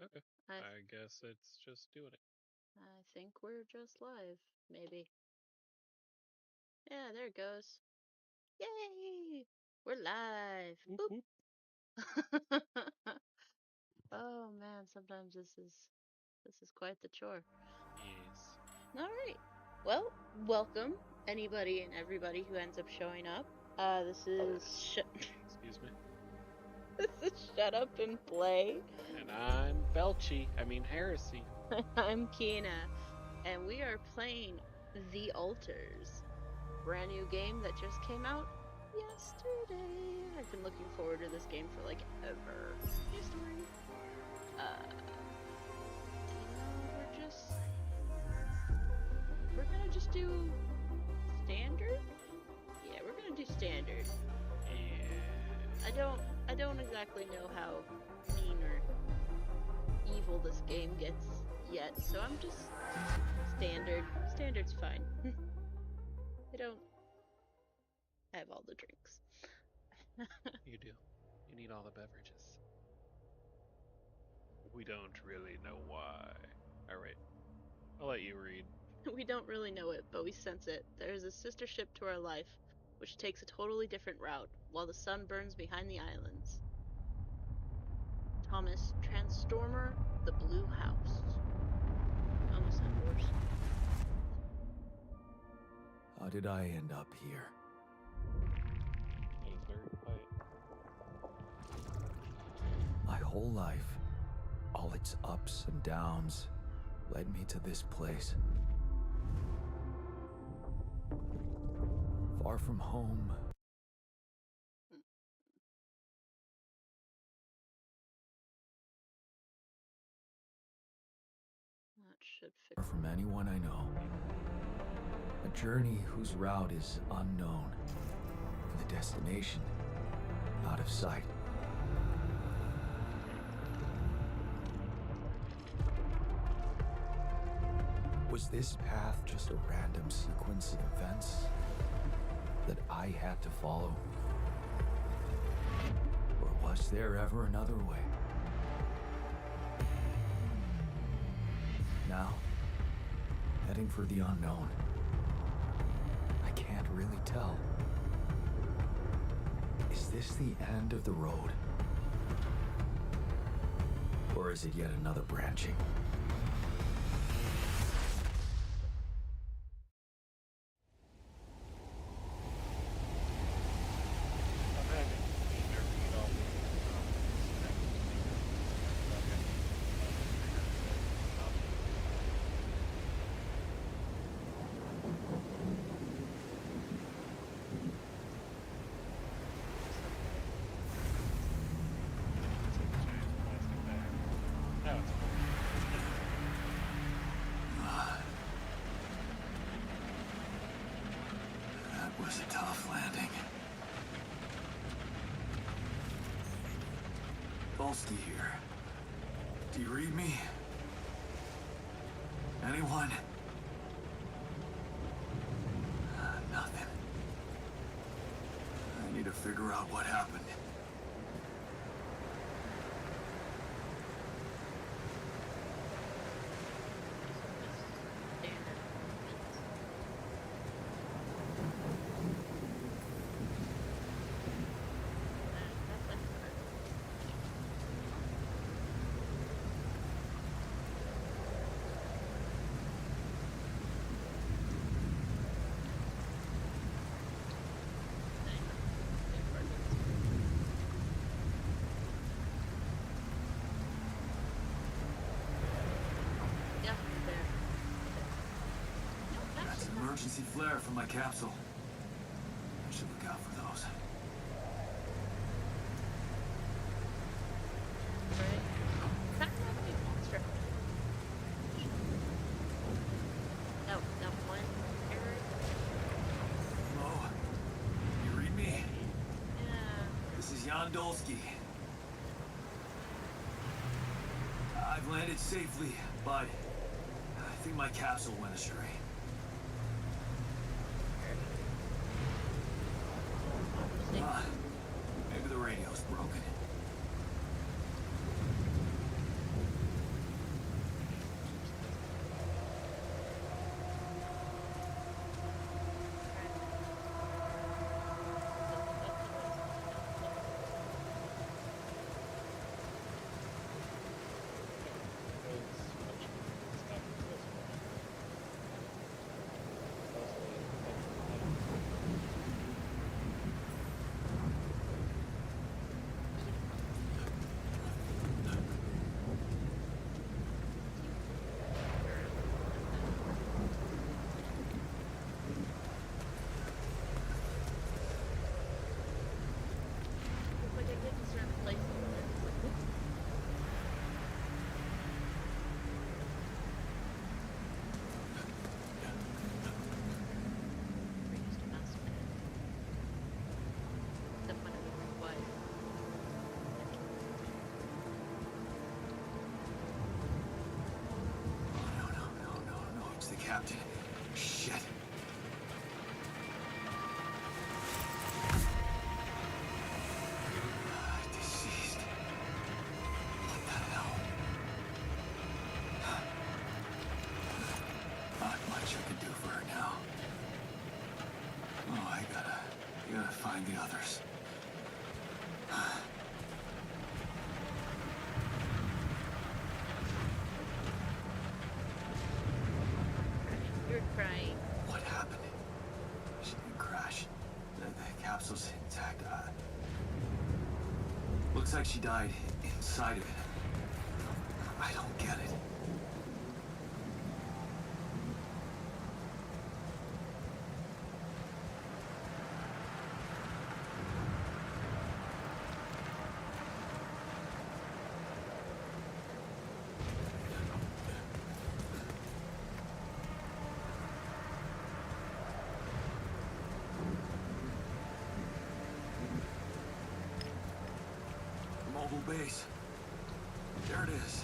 Okay. I I guess it's just doing it. I think we're just live, maybe. Yeah, there it goes. Yay! We're live. Whoop Boop. whoop. Oh man, sometimes this is quite the chore. Yes. All right. Well, welcome anybody and everybody who ends up showing up. This is Excuse me. this is Shut Up and Play. And I'm Belchy. I mean Heresy. I'm Kina, and we are playing The Altars. Brand new game that just came out yesterday. I've been looking forward to this game for like ever. History. We're gonna just do standard. Yeah, we're gonna do standard. Yeah. I don't exactly know how mean or evil this game gets yet, so I'm just standard. Standard's fine. I don't have all the drinks. You do. You need all the beverages. We don't really know why. Alright. I'll let you read. We don't really know it, but we sense it. There is a sister ship to our life, which takes a totally different route, while the sun burns behind the islands. Thomas, Transtormer, the Blue House. Almost had worse. How did I end up here? It was very quiet. My whole life, all its ups and downs, led me to this place. Far from home. That should fix Far from anyone I know. A journey whose route is unknown. And the destination, out of sight. Was this path just a random sequence of events that I had to follow? Or was there ever another way? Now, heading for the unknown. I can't really tell. Is this the end of the road? Or is it yet another branching? I'm having to read all the Now it's That was a tough landing. Volsky here. Do you read me? Anyone? Nothing. I need to figure out what happened. standard. That's like yeah, there. No, That's actually, an emergency flare from my capsule. I should look out for those. right? Kind of reminds me of Monster. That one error. Hello? You read me? Yeah. This is Jan Dolsky. I've landed safely, but I think my capsule went astray. Maybe the radio's broken. Captain. Shit. Deceased. What the hell? Not much I can do for her now. Oh, I gotta find the others. You're crying. What happened? She didn't crash. The capsule's intact. Looks like she died inside of it. I don't get it. Mobile base. There it is.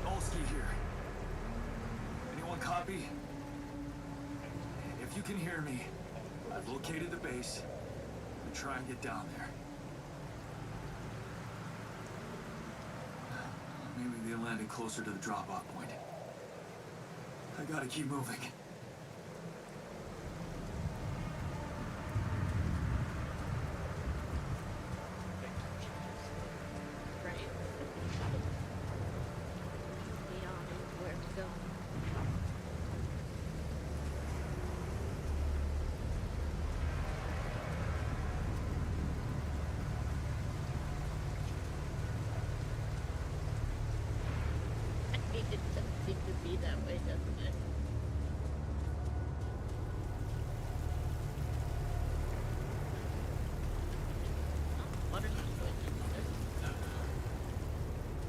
Olsky here. Anyone copy? If you can hear me, I've located the base. We'll try and get down there. Maybe they landed closer to the drop-off point. I gotta keep moving. Right. Beyond where to go. It doesn't seem to be that way, doesn't it? Oh, water's not going into this.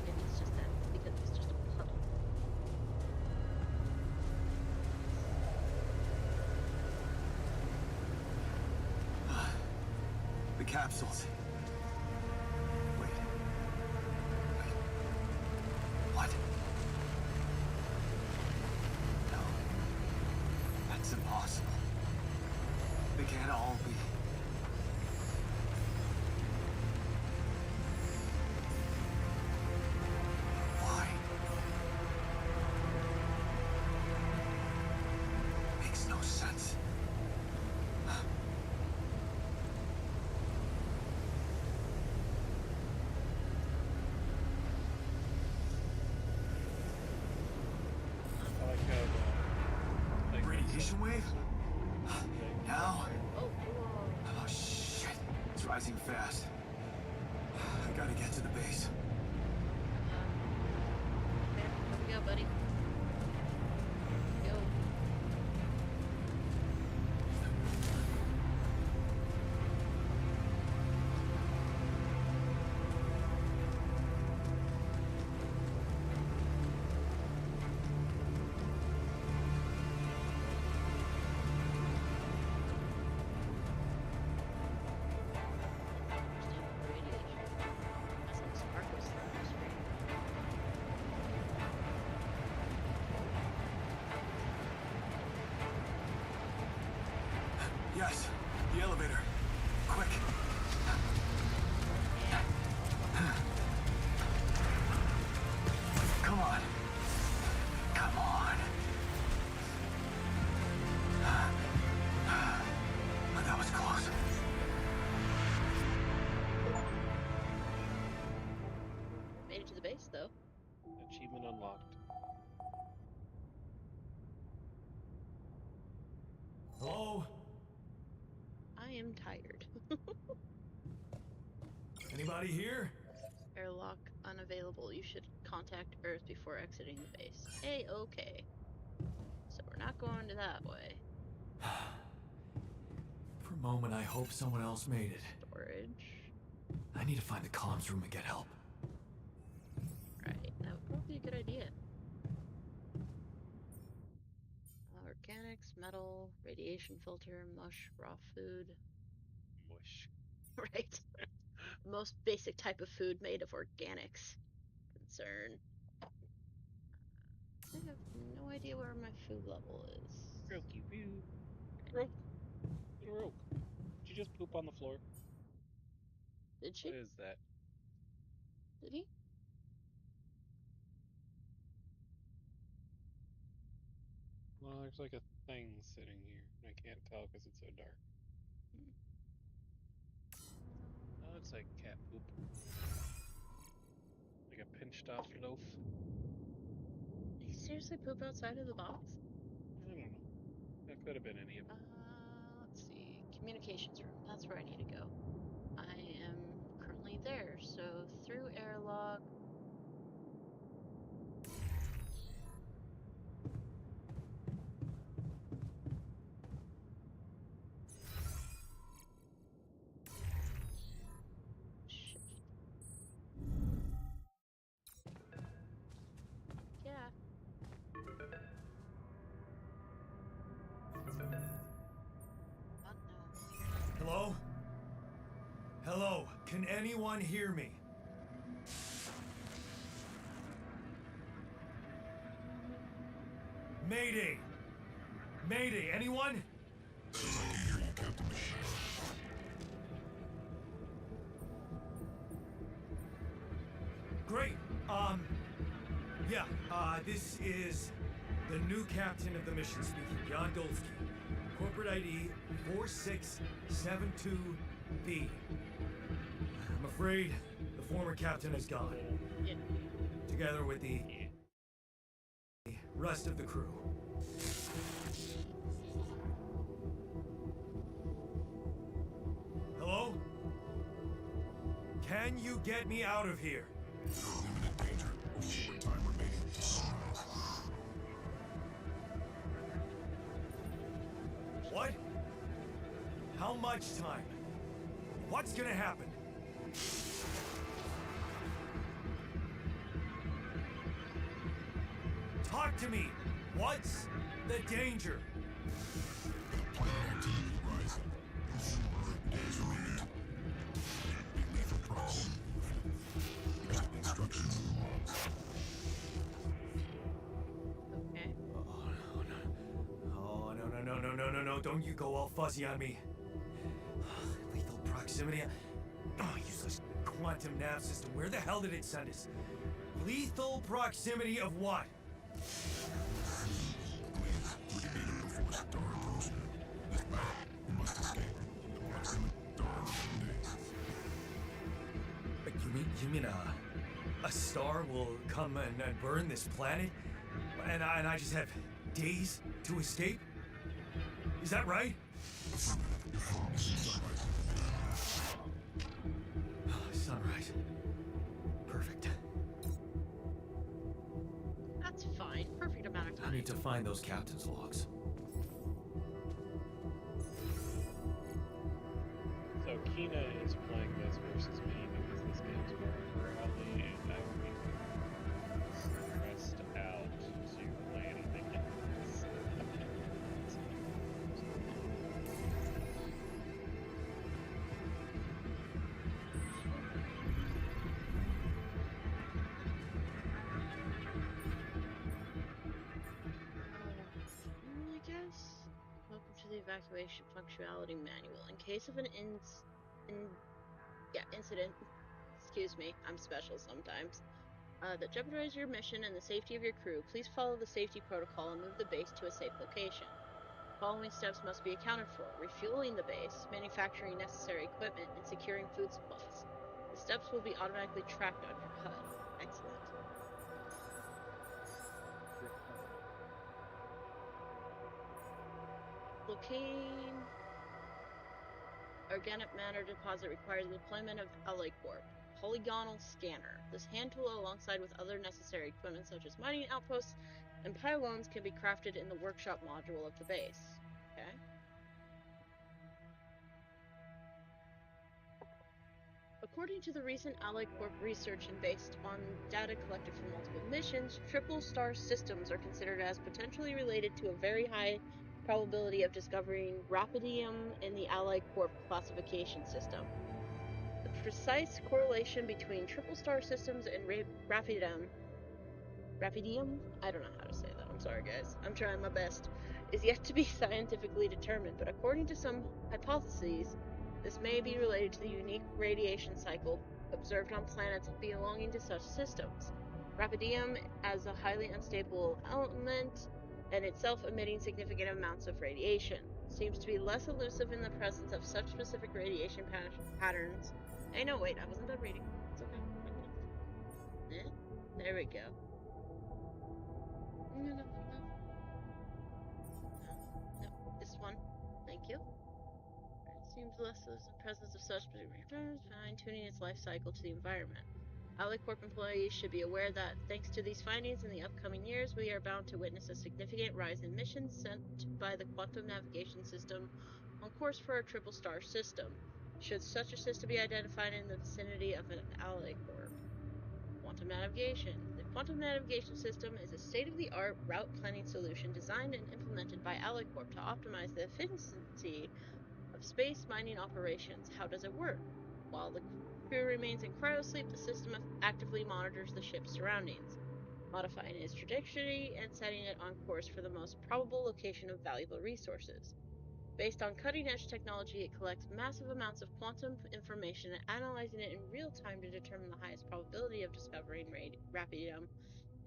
Maybe it's just that because it's just a puddle. The capsules. Wait. What? No. That's impossible. They can't all be. Why? Makes no sense. I like how like Radiation wave? Now? Oh, whoa. Oh shit. It's rising fast. I gotta get to the base. Okay, here we go, buddy. Go. Radiation. That's like sparkles through the screen. Yes, the elevator. Quick. Come on. Come on. That was close. Made it to the base, though. achievement unlocked. Hello? I am tired. Anybody here? Airlock unavailable. You should contact Earth before exiting the base. A-okay. So we're not going to that way. For a moment, I hope someone else made it. Storage. I need to find the comms room and get help. Right, that would probably be a good idea. Organics, metal, radiation filter, mush, raw food. Mush. Right. Most basic type of food made of organics. Concern. I have no idea where my food level is. Strokey poo. Roke. Roke. Did you just poop on the floor? Did she? What is that? Did he? Well, there's like a thing sitting here, and I can't tell because it's so dark. That looks like cat poop. Like a pinched off loaf. Did he seriously poop outside of the box? I don't know. That could have been any of them. Let's see. Communications room. That's where I need to go. I am currently there, so through airlock. Shit. Yeah. Oh no. Hello? Hello? Can anyone hear me? Mayday! Mayday, anyone? I can hear you, Captain. Great. Yeah, this is the new captain of the mission speaking, Jan Dolsky. Corporate ID 4672B. I'm afraid the former captain is gone, Yeah. together with the rest of the crew. Hello? Can you get me out of here? Imminent danger. Short time remaining. What? How much time? What's gonna happen? Talk to me! What's the danger? Planet activity rising. 4 days remaining. Be lethal problem. Here's instructions and logs. Okay. Oh, no, don't you go all fuzzy on me. Lethal proximity. Oh, useless quantum nav system. Where the hell did it send us? Lethal proximity of what? Please, liquidated before star approach. This battle, you must escape. Proximity star in days. You mean a star will come and burn this planet? And I just have days to escape? Is that right? Sunrise. Perfect. That's fine. Perfect amount of I time. need to find those captain's logs. So Kina is playing this versus me because this game's more broadly, and I would be stressed out to play anything else. I guess. Welcome to the evacuation functionality manual. In case of an incident, excuse me, I'm special sometimes, that jeopardize your mission and the safety of your crew, please follow the safety protocol and move the base to a safe location. The following steps must be accounted for: refueling the base, manufacturing necessary equipment, and securing food supplies. The steps will be automatically tracked on your HUD. Excellent. Locating organic matter deposit requires the deployment of Alloy Corp. Polygonal scanner. This hand tool, alongside with other necessary equipment such as mining outposts and pylons, can be crafted in the workshop module of the base. Okay. According to the recent Alloy Corp research and based on data collected from multiple missions, triple star systems are considered as potentially related to a very high probability of discovering Rapidium in the Alloy Corp classification system. The precise correlation between triple star systems and Rapidium Rapidium? I don't know how to say that. I'm sorry, guys. I'm trying my best. Is yet to be scientifically determined, but according to some hypotheses, this may be related to the unique radiation cycle observed on planets belonging to such systems. Rapidium, as a highly unstable element and itself emitting significant amounts of radiation, seems to be less elusive in the presence of such specific radiation patterns. Hey, no, wait, I wasn't done reading. It's okay. There we go. No, this one. Thank you. It seems less in the presence of such returns, fine-tuning its life cycle to the environment. AliCorp employees should be aware that, thanks to these findings in the upcoming years, we are bound to witness a significant rise in missions sent by the quantum navigation system on course for a triple star system, should such a system be identified in the vicinity of an AliCorp. Quantum navigation. The quantum navigation system is a state-of-the-art route planning solution designed and implemented by AliCorp to optimize the efficiency of space mining operations. How does it work? While the crew remains in cryosleep, the system actively monitors the ship's surroundings, modifying its trajectory and setting it on course for the most probable location of valuable resources. Based on cutting-edge technology, it collects massive amounts of quantum information and analyzing it in real time to determine the highest probability of discovering rapidium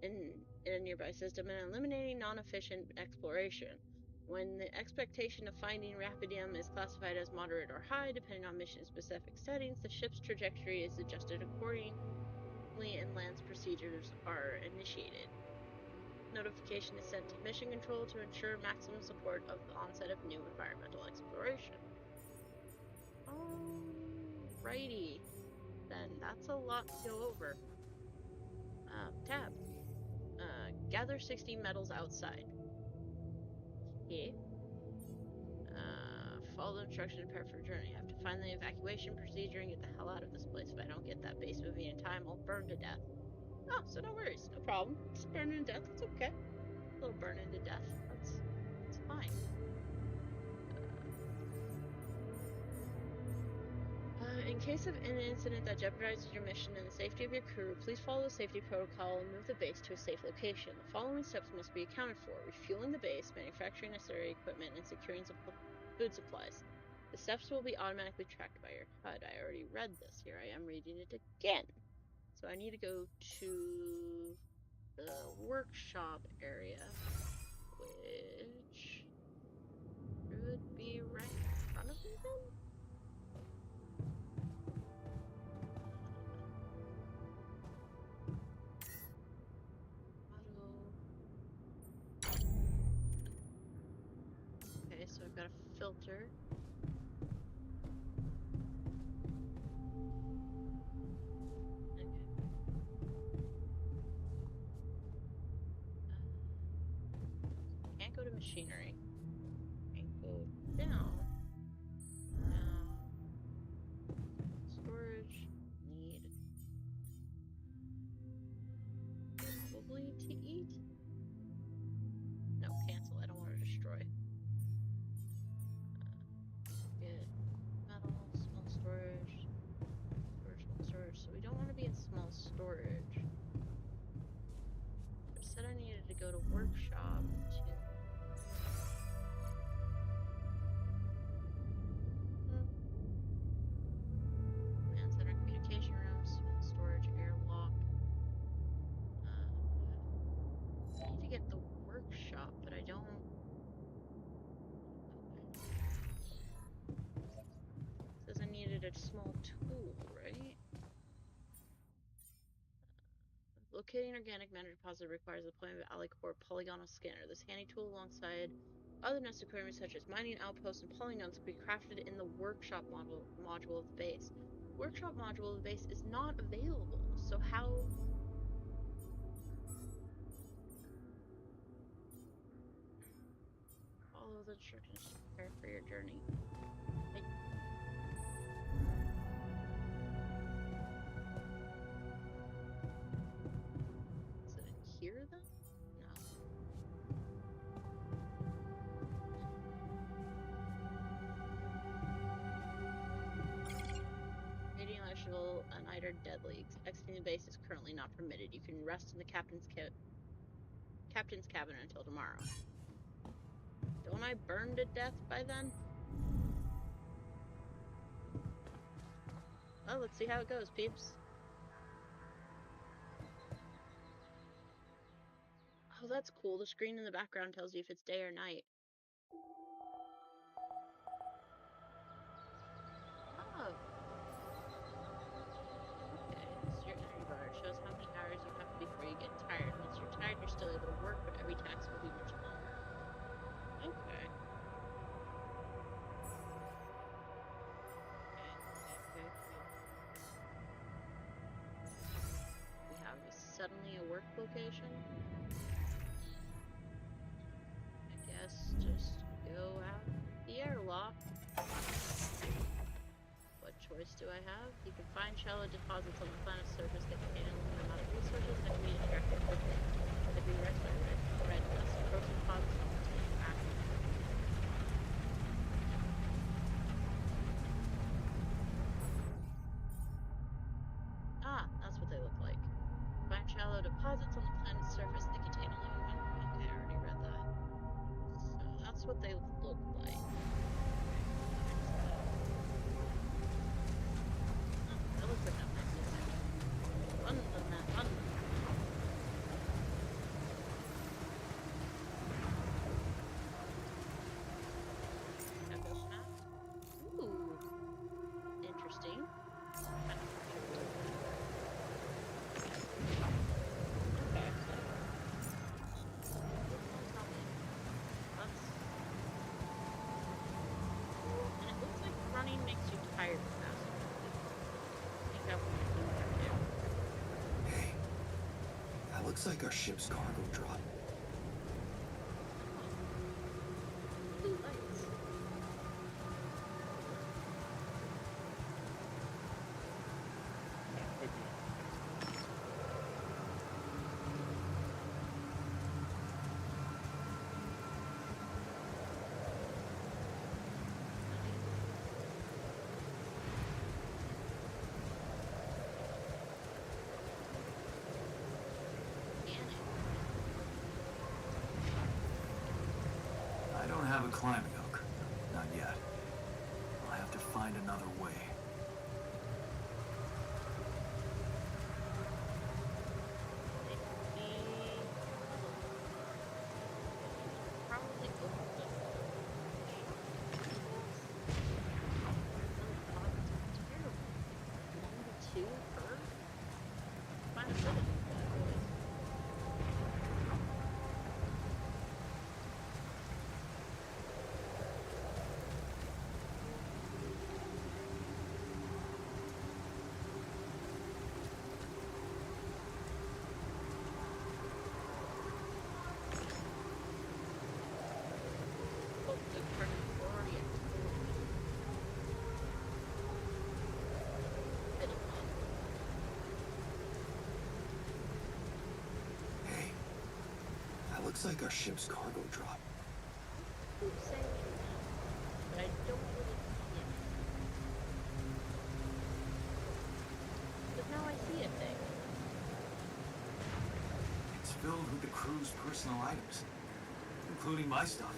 in a nearby system and eliminating non-efficient exploration. When the expectation of finding rapidium is classified as moderate or high, depending on mission-specific settings, the ship's trajectory is adjusted accordingly and land's procedures are initiated. Notification is sent to Mission Control to ensure maximum support of the onset of new environmental exploration. Alrighty, then that's a lot to go over. Tab. Gather 60 metals outside. Okay. Follow the instructions and prepare for journey. I have to find the evacuation procedure and get the hell out of this place. If I don't get that base moving in time, I'll burn to death. Oh, so no worries, no problem. Just burning to death, it's okay. A little burning to death, that's fine. In case of an incident that jeopardizes your mission and the safety of your crew, please follow the safety protocol and move the base to a safe location. The following steps must be accounted for: refueling the base, manufacturing necessary equipment, and securing food supplies. The steps will be automatically tracked by your HUD. I already read this. Here I am reading it again. So I need to go to the workshop area, which should be right in front of me then? Okay, so I've got a filter. Okay. Can't go to machinery. Can't go down. Storage. Need. Probably to eat? No, cancel. I don't want to destroy. Get metal, small storage. Small storage. So we don't want to be in small storage. It said I needed to go to workshop to... Command center, communication room, small storage, airlock. I need to get the workshop, but I don't... It says I needed a small tool, right? Locating organic matter deposit requires the deployment of AliCorp polygonal scanner. This handy tool, alongside other necessary equipment such as mining outposts and polygons, can be crafted in the workshop module of the base. Workshop module of the base is not available, so how... Follow the instructions to prepare for your journey. Is it in here then? No. Radiant electrical anhydride deadly. Exiting the base is currently not permitted. You can rest in the captain's captain's cabin until tomorrow. Don't I burn to death by then? Well, let's see how it goes, peeps. Oh, that's cool. The screen in the background tells you if it's day or night. Oh. Okay, this is your energy bar. It shows how many hours you have before you get tired. Once you're tired, you're still able to work, but every task will be much longer. Okay. Okay. We have suddenly a work location. I guess just go out the airlock. What choice do I have? You can find shallow deposits on the planet's surface that contain a limited amount of resources that can be extracted quickly. They can be rest by red dust. Approach deposits on the tank back. Ah, that's what they look like. Find shallow deposits on the planet's surface that contain a limited amount. Okay, I already read that. So that's what they look like. That looks like a fun than that fun. Echo snap. Ooh, interesting. Okay. And it looks like running makes you tired faster. I think I want to do that too. Hey, that looks like our ship's cargo drop. Blue lights. I don't have a climbing hook. Not yet. I'll have to find another way. Probably open terrible. 1 to 2 per? Find a bit of that boy. Oh, the current already Hey, that looks like our ship's cargo drop. keep saying that, but I don't really see it. But now I see it there. It's filled with the crew's personal items, including my stuff.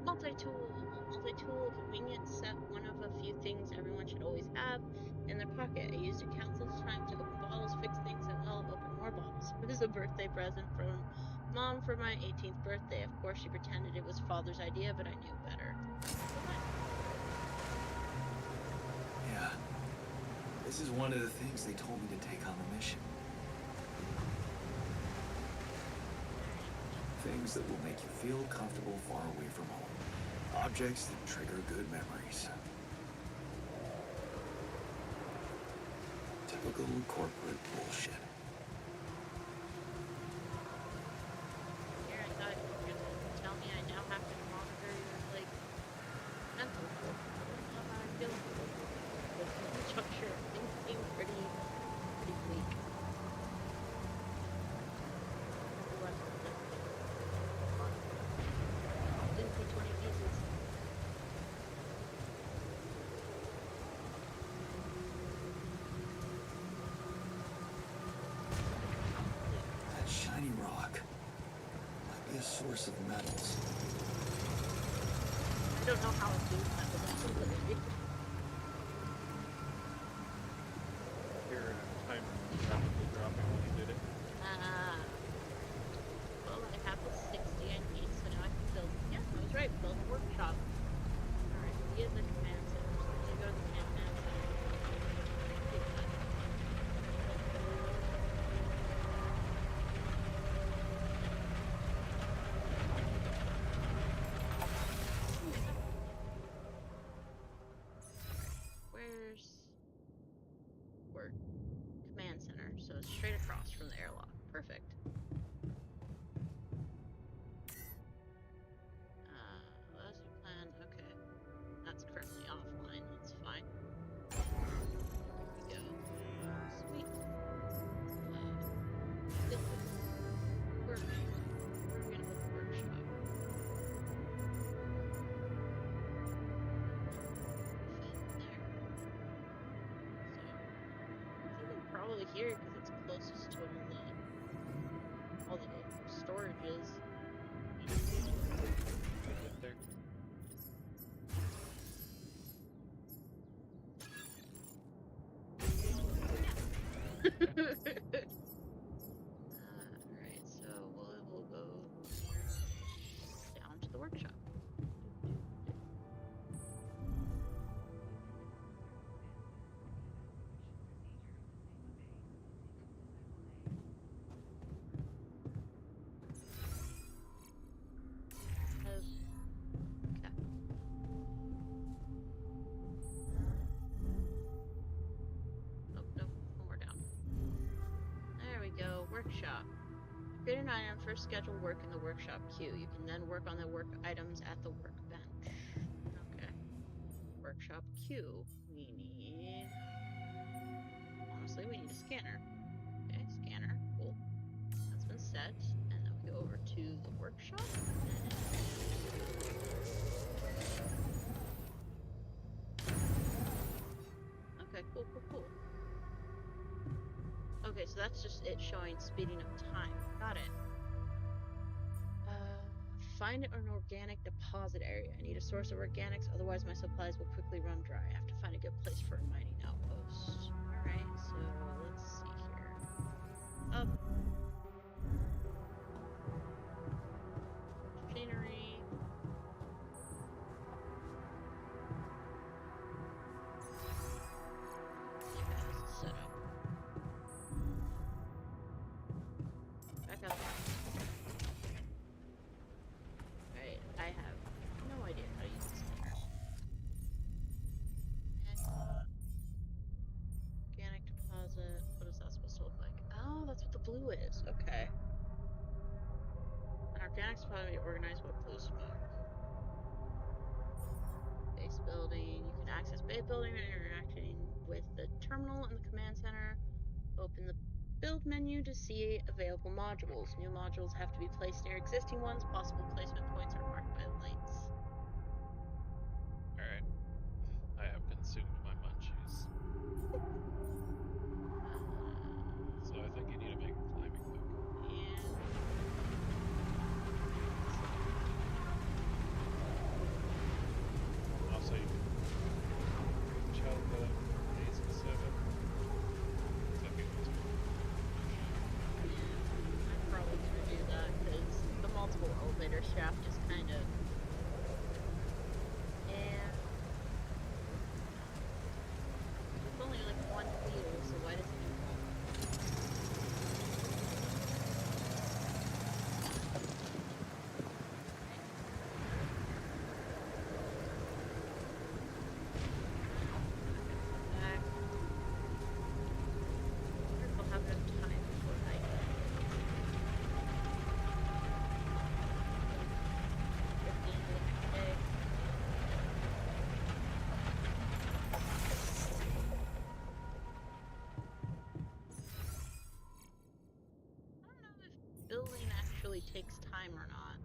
Multi-tool convenience set, one of a few things everyone should always have in their pocket. I used it countless times to open bottles, fix things, and well, open more bottles. It was a birthday present from Mom for my 18th birthday. Of course, she pretended it was Father's idea, but I knew better. Yeah, this is one of the things they told me to take on the mission. Things that will make you feel comfortable far away from home. Objects that trigger good memories. Typical corporate bullshit. Here, I thought you were going to tell me I now have to monitor your, like, mental health. I don't know how I feel about it. But at this juncture, things seem pretty bleak. Didn't see 20 pieces. a source of metals. I don't know how to do that, but that's ability. Your time rapidly dropping when you did it. Well, I have the 60 I need, so now I can build. Yeah, I was right. Build a workshop. Alright, we get the command center. So I'm gonna go to the command center. Do that. Where's work? Command center. So it's straight across from the airlock. Perfect. That's your plan. Okay. That's currently offline. It's fine. There we go. Sweet. This is workshop. Where are we gonna put the workshop? Fit there. So I think I'm probably here because it's closest to all the storages. Get there. Alright, so we'll go down to the workshop. Okay. Nope, nope, one more down. There we go, workshop. Create an item, first schedule work in the workshop queue. You can then work on the work items at the workbench. Okay. Workshop queue. We need... Honestly, we need a scanner. Okay, scanner. Cool. That's been set. And then we go over to the workshop. Okay, cool, cool, cool. Okay, so that's just it showing speeding up time. Got it. Find an organic deposit area. I need a source of organics, otherwise my supplies will quickly run dry. I have to find a good place for a mining outpost. Alright, so let's see here. Up. Machinery. Yeah, this is set up. Back up. Right, I have no idea how to use this thing. Organic deposit. What is that supposed to look like? Oh, that's what the blue is. Okay. An organic deposit may be organized with blue smoke. Base building. You can access base building by interacting with the terminal in the command center. Open the build menu to see available modules. New modules have to be placed near existing ones. Possible placement points are marked by lights. Alright. I have consumed my munchies. So I think you need to make a climbing hook. Yeah. Also, you can tell the base of 7. That'd be one too. I'm probably gonna do that because the multiple elevator shaft is kind of. Yeah. It's only like one wheel, so why does it do that? Back. I wonder if I'll have enough time before I do. 15 the next day. I don't know if building actually takes time or not.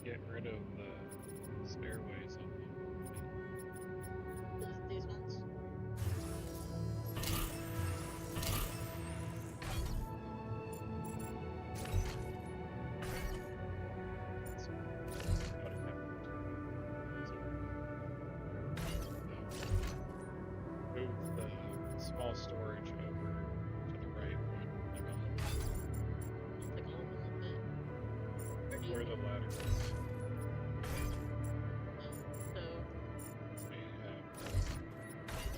get rid of the stairways on These ones. Move the small storage over to the right one, like Like a little bit. Or do you where the think- ladder is. So So you have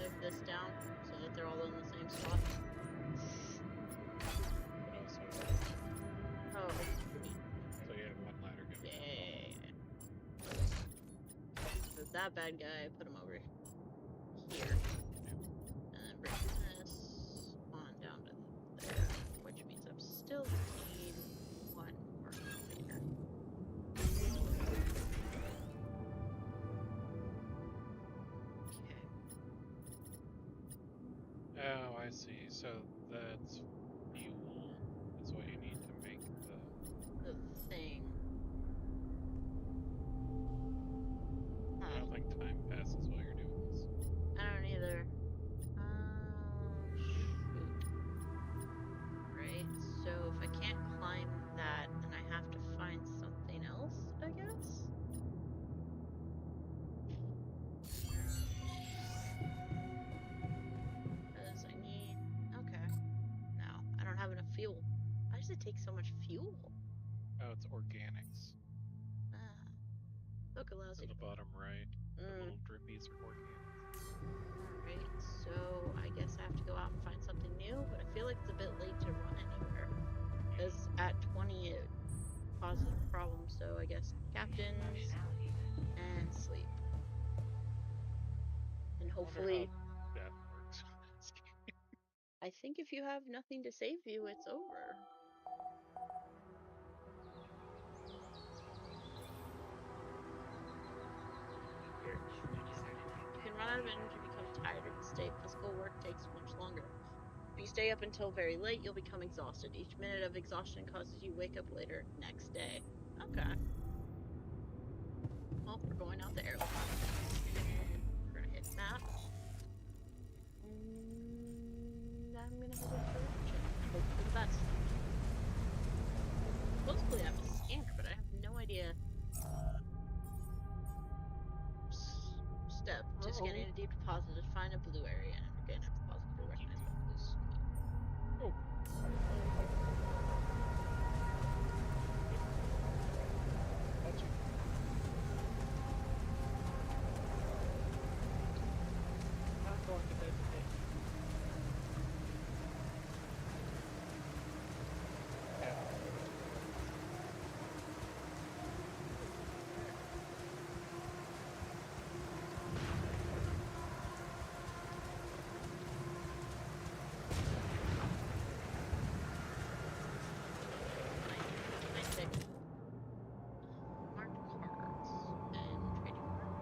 move this down so that they're all in the same spot. but also Oh, so you have one ladder going. yeah. So that bad guy, put him over here. And then bring this on down to there, which means I'm still need one more elevator. Okay. Oh, I see. So that's fuel. That's what you need to make the. The thing. I don't think time passes while you're doing this. I don't either. Shoot. Right, so if I can't climb that, then I have to find something else, I guess? Because I need... Okay. No, I don't have enough fuel. Why does it take so much fuel? Oh, it's organics. Ah. Book allows To you the to... bottom right, the Mm. little drippies are organics. Alright, so I guess I have to go out and find something new, but I feel like it's a bit late to run anywhere. Because at 20 it causes a problem, so I guess captains and sleep. And hopefully, That works on this game. I think if you have nothing to save you, it's over. You can run out of energy, become tired, and stay. Physical work takes much longer. If you stay up until very late, you'll become exhausted. Each minute of exhaustion causes you wake up later next day. Okay. Well, we're going out the airlock. We're gonna hit map. And I'm gonna head into direction. Hope for the best. Supposedly I have a scanner, but I have no idea. Step to scanning a deep deposit to find a blue area and again a deposit to recognize by blue smoke. Oh. Touch it. Not going to bed today. Yeah. I pick marked cards and trading cards.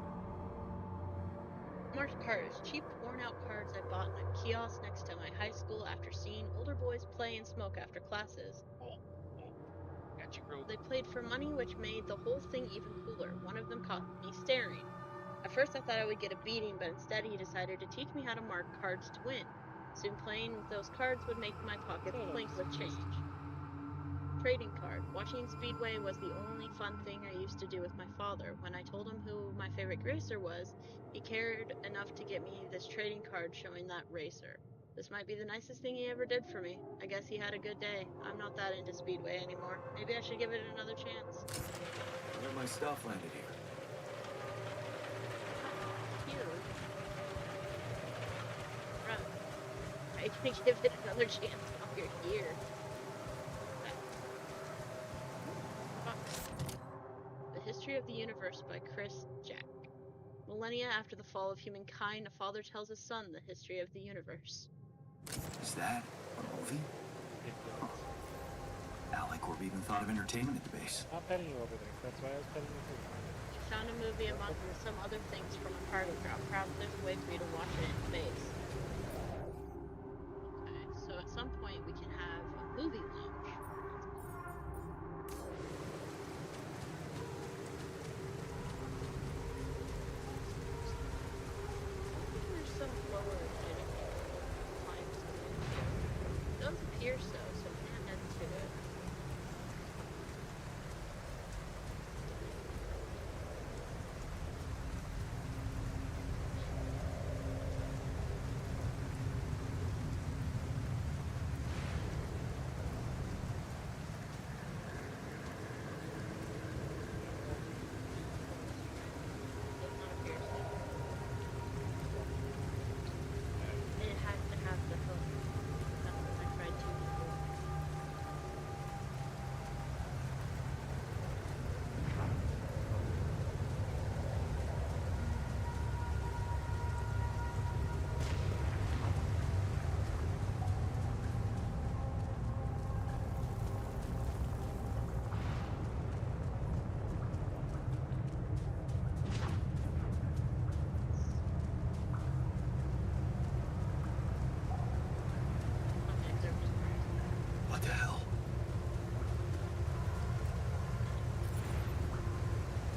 Marked cards, cheap worn out cards I bought in a kiosk next to my high school after seeing older boys play and smoke after classes. Got you, bro. They played for money, which made the whole thing even cooler. One of them caught me staring. At first I thought I would get a beating, but instead he decided to teach me how to mark cards to win. Soon playing with those cards would make my pockets clink with change. Trading card. Watching Speedway was the only fun thing I used to do with my father. When I told him who my favorite racer was, he cared enough to get me this trading card showing that racer. This might be the nicest thing he ever did for me. I guess he had a good day. I'm not that into Speedway anymore. Maybe I should give it another chance. Where my stuff landed here. Here. Run. I can give it another chance while you're here. The History of the Universe by Chris Jack. Millennia after the fall of humankind, a father tells his son the history of the universe. Is that a movie? It does. Alec Corp even thought of entertainment at the base. I'm petting you over there. That's why I was petting you too. She found a movie among some other things from a party crowd. Proud that there's a way for you to watch it in space. Okay, so at some point we can have a movie lounge.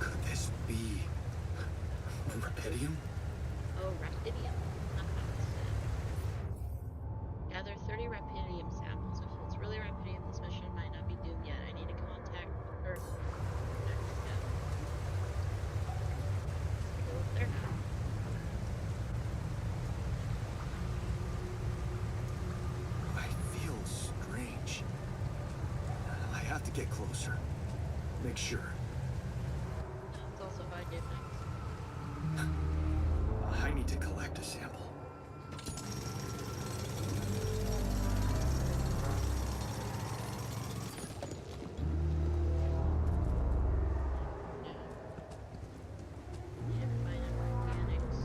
Could this be Rapidium? Oh, Rapidium. Gather 30 Rapidium samples. If it's really Rapidium, this mission might not be doomed yet. I need to contact Earth. Let's go up there now. I feel strange. I have to get closer. Make sure. It's also how I did things. I need to collect a sample. Never mind organics.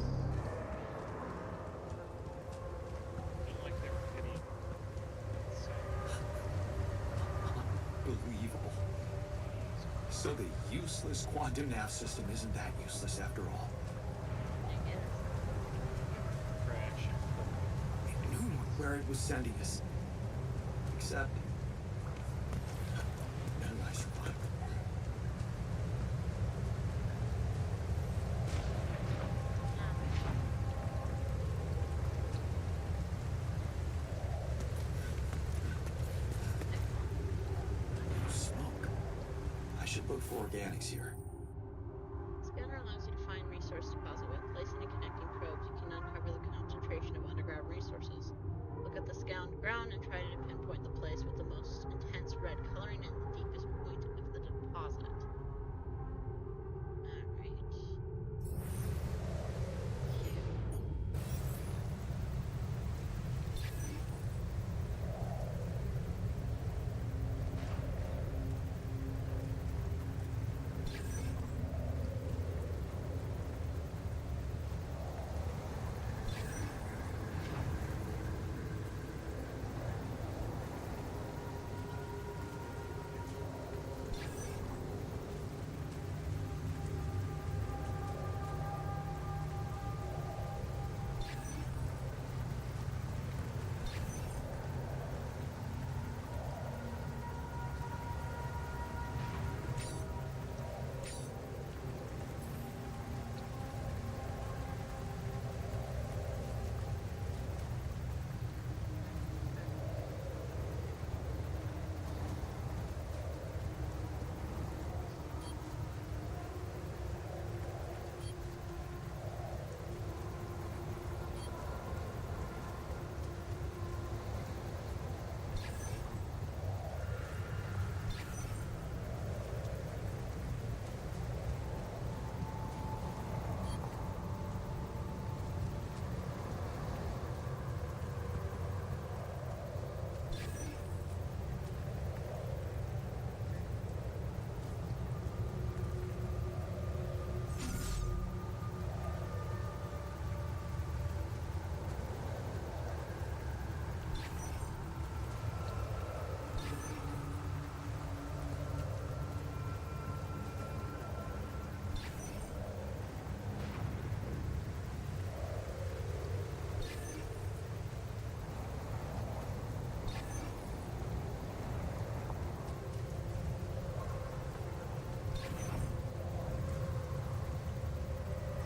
Don't like their pity. So, Unbelievable. So the useless quantum nav system isn't that useless after all. I guess. crash. It knew where it was sending us. Except... none I survived. Smoke. I should look for organics here. Scanner allows you to find resource deposit. When placing and connecting probes, you can uncover the concentration of underground resources. Look at the ground and try to pinpoint the place with the most intense red coloring and the deepest point of the deposit.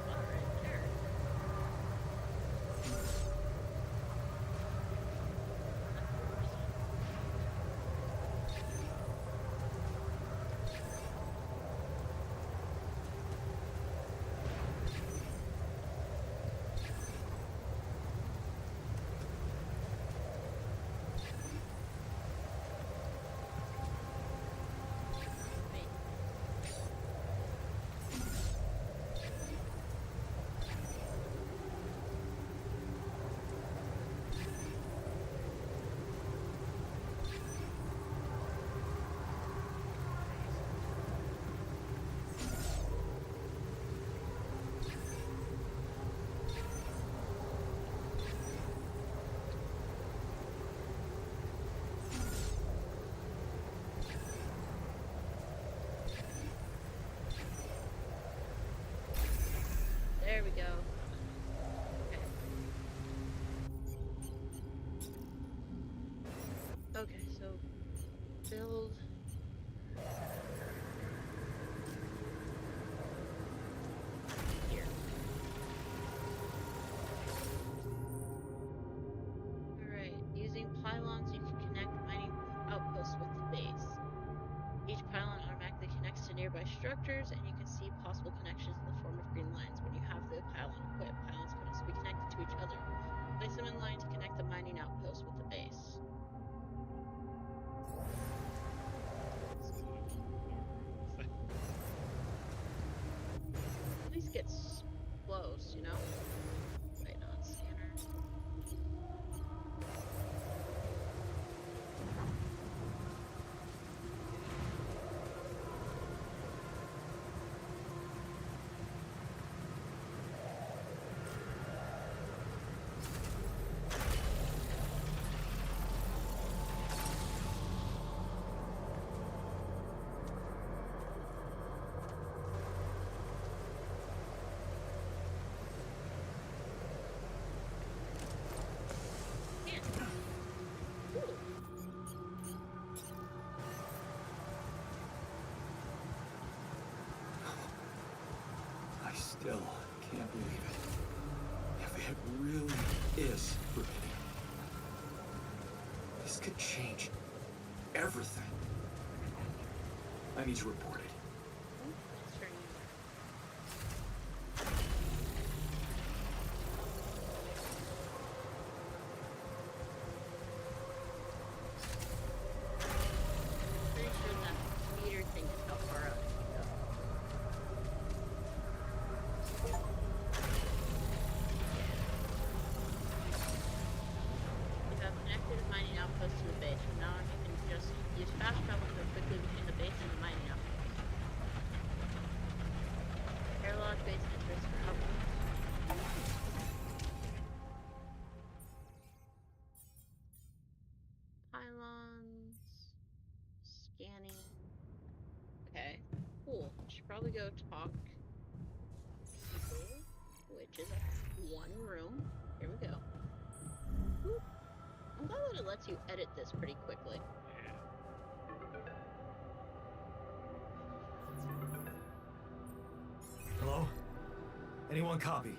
Alright. There we go. Okay. Okay, so build. structures, and you can see possible connections in the form of green lines. When you have the pylon equipped, pylons can also be connected to each other. Place them in line to connect the mining outpost with the base. At least gets close, you know? Wait, on scanner. I still can't believe it. If it really is repeating, this could change everything. I need to report it. Pretty sure that meter thing is how far out it can go. You have connected a mining outpost to the base, and now you can just use fast travel to move quickly between the base and the mining outpost. Airlock base entrance for outpost. Pylons. Scanning. Okay, cool. Should probably go talk to people, which is one room. Here we go. Whoop. I'm glad that it lets you edit this pretty quickly. Hello? Anyone copy?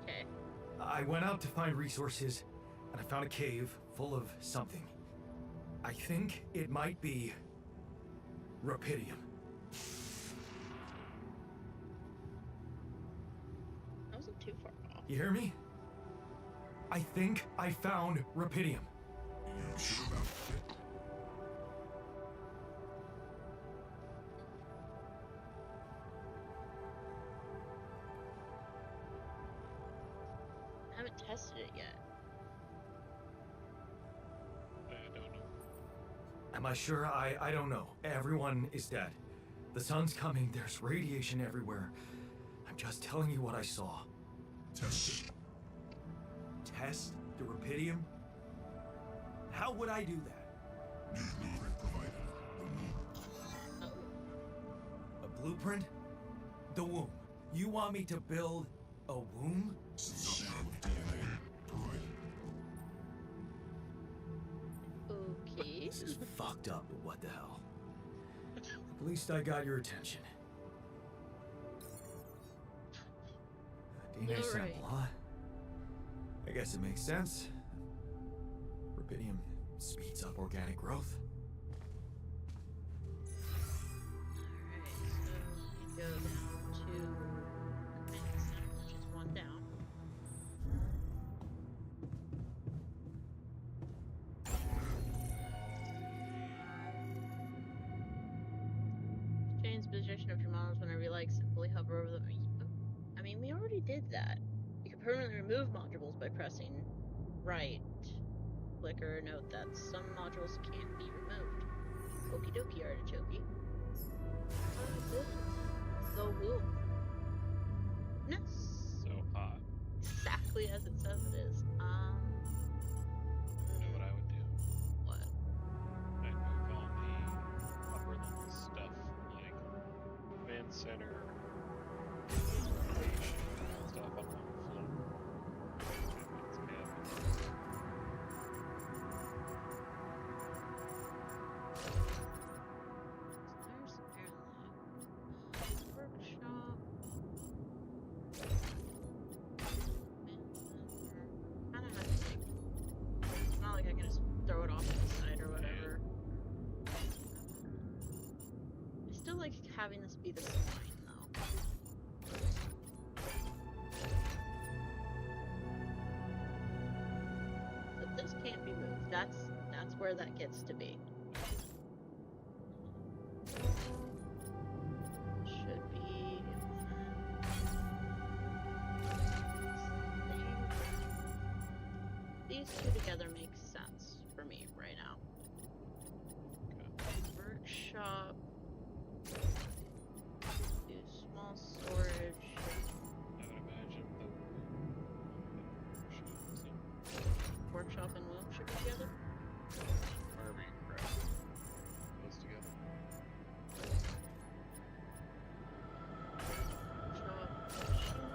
Okay. I went out to find resources, and I found a cave full of something. I think it might be Rapidium. That wasn't too far off. You hear me? I think I found Rapidium. You sure about it? I haven't tested it yet. I don't know. Am I sure? I don't know. Everyone is dead. The sun's coming. There's radiation everywhere. I'm just telling you what I saw. Test it. Test the Rapidium? How would I do that? New blueprint provided. The womb. Oh. A blueprint? The womb. You want me to build a womb? Some kind of DNA provided. Okay. This is fucked up, but what the hell? At least I got your attention. A DNA All sample, right. huh? I guess it makes sense. Rapidium speeds up organic growth. Alright, so we go down to command center, which is one down. Change the position of your models whenever you like. Simply hover over them. I mean, we already did that. You can permanently remove modules by pressing right. Click or note that some modules can't be removed. Okie dokie, artichoke. The womb. Yes. So hot. Exactly as it says it is. You know what I would do? What? I'd move all the upper level stuff, like command center, stuff up on the floor. It's bad. There's airlock. Workshop. I don't know. It's not like I can just throw it off to the side or whatever. like having this be the spine, though. So this can't be moved. That's where that gets to be. Should be. These two together make sense for me right now. Workshop. Do small storage. I would imagine the Workshop and womb should be together. farming crap goes together. Workshop, machinery.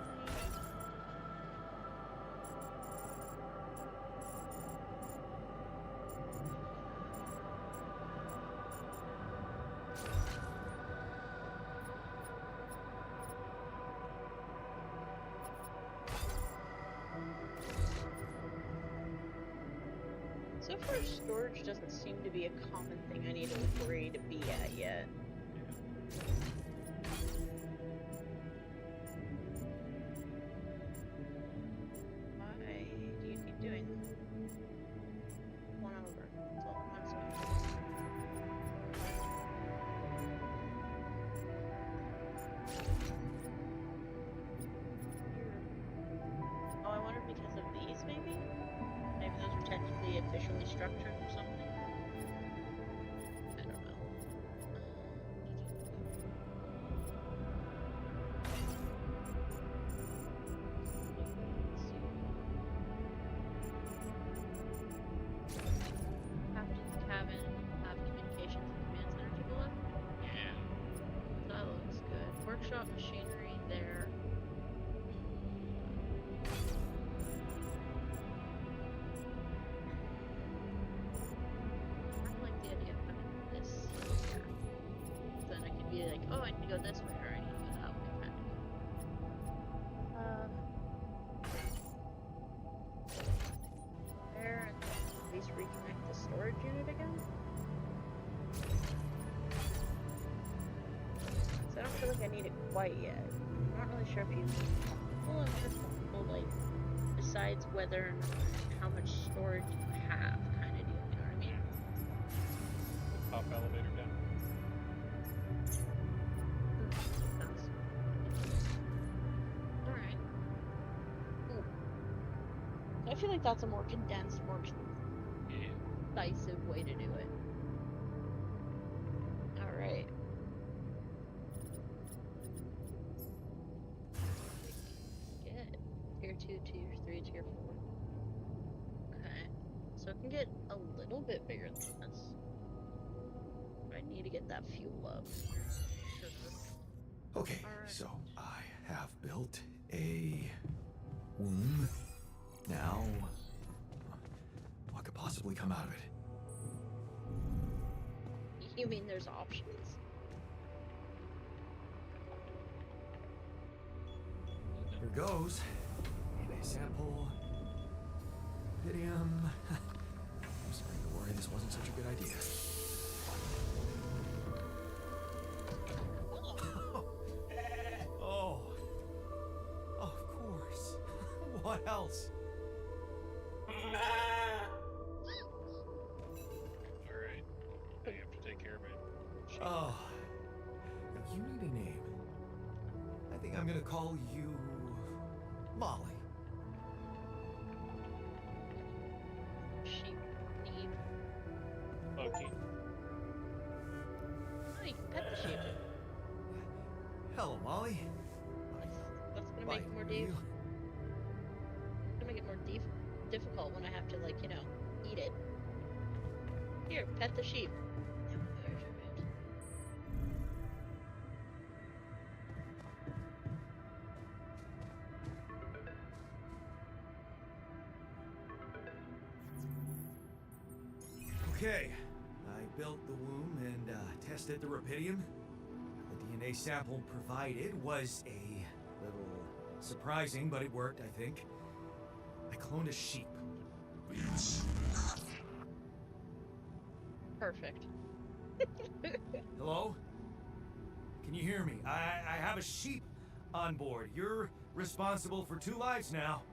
So far, storage doesn't seem to be a common thing I need to worry to be at yet. Why do you keep doing this? One over. That's all I'm asking. Oh, I wonder because of these, maybe? Maybe those are technically officially structured or something? I don't know. Captain's cabin, have communications and command center to the left? Yeah. That looks good. Workshop machinery there. I like the idea of having this here. Then I can be like, oh, I need to go this way, or I need to go that way, kind of. There, and at least reconnect the storage unit again. So I don't feel like I need it quite yet. I'm not really sure if you pull and pull, like, besides whether or not how much storage you have, kind of deal, you know what I mean? Pop elevator down. Alright. I feel like that's a more condensed, more Yeah. decisive way to do it. Alright. Get tier 2, tier 3, tier 4. Okay. So it can get a little bit bigger than this. But I need to get that fuel up. Okay, Alright. so I have built a womb. Now, what could possibly come out of it? You mean there's options? Here goes. And a sample. Pydium. I'm starting to worry this wasn't such a good idea. Oh. Of course. What else? Alright. I have to take care of it. Oh. You need a name. I think I'm gonna call you Molly. Sheep need. Okay. Oh, you can pet the sheep. Hello, Molly. That's gonna make Bye, it more will you? gonna make it more difficult when I have to, like, you know, eat it. Here, pet the sheep. No, there's your mood. Okay, I built the womb and tested the rapidium. The DNA sample provided was a little surprising, but it worked, I think. I cloned a sheep. Perfect. Hello? Can you hear me? I have a sheep on board. You're responsible for 2 lives now.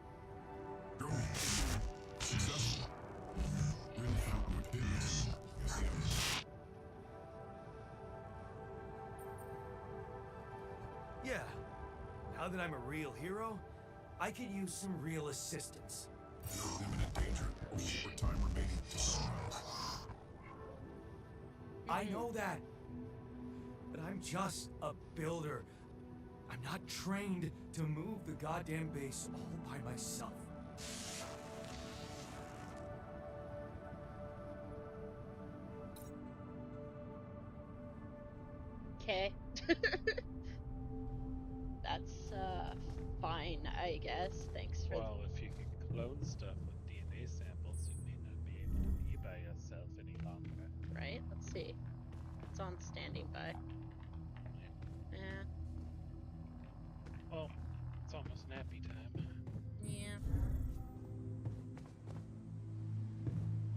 Go. Successful. Really help with business. Yeah. Now that I'm a real hero, I could use some real assistance. No imminent danger. Only short time remaining to sunrise. I know that. But I'm just a builder. I'm not trained to move the goddamn base all by myself. Okay. That's fine, I guess. Thanks for Well, if you can clone stuff with DNA samples, you may not be able to be by yourself any longer. right. Let's see. It's on standing by. Yeah. Well, it's almost nappy time. Yeah.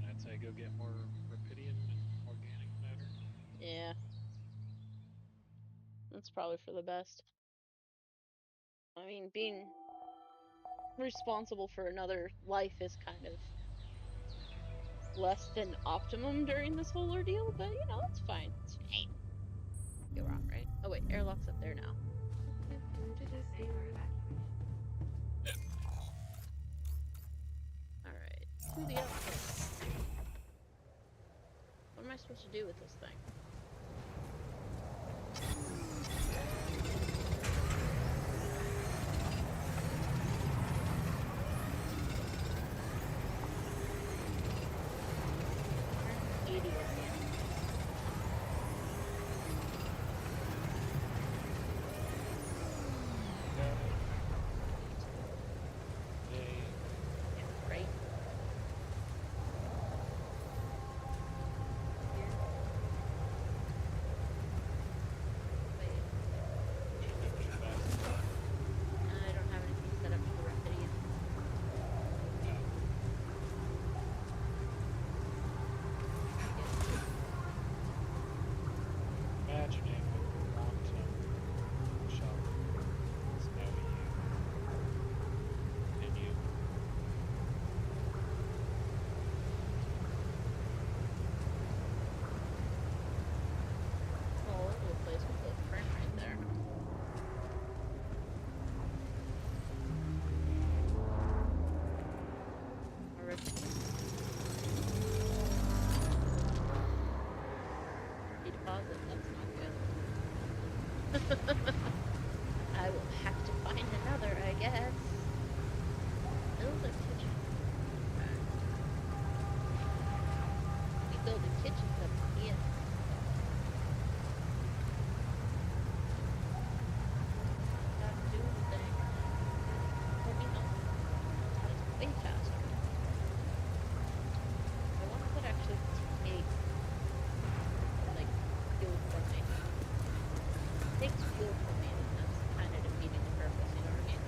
I'd say go get more Rapidian and organic matter. Yeah. That's probably for the best. I mean, being responsible for another life is kind of less than optimum during this whole ordeal, but you know, it's fine. It's fine. Go wrong, right? Oh wait, airlock's up there now. Alright, to the outpost. What am I supposed to do with this thing? Right? I don't have anything set up for Rapidian. Imagining quantum shock is now you. Continue. All over the place with the frame right there. Deposit, that's not good. I will have to find another, I guess. Build a kitchen. We build a kitchen up here. Stop doing things. Let me know. That's way faster. I wonder what actually take like fuel from me. It takes fuel from me, and that's kind of defeating the purpose, you know what I mean?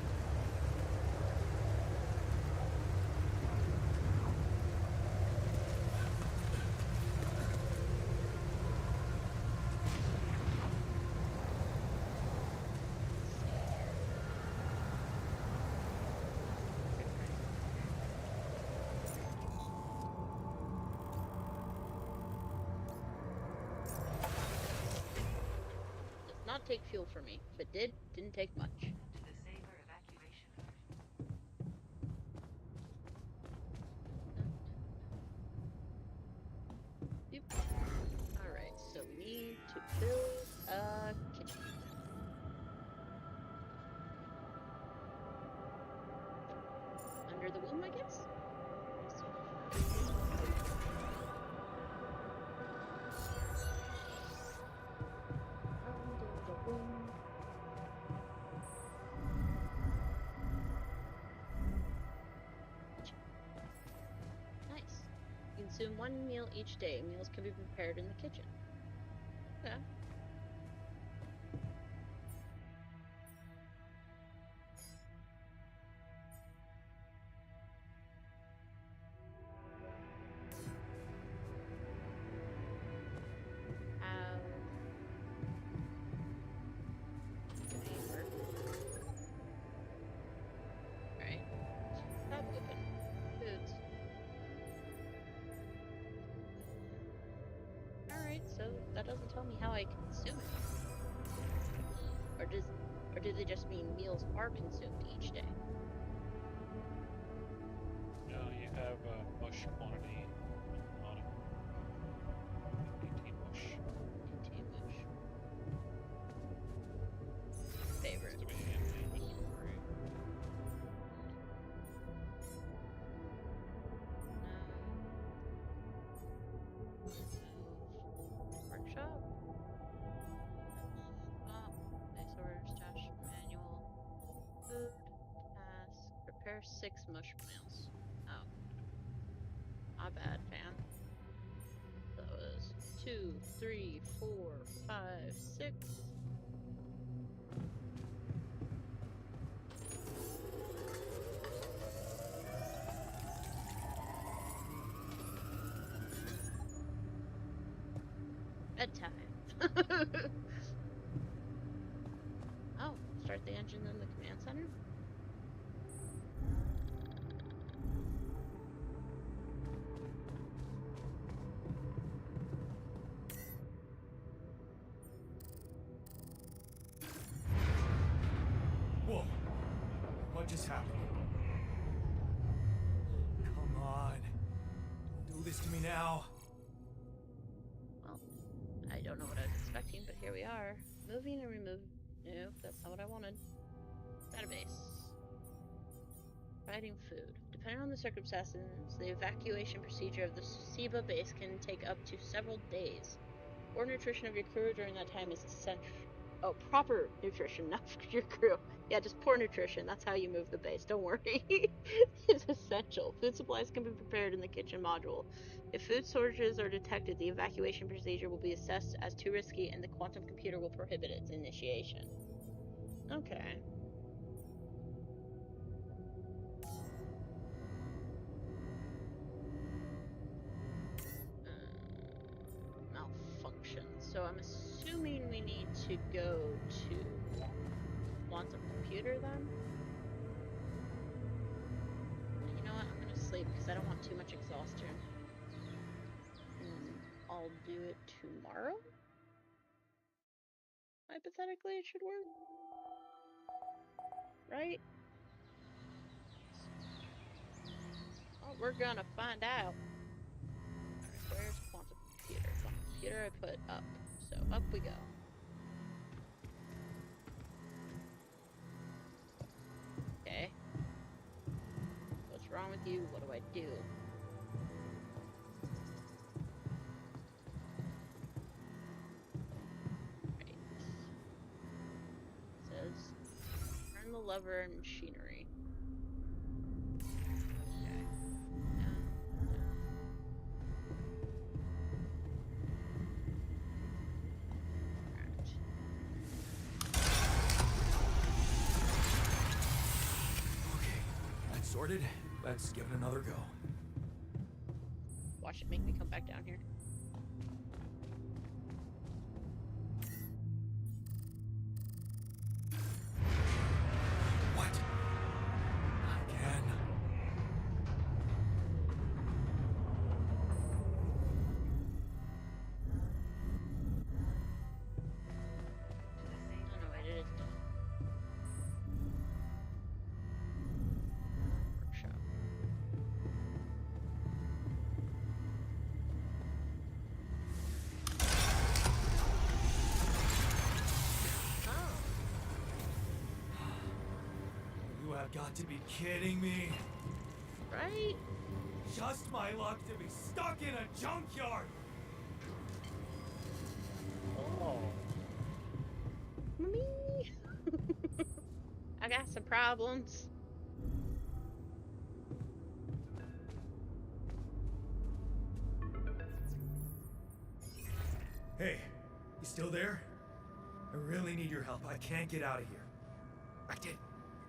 Does not take fuel from me. If it did, didn't take much. Boop. Alright, so we need to build a kitchen. Under the womb, I guess? Under the womb. Nice. Consume 1 meal each day. Meals can be prepared in the kitchen. Okay. How that doesn't tell me how I consume it. Or do they just mean meals are consumed each day? No, you have mush quantity on it. Contain mush. Contain mush. Favorite. Supposed to be in inventory. Workshop. Base orders, stash manual. Food. Task. Prepare 6 mush meals. Oh. Not bad, fam. That was 2, 3, 4, 5, 6. Bedtime. Oh, start the engine in the command center? Whoa. What just happened? Come on. Don't do this to me now. Well, I don't know what I was expecting, but here we are. Moving and remove. Nope, that's not what I wanted. Database. Providing food. Depending on the circumstances, the evacuation procedure of the SEBA base can take up to several days. Poor nutrition of your crew during that time is essential. Oh, proper nutrition, not for your crew. Yeah, just poor nutrition. That's how you move the base. Don't worry. It's essential. Food supplies can be prepared in the kitchen module. If food shortages are detected, the evacuation procedure will be assessed as too risky and the quantum computer will prohibit its initiation. Okay. Malfunction. So I'm assuming we need to go to quantum computer then? You know what? I'm gonna sleep because I don't want too much exhaustion. I'll do it tomorrow? Hypothetically, it should work. Right? Well, we're gonna find out. Alright, where's quantum computer? Quantum computer I put up. So up we go. Okay. What's wrong with you? What do I do? Right. It says turn the lever and machinery. Okay. Okay, that's sorted. Let's give it another go. Watch it make me come back down here. What? Again? Oh no, wait, it is done. Workshop. Oh. You have got to be kidding me. Right? Just my luck to be stuck in a junkyard. Oh. Me. I got some problems. Hey, you still there? I really need your help. I can't get out of here. I did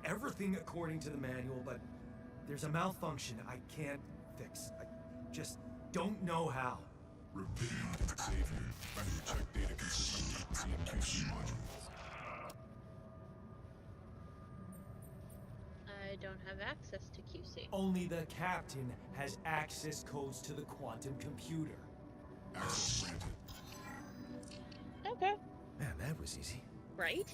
everything according to the manual, but there's a malfunction I can't fix. I just don't know how. Repeat, Xavier. Ready to check data consistently. CMQC module. I don't have access to QC. Only the captain has access codes to the quantum computer. Access granted. Okay. Man, that was easy. Right?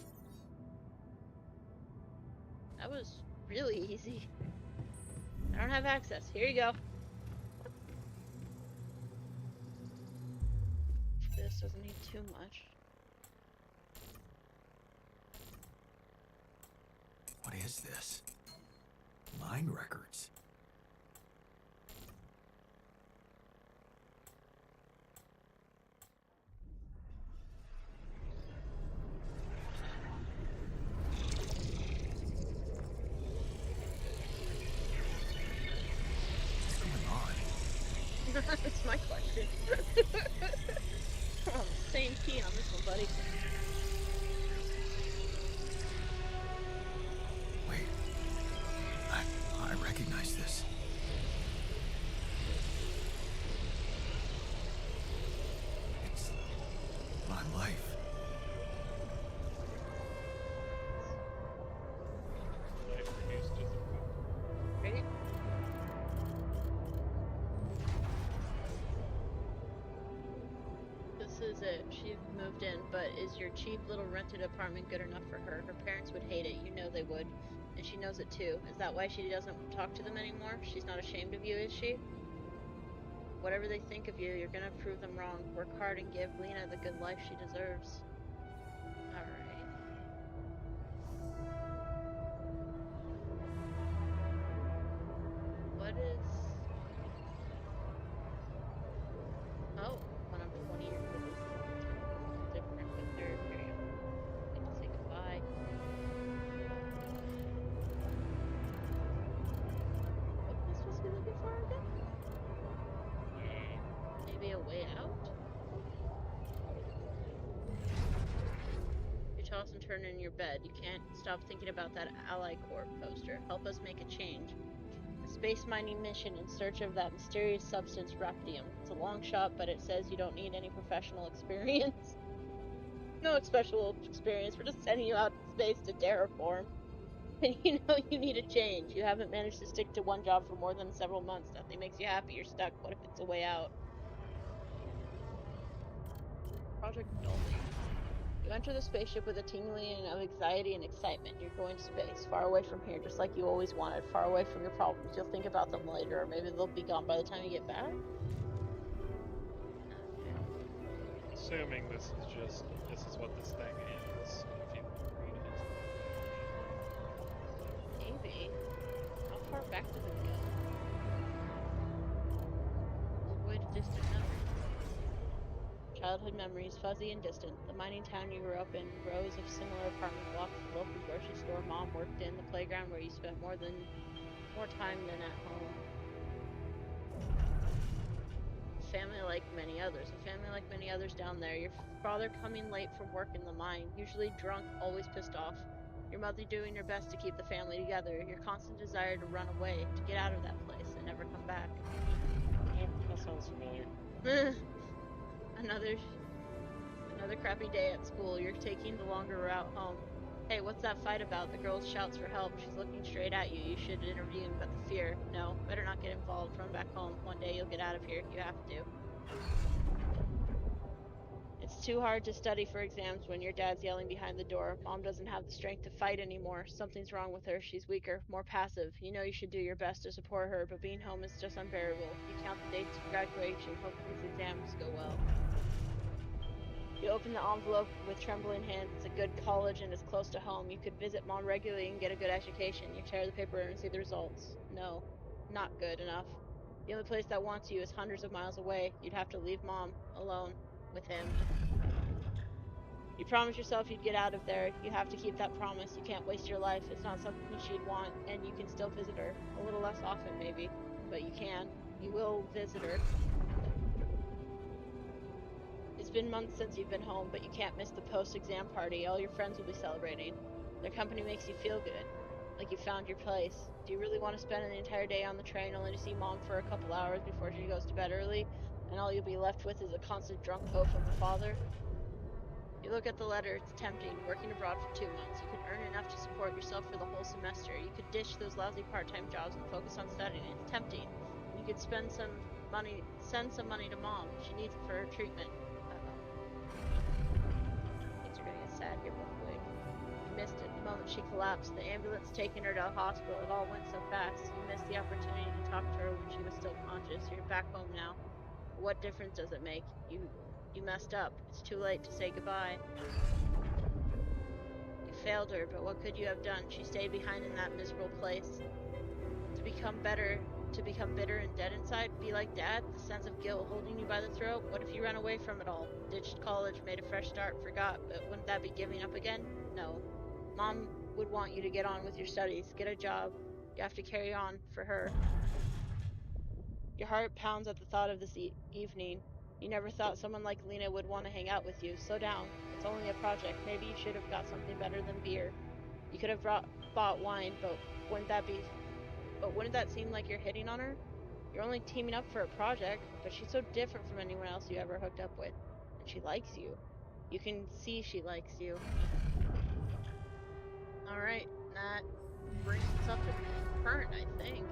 That was really easy. I don't have access. Here you go. This doesn't need too much. What is this? Mine records. What's going on? That's my question. Oh, same key on this one, buddy. Wait. I recognize this. It's my life. Life reduced as a book. Right? This is it. She moved in, but is your cheap little rented apartment good enough for her? Her parents would hate it. You know they would. And she knows it too. Is that why she doesn't talk to them anymore? She's not ashamed of you, is she? Whatever they think of you, you're gonna prove them wrong. Work hard and give Lena the good life she deserves. Alright. What is... Oh, when I'm 20 years old. Different with her. Here you go. Get to say goodbye. What am I supposed to be looking for again? Maybe a way out? You toss and turn in your bed. You can't stop thinking about that Ally Corps poster. Help us make a change. A space mining mission in search of that mysterious substance, Raptium. It's a long shot, but it says you don't need any professional experience. No special experience. We're just sending you out in space to terraform. And you know you need a change. You haven't managed to stick to one job for more than several months. Nothing makes you happy. You're stuck. What if it's a way out? Project Dolly. You enter the spaceship with a tingling of anxiety and excitement. You're going to space, far away from here, just like you always wanted, far away from your problems. You'll think about them later, or maybe they'll be gone by the time you get back. Assuming this is what this thing is. If you read it. Maybe. How far back does it go? Old way to distant memories. Childhood memories, fuzzy and distant. The mining town you grew up in, rows of similar apartment blocks, the local grocery store mom worked in, the playground where you spent more time than at home. A family like many others. A family like many others down there. Your father coming late from work in the mine, usually drunk, always pissed off. Your mother doing her best to keep the family together. Your constant desire to run away, to get out of that place and never come back. Yep, that sounds familiar. Another crappy day at school. You're taking the longer route home. Hey, what's that fight about? The girl shouts for help. She's looking straight at you. You should intervene, but the fear. No, better not get involved. Run back home. One day you'll get out of here. You have to. It's too hard to study for exams when your dad's yelling behind the door. Mom doesn't have the strength to fight anymore. Something's wrong with her. She's weaker, more passive. You know you should do your best to support her, but being home is just unbearable. You count the dates of graduation. Hope these exams go well. You open the envelope with trembling hands. It's a good college and it's close to home. You could visit Mom regularly and get a good education. You tear the paper and see the results. No, not good enough. The only place that wants you is hundreds of miles away. You'd have to leave Mom alone with him. You promised yourself you'd get out of there. You have to keep that promise. You can't waste your life. It's not something she'd want, and you can still visit her. A little less often, maybe, but you can. You will visit her. It's been months since you've been home, but you can't miss the post-exam party. All your friends will be celebrating. Their company makes you feel good, like you found your place. Do you really want to spend the entire day on the train only to see Mom for a couple hours before she goes to bed early, and all you'll be left with is a constant drunk oath of a father? You look at the letter, it's tempting. Working abroad for 2 months. You could earn enough to support yourself for the whole semester. You could ditch those lousy part-time jobs and focus on studying. It's tempting. You could send some money to Mom. She needs it for her treatment. she collapsed. The ambulance taking her to the hospital. It all went so fast. You missed the opportunity to talk to her when she was still conscious. You're back home now. What difference does it make? You messed up. It's too late to say goodbye. You failed her, but what could you have done? She stayed behind in that miserable place. To become bitter and dead inside? Be like Dad? The sense of guilt holding you by the throat? What if you ran away from it all? Ditched college, made a fresh start, forgot, but wouldn't that be giving up again? No. Mom would want you to get on with your studies, get a job. You have to carry on for her. Your heart pounds at the thought of this evening. You never thought someone like Lena would want to hang out with you. Slow down. It's only a project. Maybe you should have got something better than beer. You could have bought wine, but wouldn't that seem like you're hitting on her? You're only teaming up for a project, but she's so different from anyone else you ever hooked up with. And she likes you. You can see she likes you. Alright, that brings us up to current, I think.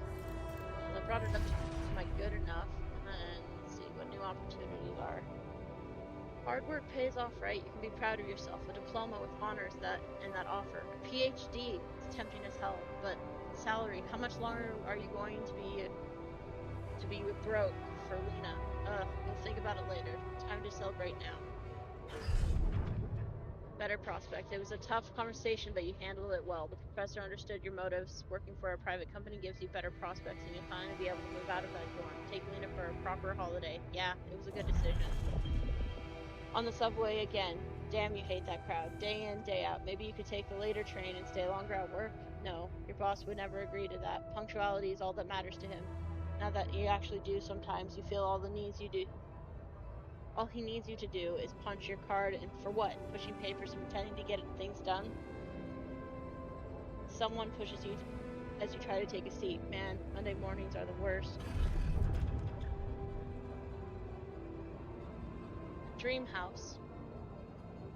I brought it up to my good enough, and then let's see what new opportunities are. Hard work pays off, right? You can be proud of yourself. A diploma with honors and that offer. A PhD is tempting as hell, but salary, how much longer are you going to be broke for Lena? We'll think about it later. Time to celebrate now. Better prospect. It was a tough conversation, but you handled it well. The professor understood your motives. Working for a private company gives you better prospects, and you'll finally be able to move out of that dorm. Take Lena for a proper holiday. Yeah, it was a good decision. On the subway again. Damn, you hate that crowd. Day in, day out. Maybe you could take the later train and stay longer at work? No, your boss would never agree to that. Punctuality is all that matters to him. Now that you actually do sometimes, you feel all he needs you to do is punch your card, and for what? Pushing papers and pretending to get things done? Someone pushes you as you try to take a seat. Man, Monday mornings are the worst. Dream house.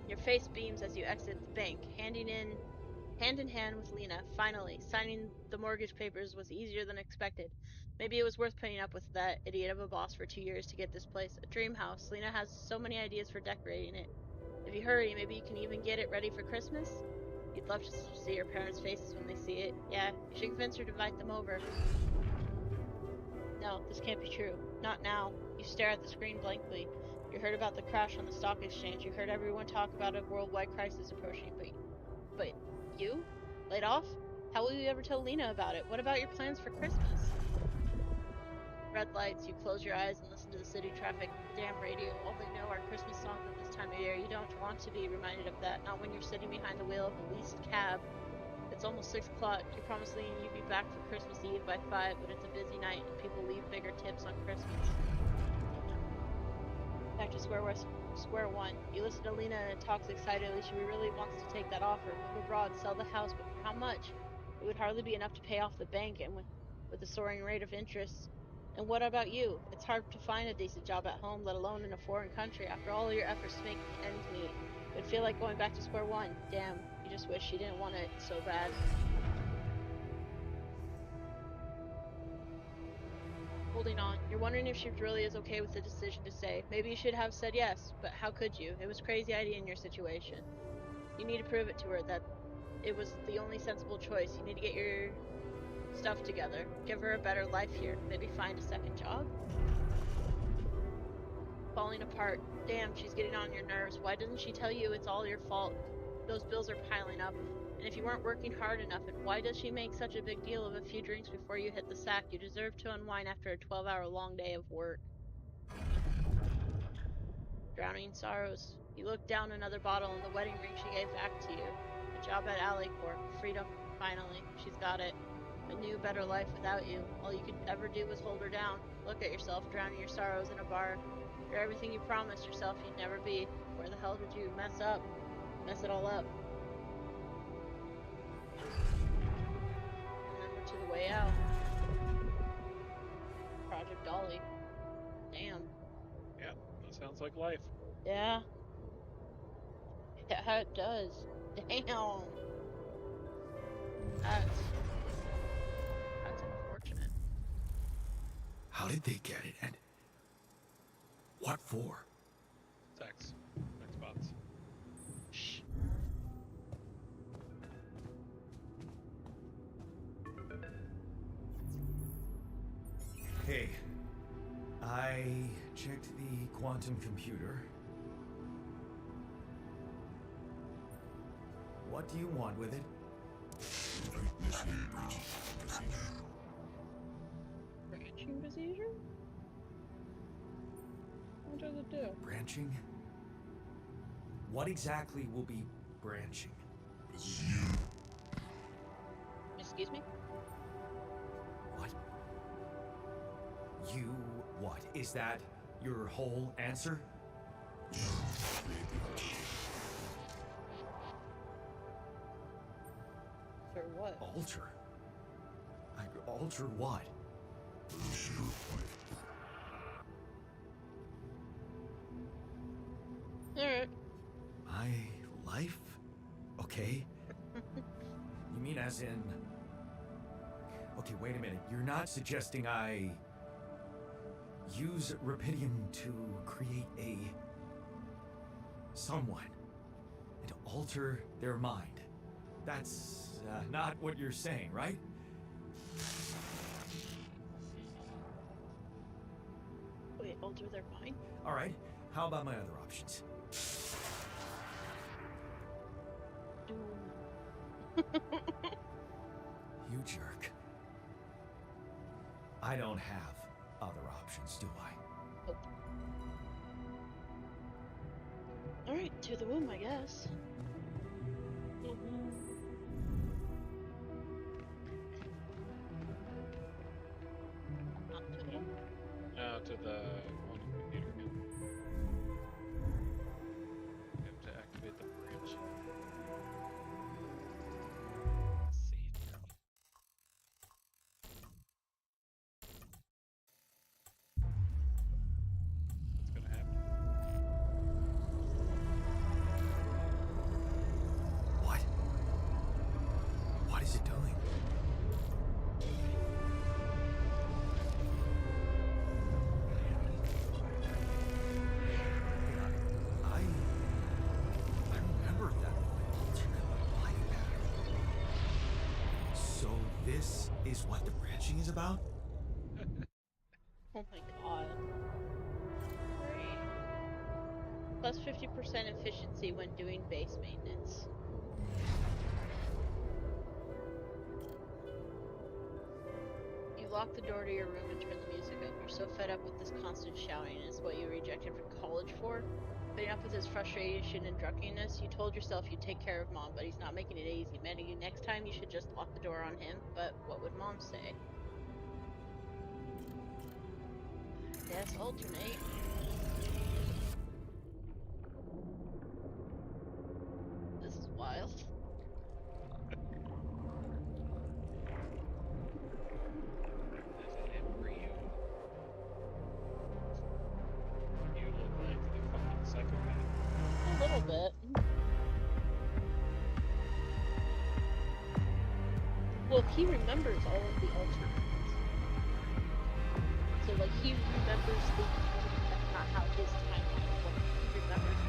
Your face beams as you exit the bank, hand in hand with Lena. Finally, signing the mortgage papers was easier than expected. Maybe it was worth putting up with that idiot of a boss for 2 years to get this place a dream house. Lena has so many ideas for decorating it. If you hurry, maybe you can even get it ready for Christmas? You'd love to see your parents' faces when they see it. Yeah, you should convince her to invite them over. No, this can't be true. Not now. You stare at the screen blankly. You heard about the crash on the stock exchange. You heard everyone talk about a worldwide crisis approaching, but you? Laid off? How will you ever tell Lena about it? What about your plans for Christmas? Red lights, you close your eyes and listen to the city traffic. Damn radio, all they know are Christmas songs at this time of year. You don't want to be reminded of that, not when you're sitting behind the wheel of a leased cab. It's almost 6 o'clock. You promised Lena you'd be back for Christmas Eve by 5, but it's a busy night and people leave bigger tips on Christmas. Back to square one. You listen to Lena and talks excitedly. She really wants to take that offer, move abroad, sell the house, but for how much? It would hardly be enough to pay off the bank, and with the soaring rate of interest. And what about you? It's hard to find a decent job at home, let alone in a foreign country. After all your efforts to make ends meet, it would feel like going back to square one. Damn, you just wish she didn't want it so bad. Holding on. You're wondering if she really is okay with the decision to stay. Maybe you should have said yes, but how could you? It was a crazy idea in your situation. You need to prove it to her that it was the only sensible choice. You need to get your stuff together. Give her a better life here. Maybe find a second job? Falling apart. Damn, she's getting on your nerves. Why doesn't she tell you it's all your fault? Those bills are piling up. And if you weren't working hard enough, and why does she make such a big deal of a few drinks before you hit the sack? You deserve to unwind after a 12-hour long day of work. Drowning sorrows. You look down another bottle and the wedding ring she gave back to you. A job at Alley Corp. Freedom. Finally. She's got it. A new, better life without you. All you could ever do was hold her down. Look at yourself, drowning your sorrows in a bar. You're everything you promised yourself you'd never be. Where the hell did you mess up? Mess it all up. And then we're to the way out. Project Dolly. Damn. Yeah, that sounds like life. Yeah. Yeah, it does. Damn. That's unfortunate. How did they get it, and what for? Xbox. Shh. quantum computer. What do you want with it? Branching procedure? What does it do? Branching? What exactly will be branching? Excuse me? What? You what? Is that your whole answer? For what? Alter? Alter what? Alright. My life? Okay. You mean as in... Okay, wait a minute. You're not suggesting I... use Rapidium to create a... someone. And alter their mind. That's not what you're saying, right? Wait, alter their mind? Alright, how about my other options? Doom. You jerk. I don't have other options, do I? Alright, to the womb, I guess. Not to the womb. To the quantum computer. We have to activate the branch. See. What's gonna happen? What? What is it doing? I remember that alternate light pattern. So this is what the branching is about? Oh my god. Great. Plus 50% efficiency when doing base maintenance. You lock the door to your room and turn the music up. You're so fed up with this constant shouting. It's what you rejected from college for. Putting up with his frustration and drunkenness, you told yourself you'd take care of Mom, but he's not making it easy. Maybe next time you should just lock the door on him, but what would Mom say? Yes, alternate. This is wild. That's an embryo. You look like the fucking psychopath. A little bit. Well, he remembers all of the alternates. So, like, he remembers the that's not how his timeline works. He remembers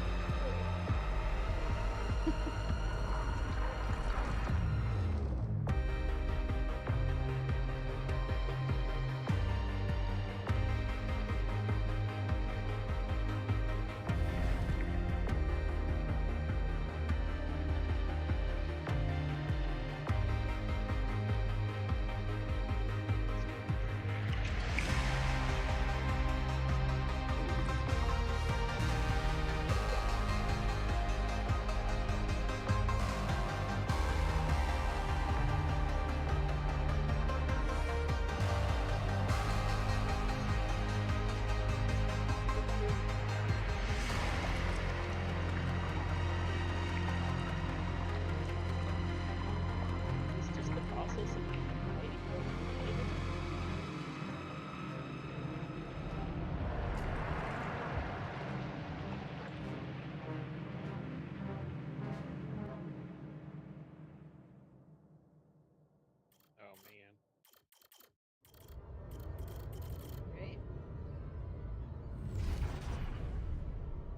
it's just the process of waiting for it. Oh man. Right?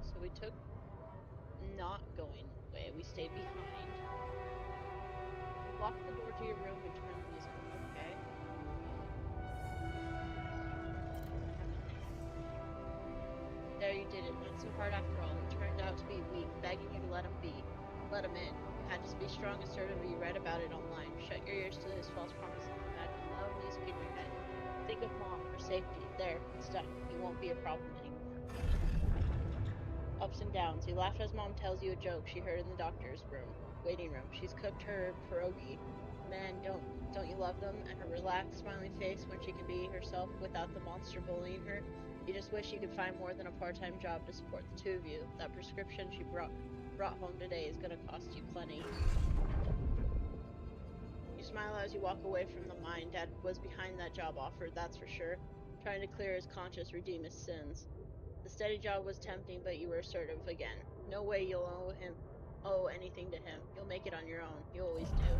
So we took not going away. We stayed behind. Lock the door to your room and turn the music on. Okay. There, you did it. it. Not so hard after all. He turned out to be weak, begging you to let him be. Let him in. You had to be strong, assertive, you read about it online. Shut your ears to his false promises. Imagine loud music in your head. Think of Mom, her safety. There, it's done. He won't be a problem anymore. Ups and downs. You laugh as Mom tells you a joke she heard in the doctor's waiting room. She's cooked her pierogi. Man, don't you love them? And her relaxed, smiling face when she can be herself without the monster bullying her. You just wish you could find more than a part-time job to support the two of you. That prescription she brought home today is gonna cost you plenty. You smile as you walk away from the mine. Dad was behind that job offer, that's for sure. Trying to clear his conscience, redeem his sins. The steady job was tempting, but you were assertive again. No way you'll owe anything to him. You'll make it on your own. You always do.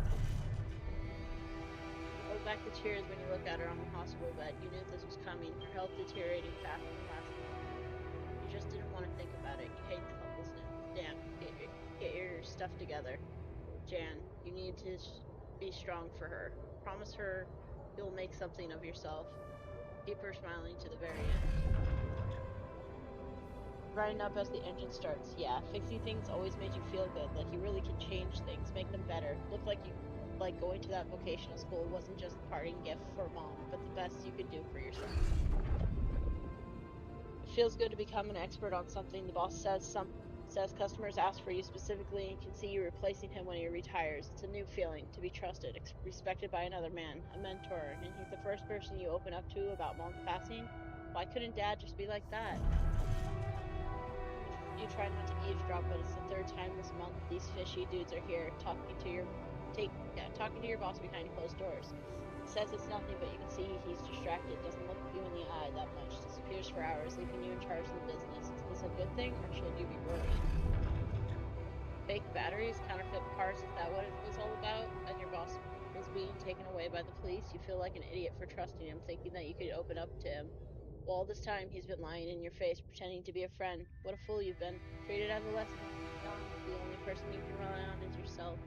You hold back the tears when you look at her on the hospital bed. You knew this was coming. Her health deteriorating faster than last month. You just didn't want to think about it. You hate the helplessness. Damn. Get your stuff together. Jan, you need to be strong for her. Promise her you'll make something of yourself. Keep her smiling to the very end. Brighten up as the engine starts. Yeah, fixing things always made you feel good, like you really can change things, make them better. Looked like going to that vocational school wasn't just a parting gift for Mom, but the best you could do for yourself. It feels good to become an expert on something. The boss says customers ask for you specifically and can see you replacing him when he retires. It's a new feeling, to be trusted, respected by another man, a mentor, and he's the first person you open up to about Mom's passing. Why couldn't Dad just be like that? You try not to eavesdrop, but it's the third time this month these fishy dudes are here, talking to your boss behind closed doors. He says it's nothing, but you can see he's distracted, doesn't look you in the eye that much, disappears for hours, leaving you in charge of the business. Is this a good thing, or should you be worried? Fake batteries, counterfeit parts, is that what it was all about? And your boss is being taken away by the police? You feel like an idiot for trusting him, thinking that you could open up to him. Well, all this time he's been lying in your face, pretending to be a friend. What a fool you've been. Treated as a lesson. The only person you can rely on is yourself.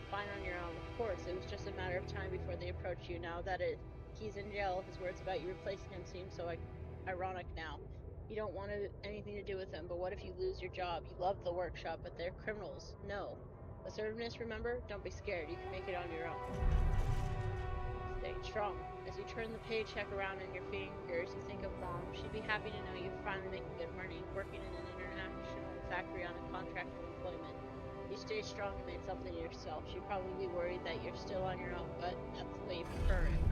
Fine on your own. Of course, it was just a matter of time before they approached you. Now that he's in jail, his words about you replacing him seem so ironic now. You don't want anything to do with them, but what if you lose your job? You love the workshop, but they're criminals. No. Assertiveness, remember? Don't be scared. You can make it on your own. Stay strong. As you turn the paycheck around in your fingers, you think of Mom. She'd be happy to know you're finally making good money, working in an international factory on a contract of employment. You stay strong and made something of yourself. She'd probably be worried that you're still on your own, but that's the way you prefer it.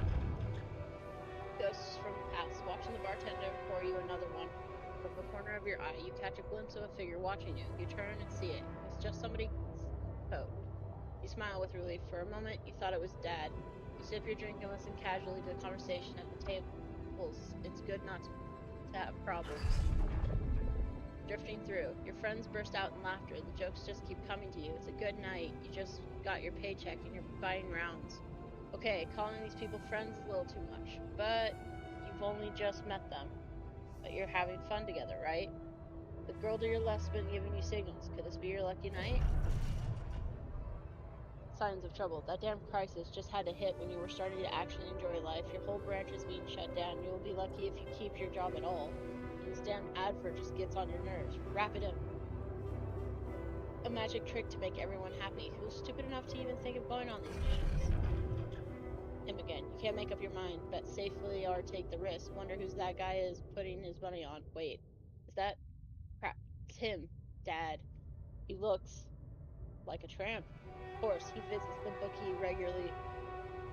Ghosts from the past, watching the bartender pour you another one. From the corner of your eye, you catch a glimpse of a figure watching you. You turn and see it. It's just somebody's coat. You smile with relief. For a moment, you thought it was Dad. You sip your drink and listen casually to the conversation at the tables. It's good not to have problems. Drifting through. Your friends burst out in laughter. The jokes just keep coming to you. It's a good night. You just got your paycheck and you're buying rounds. Okay, calling these people friends is a little too much, but you've only just met them. But you're having fun together, right? The girl to your left's been giving you signals. Could this be your lucky night? Signs of trouble. That damn crisis just had to hit when you were starting to actually enjoy life. Your whole branch is being shut down. You'll be lucky if you keep your job at all. And this damn advert just gets on your nerves. Wrap it in. A magic trick to make everyone happy. Who's stupid enough to even think of going on these missions? Him again. You can't make up your mind. Bet safely or take the risk. Wonder who's that guy is putting his money on. Wait. Is that... crap. It's him. Dad. He looks... like a tramp. Of course, he visits the bookie regularly.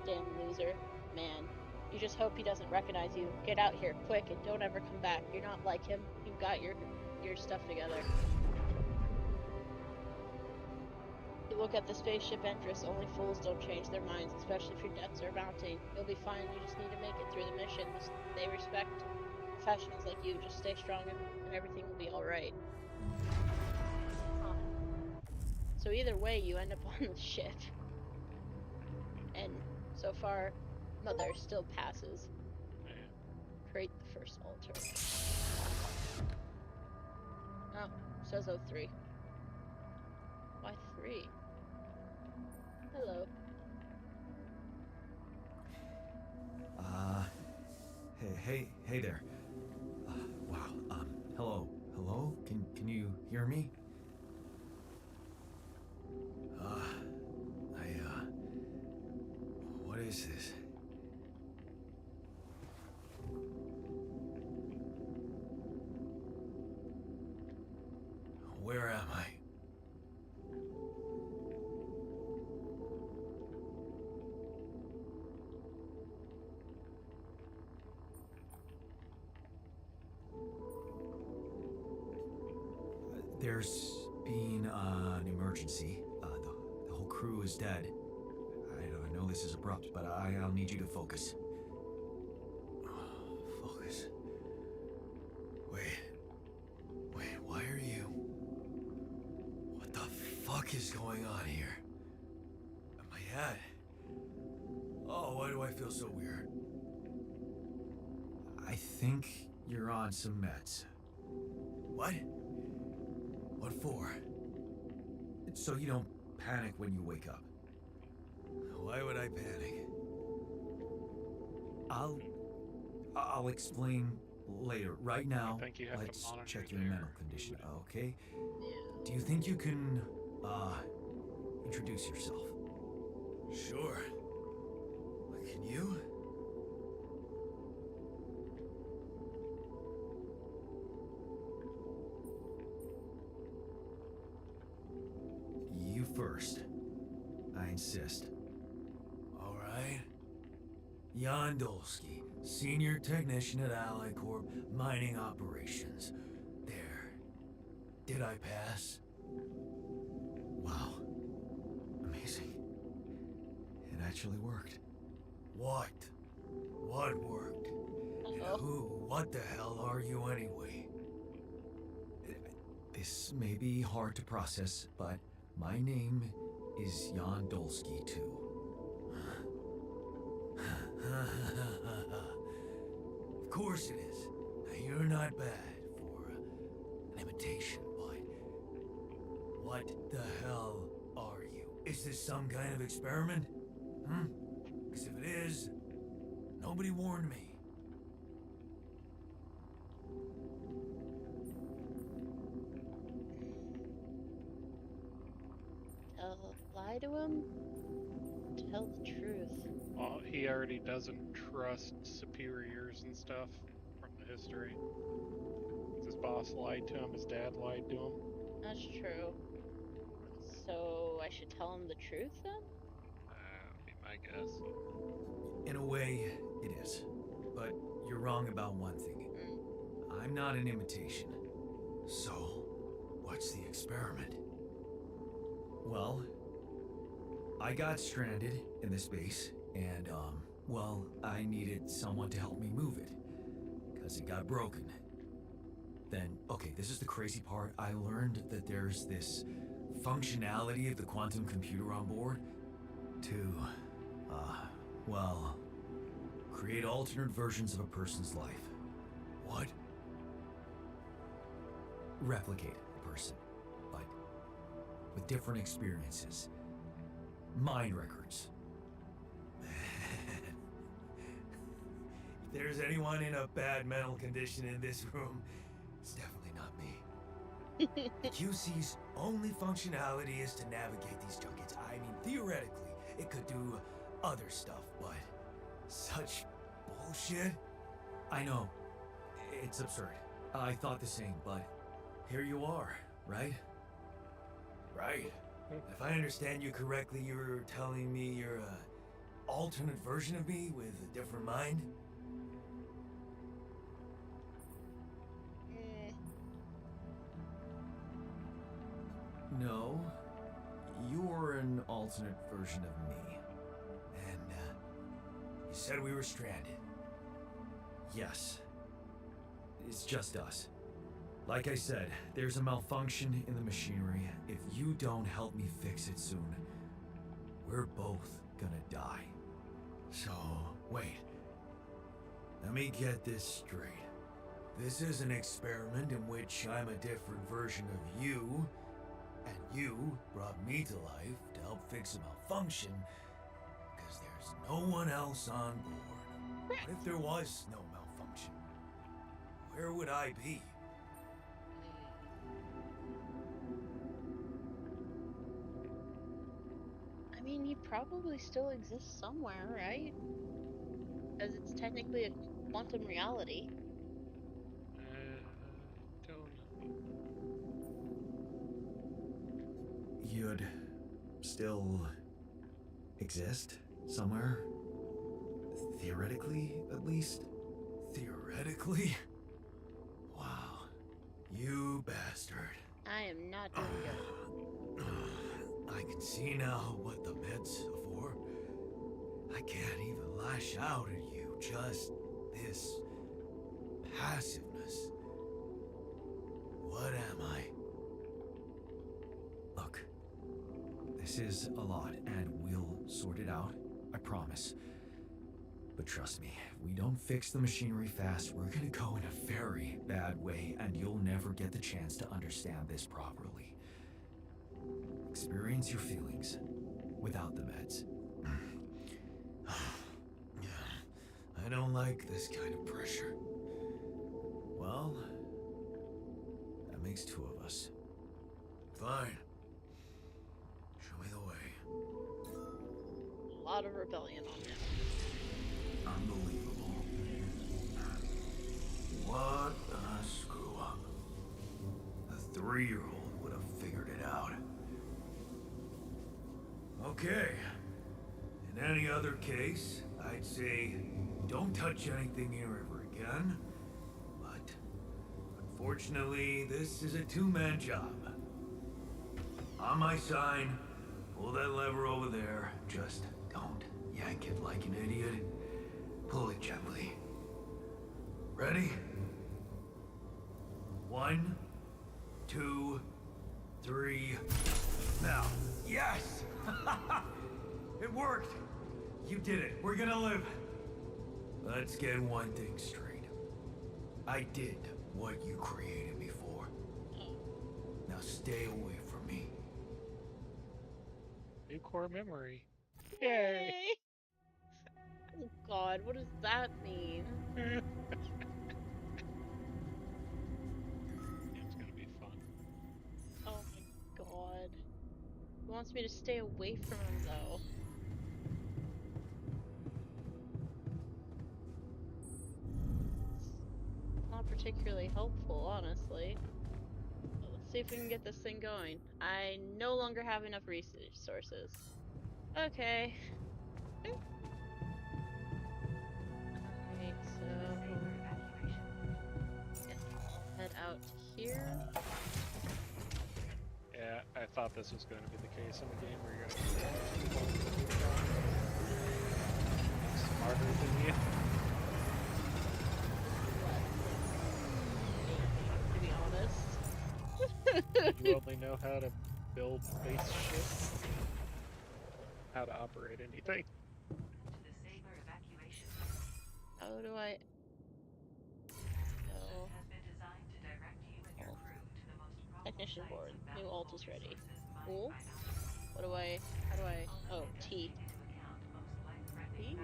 Damn loser. Man. You just hope he doesn't recognize you. Get out here, quick, and don't ever come back. You're not like him. You've got your stuff together. You look at the spaceship entrance. Only fools don't change their minds, especially if your debts are mounting. You'll be fine. You just need to make it through the mission. They respect professionals like you. Just stay strong and everything will be alright. So either way, you end up on the ship. And so far, Mother still passes. Create the first altar. Oh, says 03. Why 3? Hello. Hey there. Wow, Hello? Hello? Can you hear me? What is this? Where am I? There's been an emergency. The whole crew is dead. I know this is abrupt, but I'll need you to focus. Focus. Wait, why are you... What the fuck is going on here? My head. Oh, why do I feel so weird? I think you're on some meds. What? What for? So you don't panic when you wake up. Why would I panic? I'll explain later. Right now, I think you have to let's monitor check your their mental condition, okay? Yeah. Do you think you can, introduce yourself? Sure. But can you? You first. I insist. All right. Jan Dolsky, Senior Technician at Ally Corp Mining Operations. There. Did I pass? Wow. Amazing. It actually worked. What? What worked? And who? What the hell are you anyway? This may be hard to process, but my name is Jan Dolsky, too. Of course it is. Now, you're not bad for an imitation, but what the hell are you? Is this some kind of experiment? Because if it is, nobody warned me. Lie to him? Tell the truth. Well, he already doesn't trust superiors and stuff from the history. His boss lied to him, his dad lied to him. That's true. So I should tell him the truth then? That'd be my guess. In a way, it is. But you're wrong about one thing. I'm not an imitation. So, what's the experiment? Well, I got stranded in the space, and, well, I needed someone to help me move it. Because it got broken. Then, okay, this is the crazy part. I learned that there's this functionality of the quantum computer on board to, well, create alternate versions of a person's life. What? Replicate a person, but with different experiences. Mind records. If there's anyone in a bad mental condition in this room, it's definitely not me. The QC's only functionality is to navigate these junkets. I mean, theoretically, it could do other stuff, but such bullshit? I know. It's absurd. I thought the same, but here you are, right? Right. If I understand you correctly, you're telling me you're a alternate version of me with a different mind? No, you're an alternate version of me. And, you said we were stranded. Yes. It's just us. Like I said, there's a malfunction in the machinery. If you don't help me fix it soon, we're both gonna die. So, wait. Let me get this straight. This is an experiment in which I'm a different version of you, and you brought me to life to help fix a malfunction, because there's no one else on board. What if there was no malfunction? Where would I be? he probably still exists somewhere, right? Because it's technically a quantum reality. Don't know. You'd still exist somewhere? Theoretically, at least? Theoretically? Wow. You bastard. I am not doing good. I can see now what the meds are for. I can't even lash out at you. Just this passiveness. What am I? Look, this is a lot, and we'll sort it out. I promise. But trust me, if we don't fix the machinery fast, we're gonna go in a very bad way, and you'll never get the chance to understand this properly. Experience your feelings without the meds. I don't like this kind of pressure. Well, that makes two of us. Fine. Show me the way. A lot of rebellion on him. Unbelievable. What a screw up. A 3-year-old would have figured it out. Okay. In any other case, I'd say don't touch anything here ever again. But unfortunately, this is a two-man job. On my sign, pull that lever over there. Just don't yank it like an idiot. Pull it gently. Ready? 1, 2, 3. Now. Yes! It worked! You did it. We're gonna live. Let's get one thing straight. I did what you created me for. Now stay away from me. New core memory. Yay! Oh god, what does that mean? It's gonna be fun. Oh my god. He wants me to stay away from him though. Not particularly helpful, honestly. Let's see if we can get this thing going. I no longer have enough resources. Okay. Alright, so head out here. Yeah, I thought this was going to be the case in the game where you're going to be smarter than you. To be honest. You only know how to build spaceships, how to operate anything. How do I... Oh. Technician board. New alt is ready. Cool. What do I... How do I... Oh, T. T?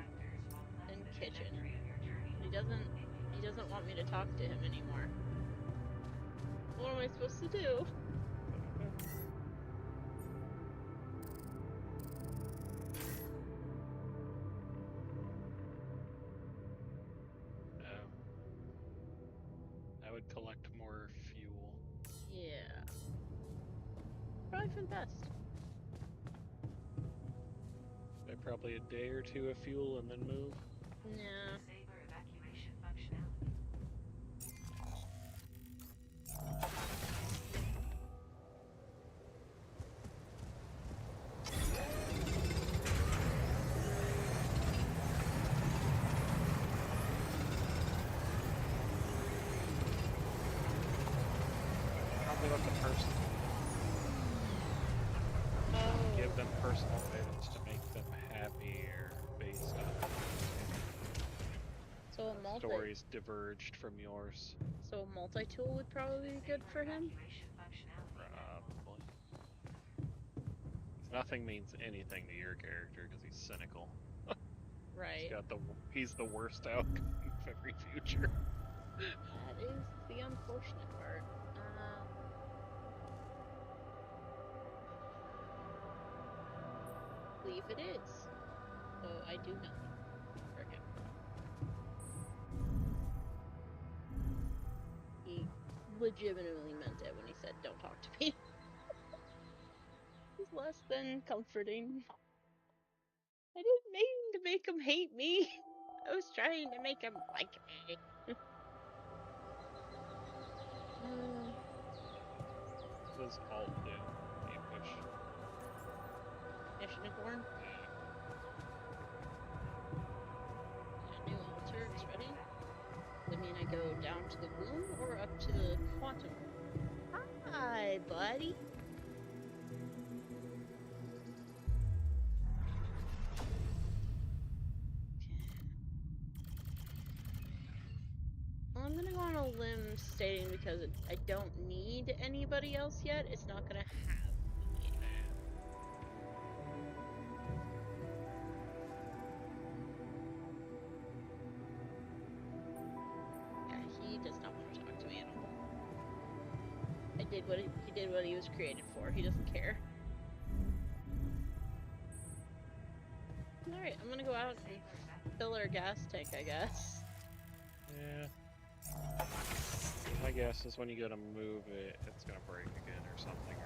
And kitchen. He doesn't want me to talk to him anymore. What am I supposed to do? I would collect more fuel. Yeah. Probably for the best. Probably a day or two of fuel and then move. Yeah. Probably let the person give them personal items to make them happier based on So a multi stories diverged from yours. So a multi-tool would probably be good for him? Probably. Nothing means anything to your character because he's cynical. Right. He's the worst outcome of every future. That is the unfortunate part. believe it is. So I do nothing for him. He legitimately meant it when he said, "Don't talk to me." He's less than comforting. I didn't mean to make him hate me. I was trying to make him like me. What does alt do? Do you push? Mission Born. Yeah. A new altar is ready. Does that mean I go down to the womb or up to the quantum? Hi, buddy. Well, I'm gonna go on a limb stating because I don't need anybody else yet. It's not gonna have me. Yeah, he does not want to talk to me at all. I did what he did what he was created for. He doesn't care. Alright, I'm gonna go out and fill our gas tank, I guess. Yeah. My guess is when you go to move it, it's gonna break again or something.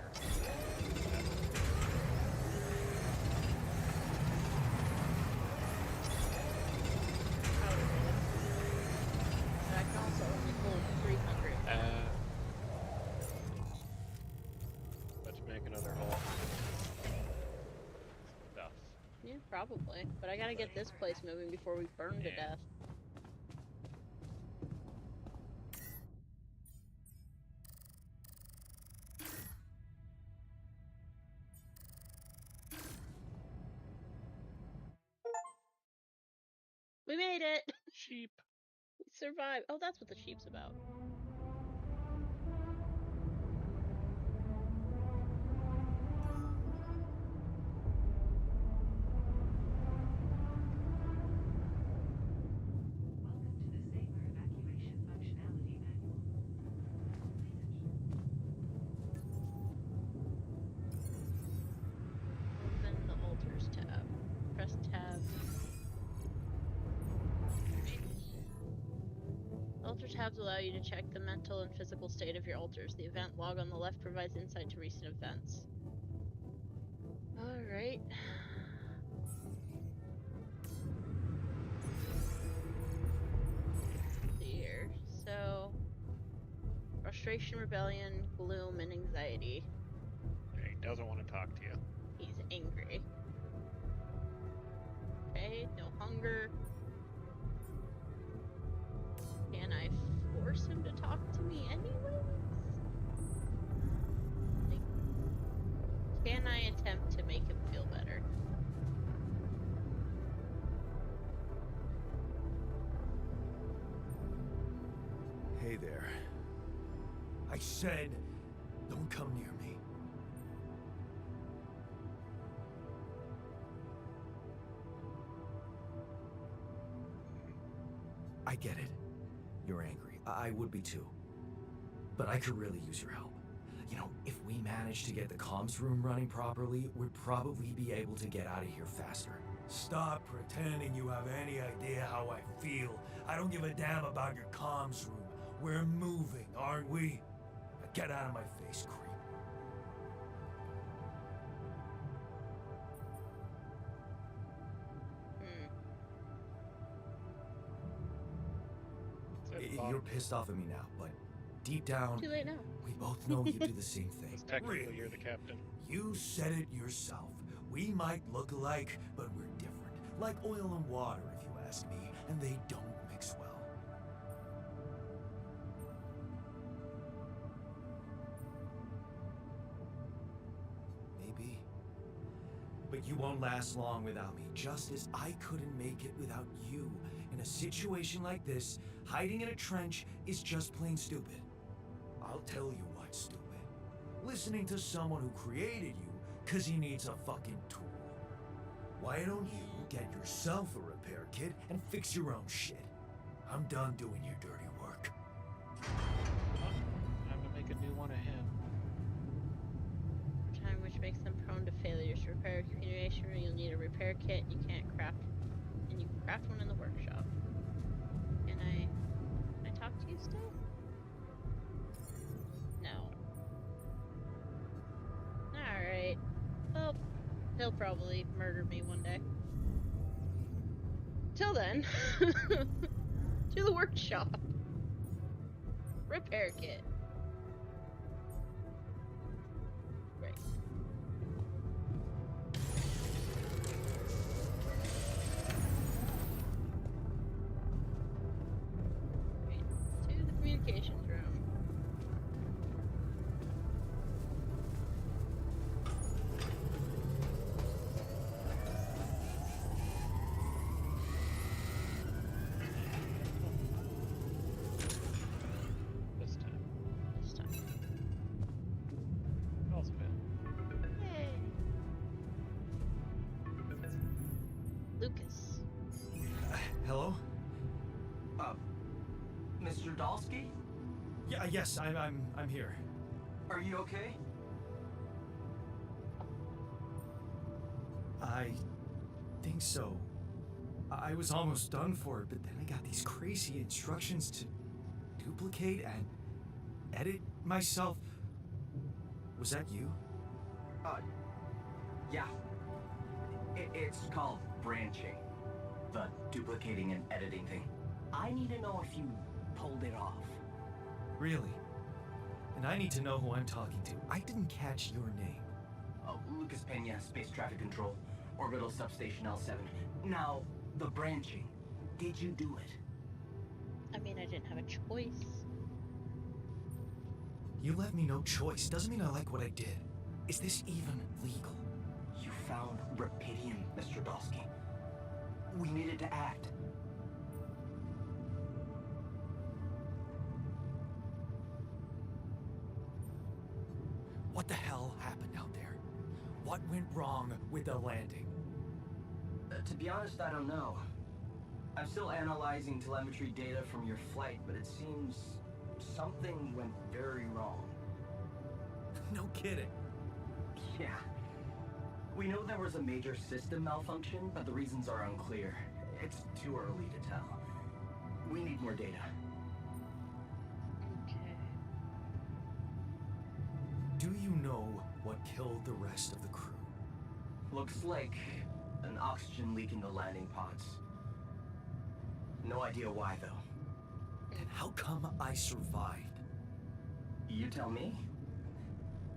But I can also only hold 300. But to make another hole. Stuff. Yeah, probably. But I gotta get this place moving before we burn to death. We made it! Sheep. We survived. Oh, that's what the sheep's about. Open the altars tab. Press tab. Altar tabs allow you to check the mental and physical state of your altars. The event log on the left provides insight to recent events. Alright. See here. So, frustration, rebellion, gloom, and anxiety. He doesn't want to talk to you. He's angry. Okay, no hunger. Can I force him to talk to me anyways? Like, can I attempt to make him feel better? Hey there. I said, don't come near me. I get it. You're angry. I would be too. But I could really use your help. You know, if we manage to get the comms room running properly, we'd probably be able to get out of here faster. Stop pretending you have any idea how I feel. I don't give a damn about your comms room. We're moving, aren't we? Now get out of my face, creep. You're pissed off at me now, but deep down, Too late now. we both know you do the same thing. Technically, Really? you're the captain. You said it yourself. We might look alike, but we're different. Like oil and water, if you ask me, and they don't mix well. Maybe. But you won't last long without me, just as I couldn't make it without you. In a situation like this, hiding in a trench is just plain stupid. I'll tell you what's stupid. Listening to someone who created you because he needs a fucking tool. Why don't you get yourself a repair kit and fix your own shit? I'm done doing your dirty work. Time to make a new one of him. Time which makes them prone to failures to repair a communication room, you'll need a repair kit. You can't craft, and you can craft one in the workshop. Can I talk to you still? No. Alright. Well, he'll probably murder me one day. Till then, to the workshop. Repair kit. Right. Right. To the communications room. This time. This time. All's well. Yay! Lucas. Hello? Mr. Dalsky? Yeah, yes, I'm here. Are you okay? I think so. I was almost done for it, but then I got these crazy instructions to duplicate and edit myself. Was that you? Yeah. It's called branching. The duplicating and editing thing. I need to know if you pulled it off. Really? And I need to know who I'm talking to. I didn't catch your name. Oh, Lucas Pena, Space Traffic Control, Orbital Substation L7. Now, the branching. Did you do it? I mean, I didn't have a choice. You left me no choice. Doesn't mean I like what I did. Is this even legal? You found Rapidium, Mr. Dalsky. We needed to act. What the hell happened out there? What went wrong with the landing? To be honest, I don't know. I'm still analyzing telemetry data from your flight, but it seems something went very wrong. No kidding. Yeah. We know there was a major system malfunction, but the reasons are unclear. It's too early to tell. We need more data. Okay. Do you know what killed the rest of the crew? Looks like an oxygen leak in the landing pods. No idea why, though. And how come I survived? You tell me?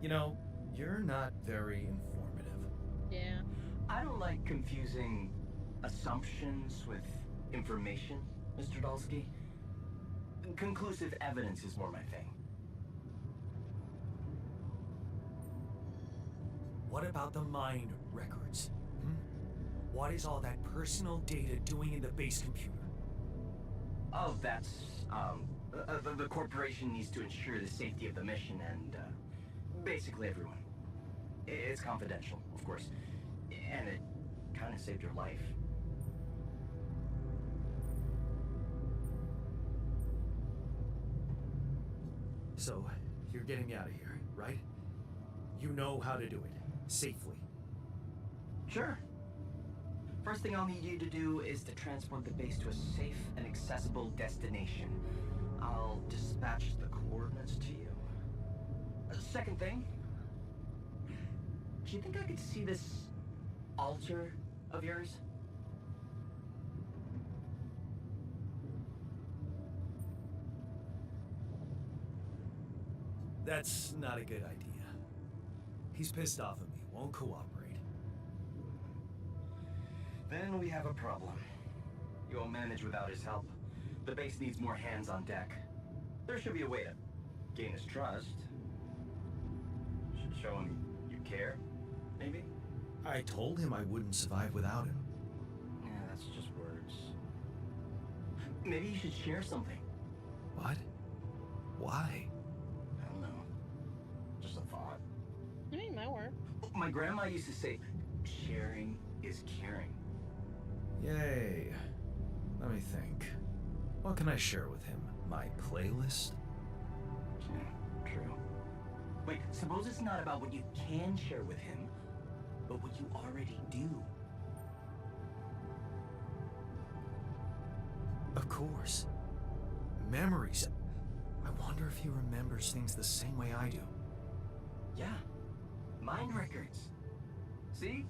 You know, you're not very informative. Yeah. I don't like confusing assumptions with information, Mr. Dalsky. Conclusive evidence is more my thing. What about the mine records? What is all that personal data doing in the base computer? Oh, that's, the corporation needs to ensure the safety of the mission and, basically everyone. It's confidential, of course. And it kind of saved your life. So, you're getting me out of here, right? You know how to do it. Safely. Sure. First thing I'll need you to do is to transport the base to a safe and accessible destination. I'll dispatch the coordinates to you. Second thing, do you think I could see this altar of yours? That's not a good idea. He's pissed off at me, won't cooperate. Then we have a problem. You won't manage without his help. The base needs more hands on deck. There should be a way to gain his trust. Should show him you care, maybe? I told him I wouldn't survive without him. Yeah, that's just words. Maybe you should share something. What? Why? I don't know. Just a thought. I mean, my work. My grandma used to say, sharing is caring. Yay. Let me think. What can I share with him? My playlist? Yeah, true. Wait, suppose it's not about what you can share with him, but what you already do. Of course. Memories. I wonder if he remembers things the same way I do. Yeah, mind records. See?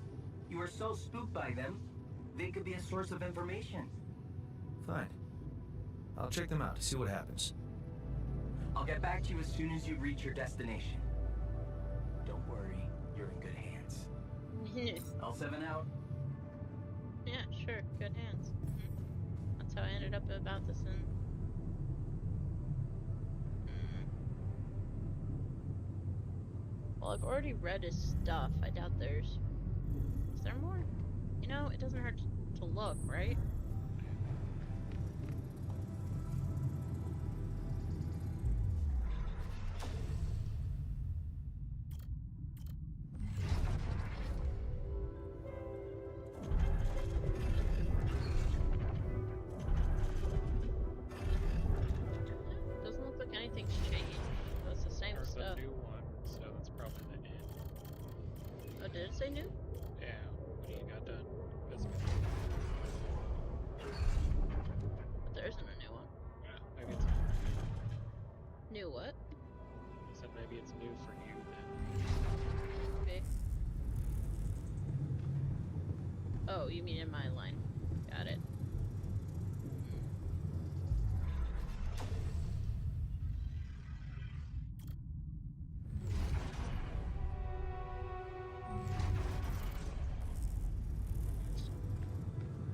You were so spooked by them, they could be a source of information. Fine. I'll check them out to see what happens. I'll get back to you as soon as you reach your destination. Don't worry, you're in good hands. L7 out. Yeah, sure. Good hands. That's how I ended up about this in. Well, I've already read his stuff. I doubt there's... Is there more? You know, it doesn't hurt to look, right? Doesn't look like anything's changed. It's the same There's stuff. a new one, so that's probably the end. Oh, did it say new? Yeah, when you got done. But there isn't a new one. Yeah, maybe it's New what? so maybe it's new for you then. Okay. Oh, you mean in my line. Got it.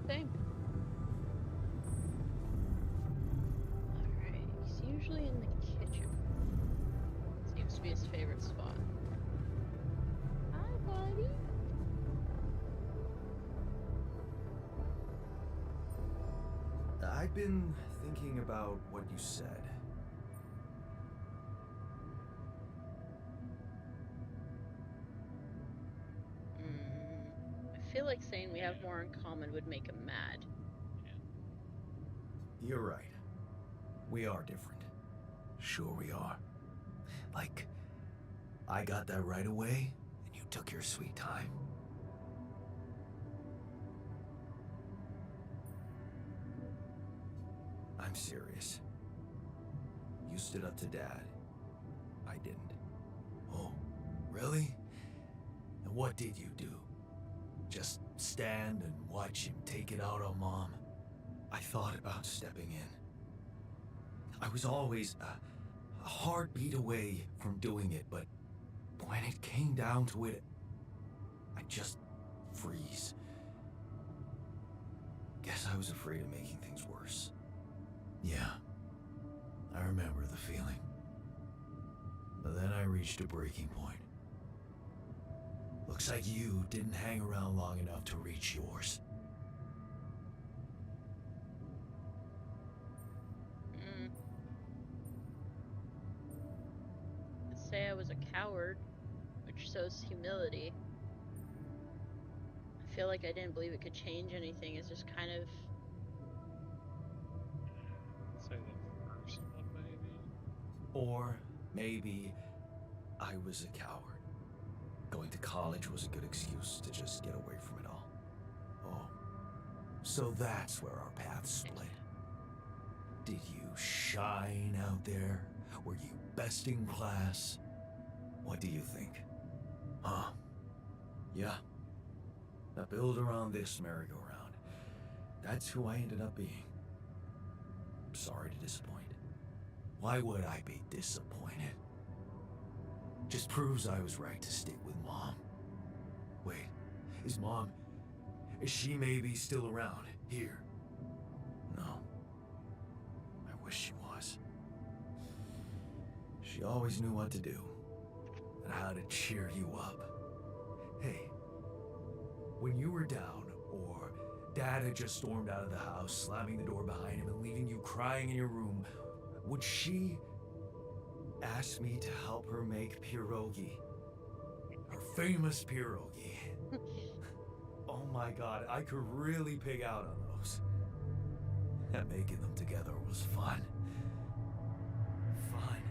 Same. Alright, he's usually in the kitchen. Seems to be his favorite spot. Hi, buddy. I've been thinking about what you said. I feel like saying we have more in common would make him mad. You're right. We are different. Sure we are. Like, I got that right away, and you took your sweet time. I'm serious. You stood up to Dad. I didn't. Oh, really? And what did you do? Just stand and watch him take it out on Mom? I thought about stepping in. I was always a heartbeat away from doing it, but when it came down to it, I just freeze. Guess I was afraid of making things worse. Yeah, I remember the feeling. But then I reached a breaking point. Looks like you didn't hang around long enough to reach yours. I'd say I was a coward, which shows humility. I feel like I didn't believe it could change anything. It's just kind of... Say the first one, maybe? Or maybe I was a coward. Going to college was a good excuse to just get away from it all. Oh, so that's where our paths split. Did you shine out there? Were you best in class? What do you think? Huh? Yeah. I build around this merry-go-round. That's who I ended up being. Sorry to disappoint. Why would I be disappointed? Just proves I was right to stick with Mom. Wait, is she maybe still around here? No. I wish she was. She always knew what to do and how to cheer you up. Hey, when you were down, or Dad had just stormed out of the house, slamming the door behind him and leaving you crying in your room, would she ask me to help her make pierogi? Her famous pierogi. Oh my God, I could really pig out on those. And making them together was fun. Fun.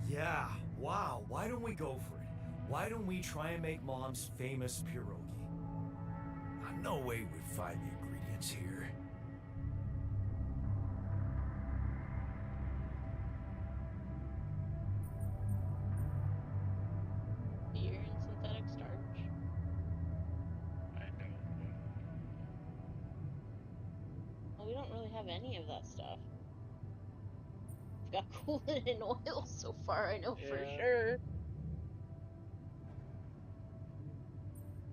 Yeah, wow, why don't we go for it? Why don't we try and make Mom's famous pierogi? No way we'd find the ingredients here. Beer and synthetic starch. I don't know. Well, we don't really have any of that stuff. We've got coolant and oil so far, I know for Yeah. sure.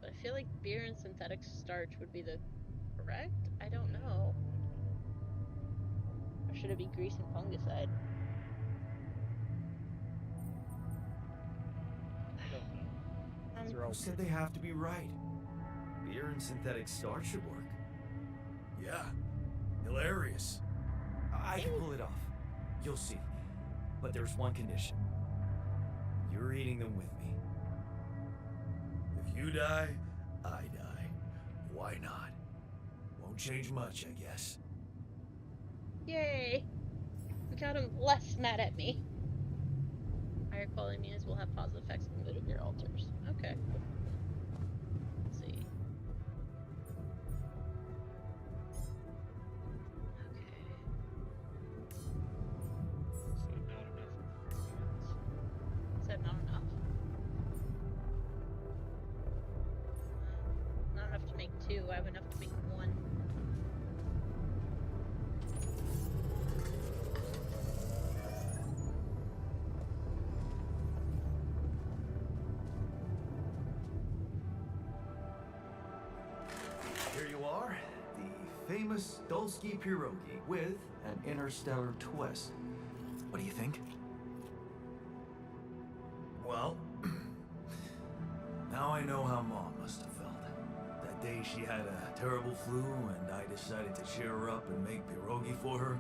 But I feel like beer and synthetic starch would be the correct? I don't know. Or should it be grease and fungicide? I don't know. These are all Who said they have to be right? Beer and synthetic starch should work. Yeah, hilarious. I can pull it off. You'll see. But there's one condition. You're eating them with me. If you die, I die. Why not? Won't change much, I guess. Yay! We got him less mad at me. Higher quality means will have positive effects on mood of your altars. Okay. Let's see. Okay. so not enough ingredients. Is that not enough? Not enough to make two. I have enough to make one. Here you are, the famous Dulski pierogi with an interstellar twist. What do you think? Well, now I know how Mom must have felt. That day she had a terrible flu and I decided to cheer her up and make pierogi for her.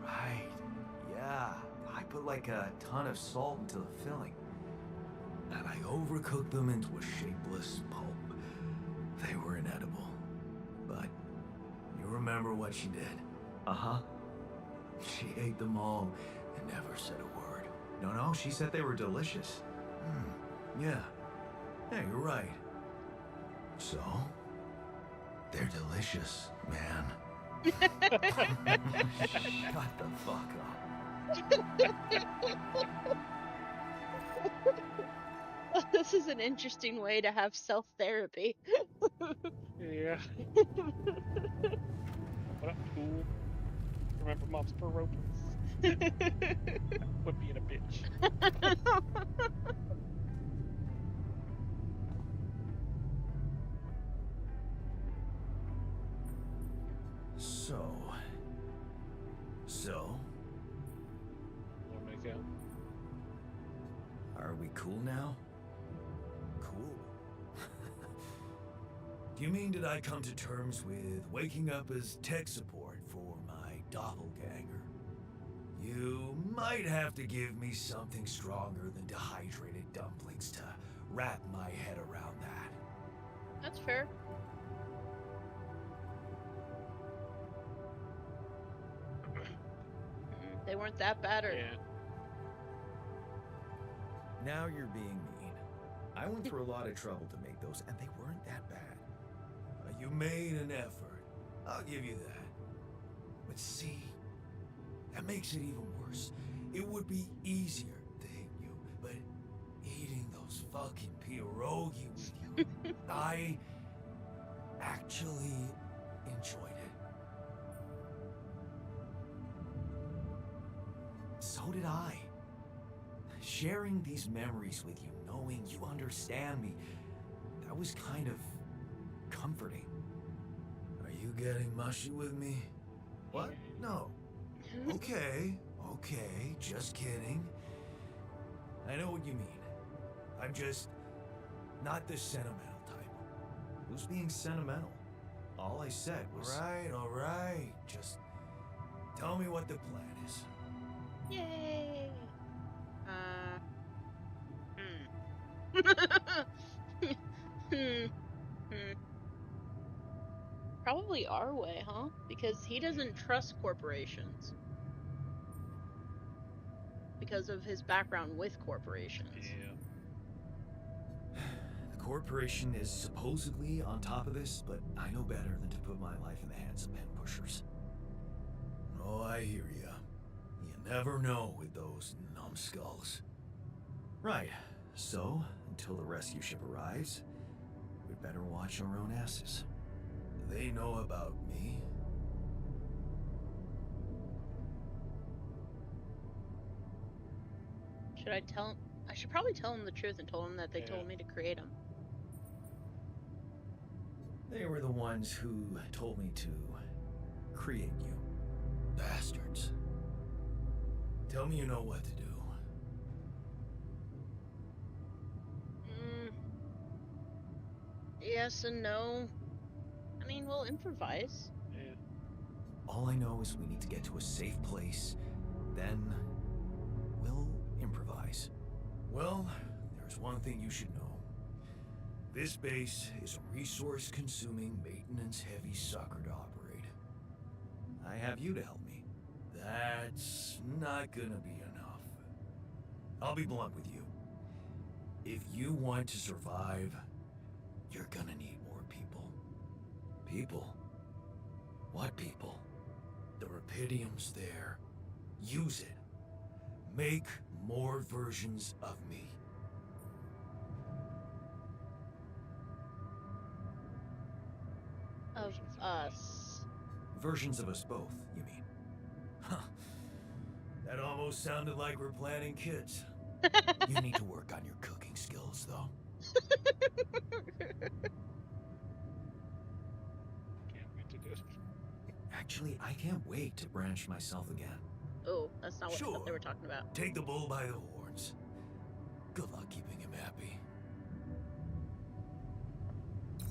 Right, yeah. I put like a ton of salt into the filling. And I overcooked them into a shapeless pulp. They were inedible. But you remember what she did? Uh-huh. She ate them all and never said a word. No, she said they were delicious. Yeah. Yeah, you're right. So, they're delicious, man. Shut the fuck up. This is an interesting way to have self-therapy. Yeah. What up, fool? Remember Mom's pierogies? Quit being a bitch. So, Wanna make out? are we cool now? Cool. Do you mean did I come to terms with waking up as tech support for my doppelganger? You might have to give me something stronger than dehydrated dumplings to wrap my head around that. That's fair. They weren't that bad, or Yeah. Now you're being mean. I went through a lot of trouble to make those, and they weren't that bad. You made an effort. I'll give you that. But see, that makes it even worse. It would be easier to hate you, but eating those fucking pierogi with you, I actually enjoyed it. So did I. Sharing these memories with you, knowing you understand me, that was kind of comforting. Are you getting mushy with me? What? No. Okay, just kidding. I know what you mean. I'm just not the sentimental type. Who's being sentimental? All I said was... All right. Just tell me what the plan is. yay! Probably our way, huh? Because he doesn't trust corporations. Because of his background with corporations. Yeah. corporation is supposedly on top of this, but I know better than to put my life in the hands of pen pushers. Oh, I hear ya. You never know with those numbskulls. Right, so, until the rescue ship arrives, we'd better watch our own asses. Do they know about me? Should I tell him? I should probably tell him the truth and tell him that they told me to create him. They were the ones who told me to create you. Bastards. Tell me you know what to do. Yes and no. I mean, we'll improvise. Yeah. All I know is we need to get to a safe place, then we'll improvise. Well, there's one thing you should know. This base is a resource-consuming, maintenance-heavy sucker to operate. I have you to help me. That's not gonna be enough. I'll be blunt with you. If you want to survive, you're gonna need more people. People? What people? The Rapidium's there. Use it. Make more versions of me. Of us. Versions of us both, you mean? Huh. That almost sounded like we're planning kids. You need to work on your cooking skills, though. Can't wait to do it. Actually, I can't wait to branch myself again. Oh, that's not what I thought they Sure. were talking about. Take the bull by the horns. Good luck keeping him happy.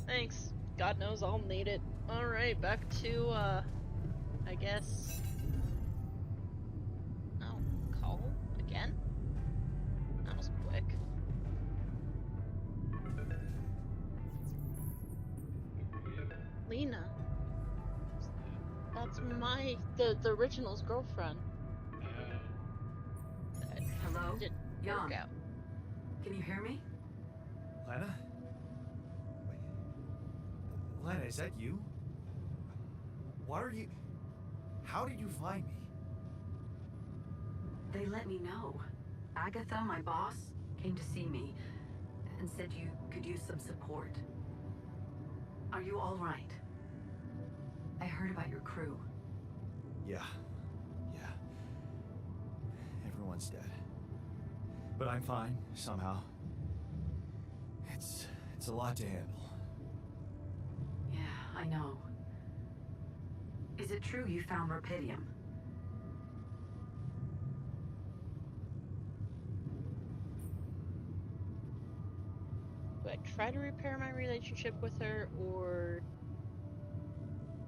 Thanks. God knows I'll need it. Alright, back to, I guess... Oh, call? Again? That was quick. Lena. That's the original's girlfriend. That Hello? didn't Jan. work out. Can you hear me? Lana? Wait. Lana, is that you? What are you... How did you find me? They let me know. Agatha, my boss, came to see me and said you could use some support. Are you all right? I heard about your crew. Yeah. Everyone's dead. But I'm fine, somehow. It's a lot to handle. Yeah, I know. Is it true you found Rapidium? Do I try to repair my relationship with her, or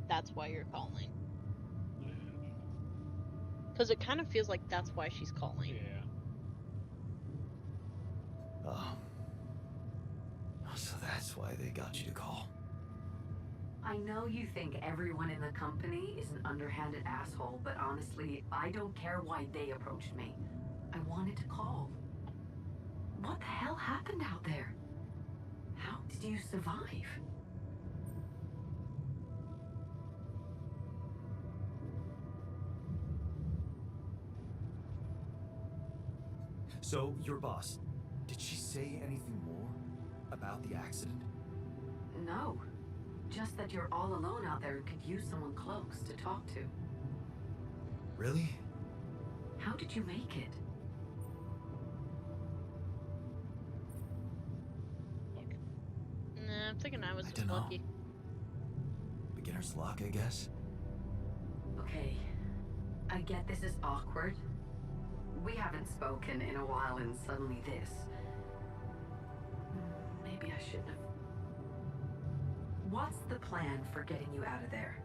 that's why you're calling? Because it kind of feels like that's why she's calling. Yeah. Oh. So that's why they got you to call. I know you think everyone in the company is an underhanded asshole, but honestly, I don't care why they approached me. I wanted to call. What the hell happened out there? How did you survive? So, your boss, did she say anything more about the accident? No. Just that you're all alone out there and could use someone close to talk to. Really? How did you make it? Nah, I'm thinking I was I just dunno. lucky. Beginner's luck, I guess? Okay. I get this is awkward. We haven't spoken in a while and suddenly this. Maybe I shouldn't have. What's the plan for getting you out of there?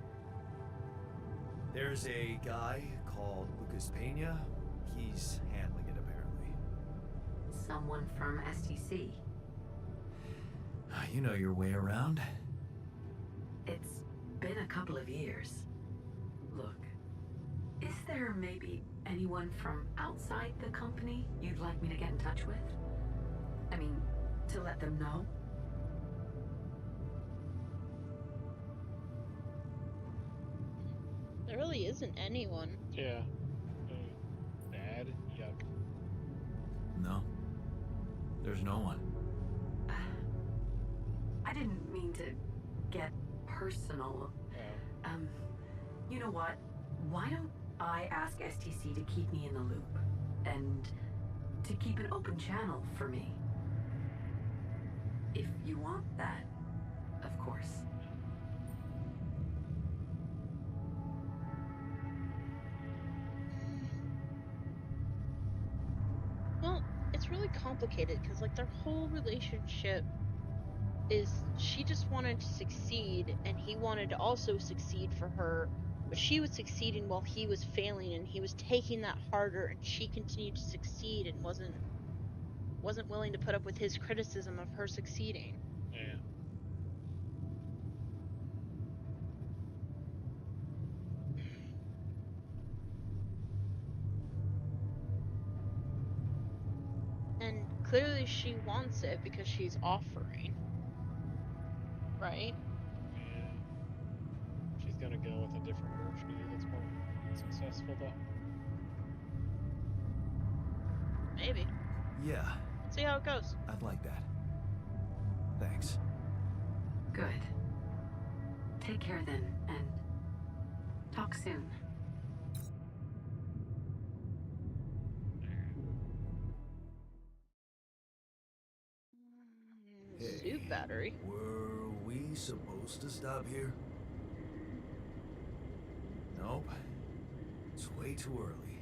There's a guy called Lucas Pena. He's handling it, apparently. Someone from STC. You know your way around. It's been a couple of years. Look, is there maybe anyone from outside the company you'd like me to get in touch with? I mean, to let them know? There really isn't anyone. Yeah. Bad? Yuck. No. There's no one. I didn't mean to get personal. Oh. You know what? Why don't I ask STC to keep me in the loop? And to keep an open channel for me? If you want that, of course. Well, it's really complicated because, like, their whole relationship is she just wanted to succeed and he wanted to also succeed for her, but she was succeeding while he was failing and he was taking that harder, and she continued to succeed and wasn't willing to put up with his criticism of her succeeding. Yeah. And clearly she wants it because she's offering. Right? Yeah. She's gonna go with a different version of you that's more successful, though. Maybe. Yeah, Let's see how it goes. I'd like that. Thanks. Good. Take care then, and talk soon. Suit battery. Were we supposed to stop here? Nope. It's way too early.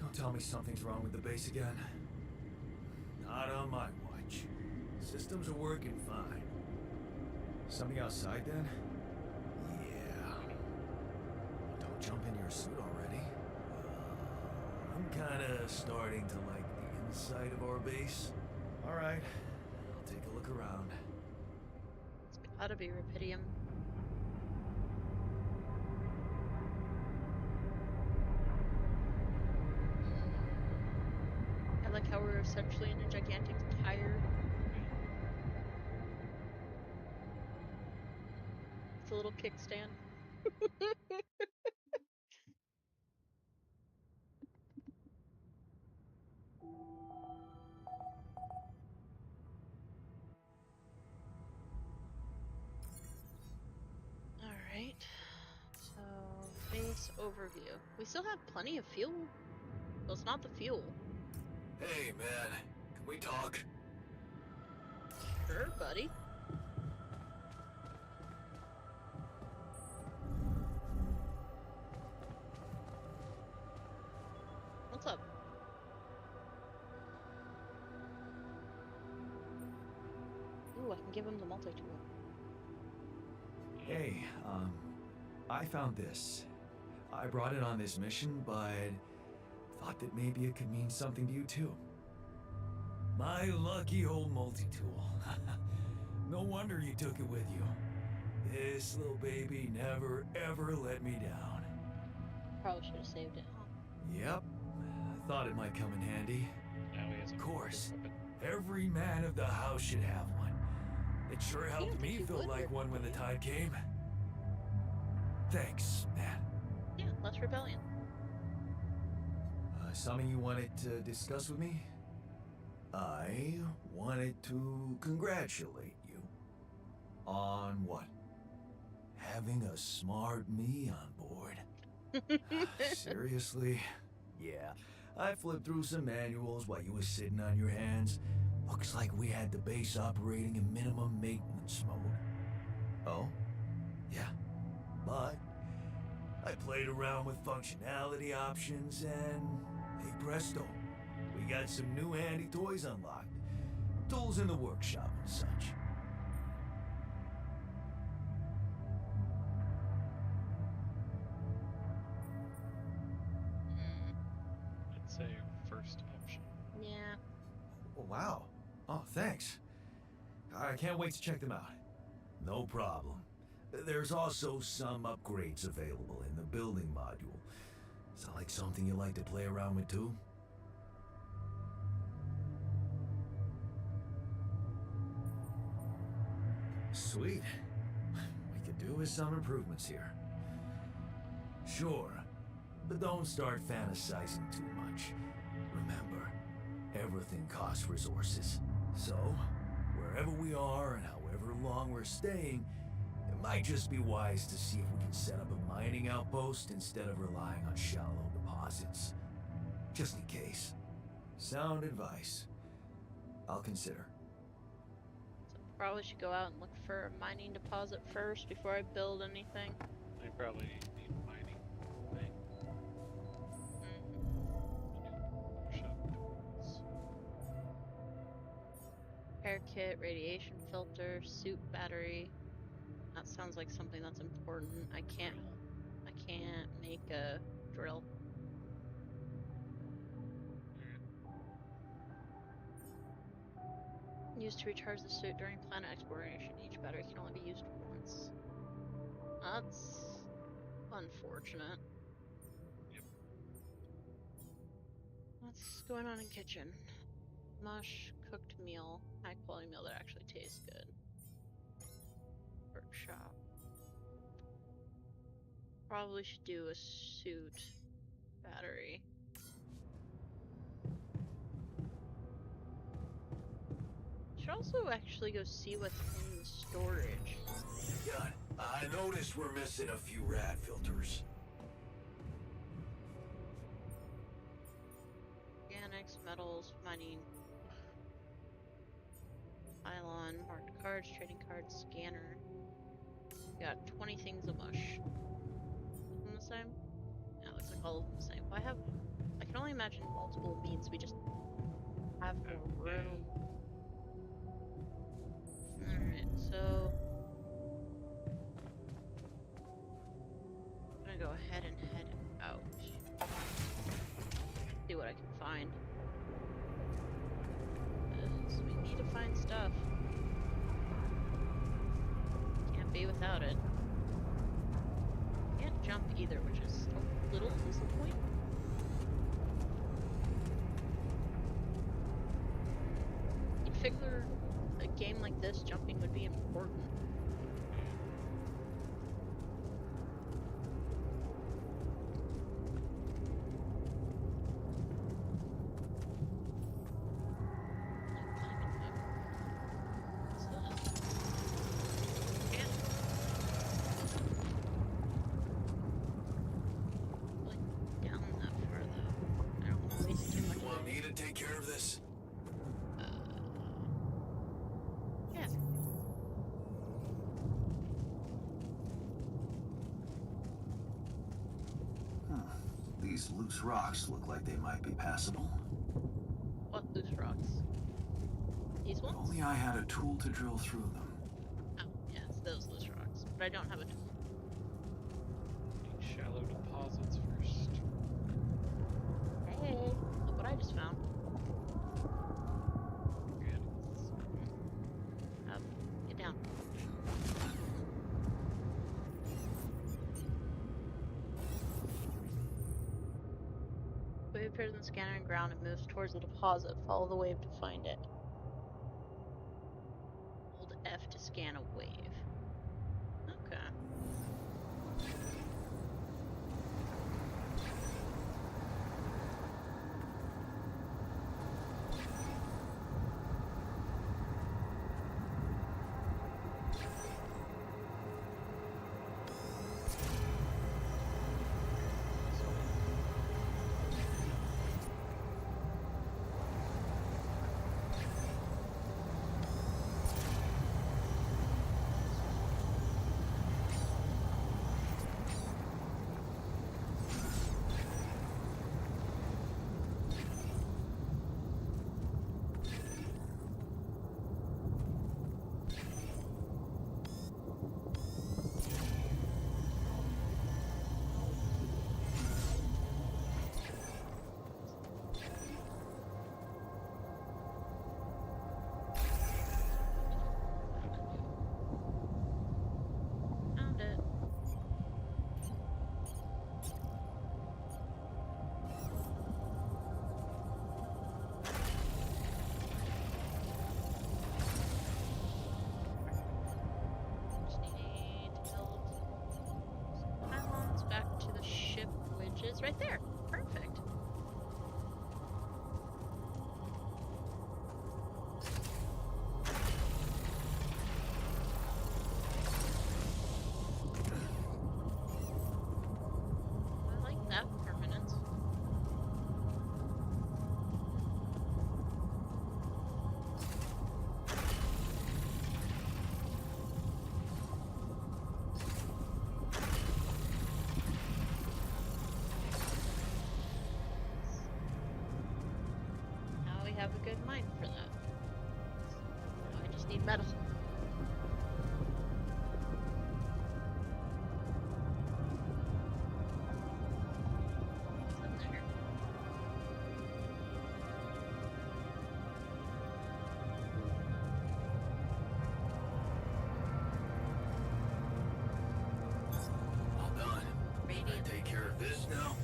Don't tell me something's wrong with the base again. Not on my watch. Systems are working fine. Something outside then? Yeah. Don't jump in your suit already. I'm kinda starting to like the inside of our base. Alright. I'll take a look around. It's gotta be Rupidium. I like how we're essentially in a gigantic tire. It's a little kickstand. Alright. So, base overview. We still have plenty of fuel. Well, it's not the fuel. Hey, man. Can we talk? Sure, buddy. What's up? Ooh, I can give him the multi-tool. Hey, I found this. I brought it on this mission, but thought that maybe it could mean something to you too. My lucky old multi-tool. No wonder you took it with you. This little baby never ever let me down. Probably should have saved it, huh? Yep. I thought it might come in handy. Now he has a Of course. weapon. Every man of the house should have one. It sure helped think me you feel would, like Rick. one when the time came. Thanks, man. Yeah, less rebellion. Something you wanted to discuss with me? I wanted to congratulate you. On what? Having a smart me on board. Seriously? Yeah. I flipped through some manuals while you were sitting on your hands. Looks like we had the base operating in minimum maintenance mode. Oh? Yeah. But I played around with functionality options and, hey presto, we got some new handy toys unlocked. Tools in the workshop and such. I'd say first option. Yeah. Oh, wow. Oh, thanks. I can't wait to check them out. No problem. There's also some upgrades available in the building module. Sound like something you like to play around with too? Sweet. We could do with some improvements here. Sure, but don't start fantasizing too much. Remember, everything costs resources. So, wherever we are and however long we're staying, it might just be wise to see if we can set up a mining outpost instead of relying on shallow deposits. Just in case. Sound advice. I'll consider. So probably should go out and look for a mining deposit first before I build anything. They probably need a mining thing. Shut Repair kit, radiation filter, suit battery. That sounds like something that's important. I can't make a drill. Used to recharge the suit during planet exploration. Each battery can only be used once. That's unfortunate. Yep. What's going on in kitchen? Mush, cooked meal, high quality meal that actually tastes good. Workshop. Probably should do a suit battery. Should also actually go see what's in the storage. Yeah, I noticed we're missing a few rad filters. Organics, metals, mining. Pylon, marked cards, trading cards, scanner. Got 20 things of mush. All the same? Yeah, looks like all of them the same. I can only imagine multiple means we just have more room. Alright, so I'm gonna go ahead and head out. See what I can find. Because we need to find stuff. Can't be without it. Can't jump either, which is a little disappointing. You'd figure a game like this, jumping would be important. Take care of this. Yeah. These loose rocks look like they might be passable. What loose rocks? These If ones? only I had a tool to drill through them. Oh, yes, those loose rocks. But I don't have a tool. Need shallow deposits first. Hey, look what I just found. Get down. Wave appears in the scanner and ground and moves towards the deposit. Follow the wave to find it. Hold F to scan a wave. Okay. it's right there. Perfect. I like that permanence. Now we have a good mine for that. Now I just need metal. What's in there? All done. Should I take care of this now?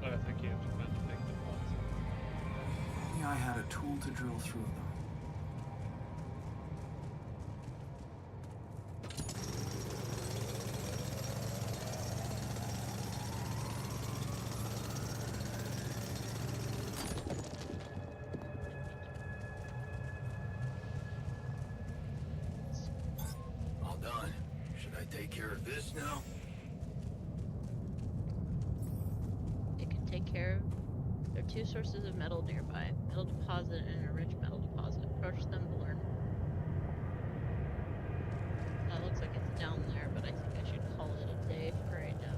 But I think you have to find the big deposit. Maybe I had a tool to drill through them. All done. Should I take care of this now? It can take care of. There are two sources of metal nearby: metal deposit and a rich metal deposit. Approach them to learn. That looks like it's down there, but I think I should call it a day for right now.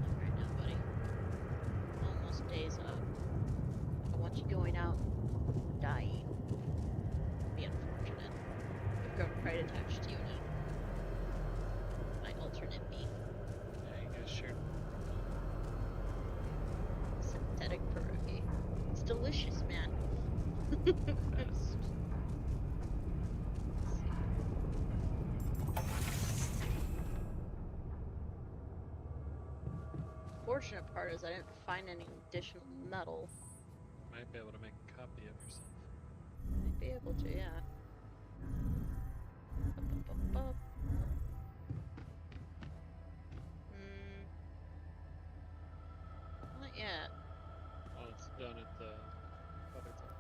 Not right now, buddy. Almost days up. I don't want you going out dying. Be unfortunate. I've grown quite attached to you now. My alternate me. Yeah, you guys shared. Synthetic pierogi. It's delicious, man. Best. Fortunate part is I didn't find any additional metal. Might be able to make a copy of yourself. Might be able to, yeah. Up. Not yet. Oh, it's done at the other time.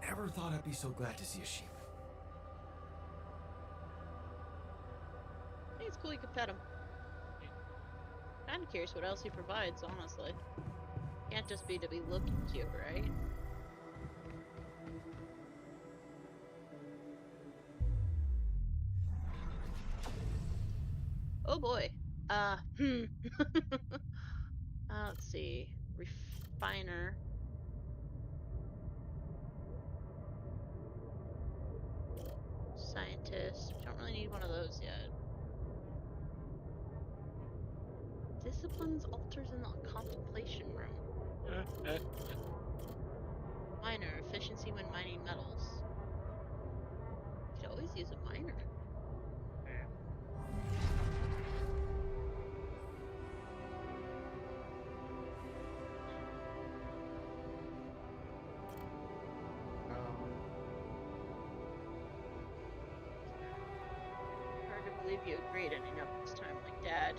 Never thought I'd be so glad to see a sheep. Hey, it's cool you can pet him. Kinda curious what else he provides, honestly. Can't just be to be looking cute, right? Oh boy. Let's see. Refiner. Scientist. Don't really need one of those yet. Disciplines, altars, in the contemplation room. Miner. Efficiency when mining metals. Could always use a miner. Hard to believe you agreed ending up this time like Dad.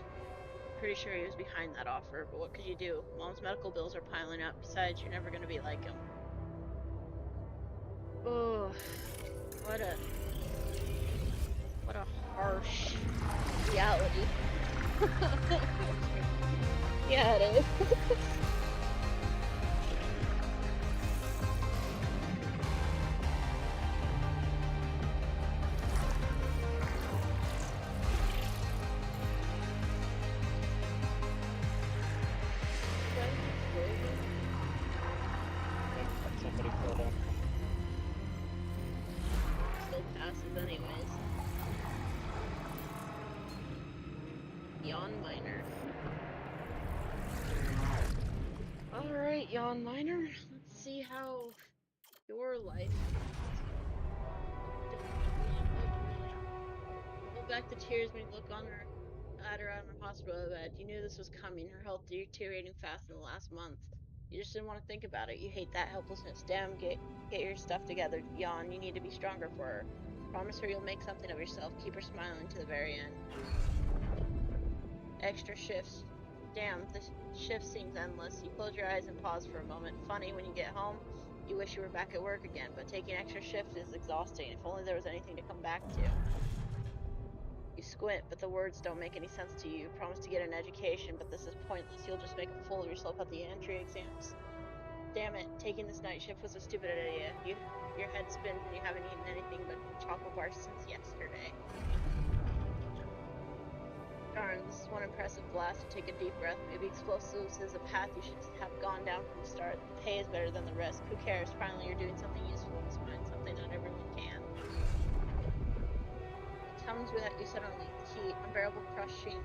Pretty sure he was behind that offer, but what could you do? Mom's medical bills are piling up. Besides, you're never gonna be like him. Oh, what a harsh reality. Yeah, it is. Somebody pulled on. Still passive anyways. Yawn Miner. Alright, Yawn Miner. Let's see how your life hold back the tears when you look on her at her on her hospital bed. You knew this was coming. Her health deteriorating fast in the last month. You just didn't want to think about it. You hate that helplessness. Damn, get your stuff together. Yawn, you need to be stronger for her. Promise her you'll make something of yourself. Keep her smiling to the very end. Extra shifts. Damn, this shift seems endless. You close your eyes and pause for a moment. Funny, when you get home, you wish you were back at work again, but taking extra shifts is exhausting. If only there was anything to come back to. You squint, but the words don't make any sense to you. You promise to get an education, but this is pointless. You'll just make a fool of yourself at the entry exams. Damn it, taking this night shift was a stupid idea. Your head spins and you haven't eaten anything but chocolate bars since yesterday. Darn, this is one impressive blast. You take a deep breath. Maybe explosives is a path you should have gone down from the start. The pay is better than the risk. Who cares? Finally, you're doing something useful in this mine, something not everyone can. It comes with you suddenly. The heat, unbearable crushing,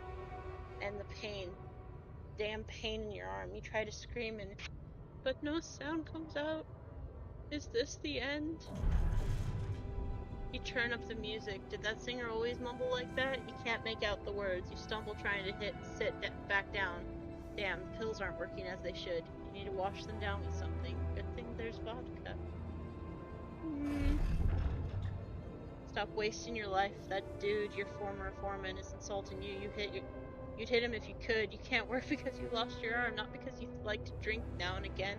and the pain. Damn pain in your arm. You try to scream but no sound comes out. Is this the end? You turn up the music. Did that singer always mumble like that? You can't make out the words. You stumble trying to back down. Damn, the pills aren't working as they should. You need to wash them down with something. Good thing there's vodka. Stop wasting your life. That dude, your former foreman, is insulting you. You'd hit him if you could. You can't work because you lost your arm, not because you like to drink now and again.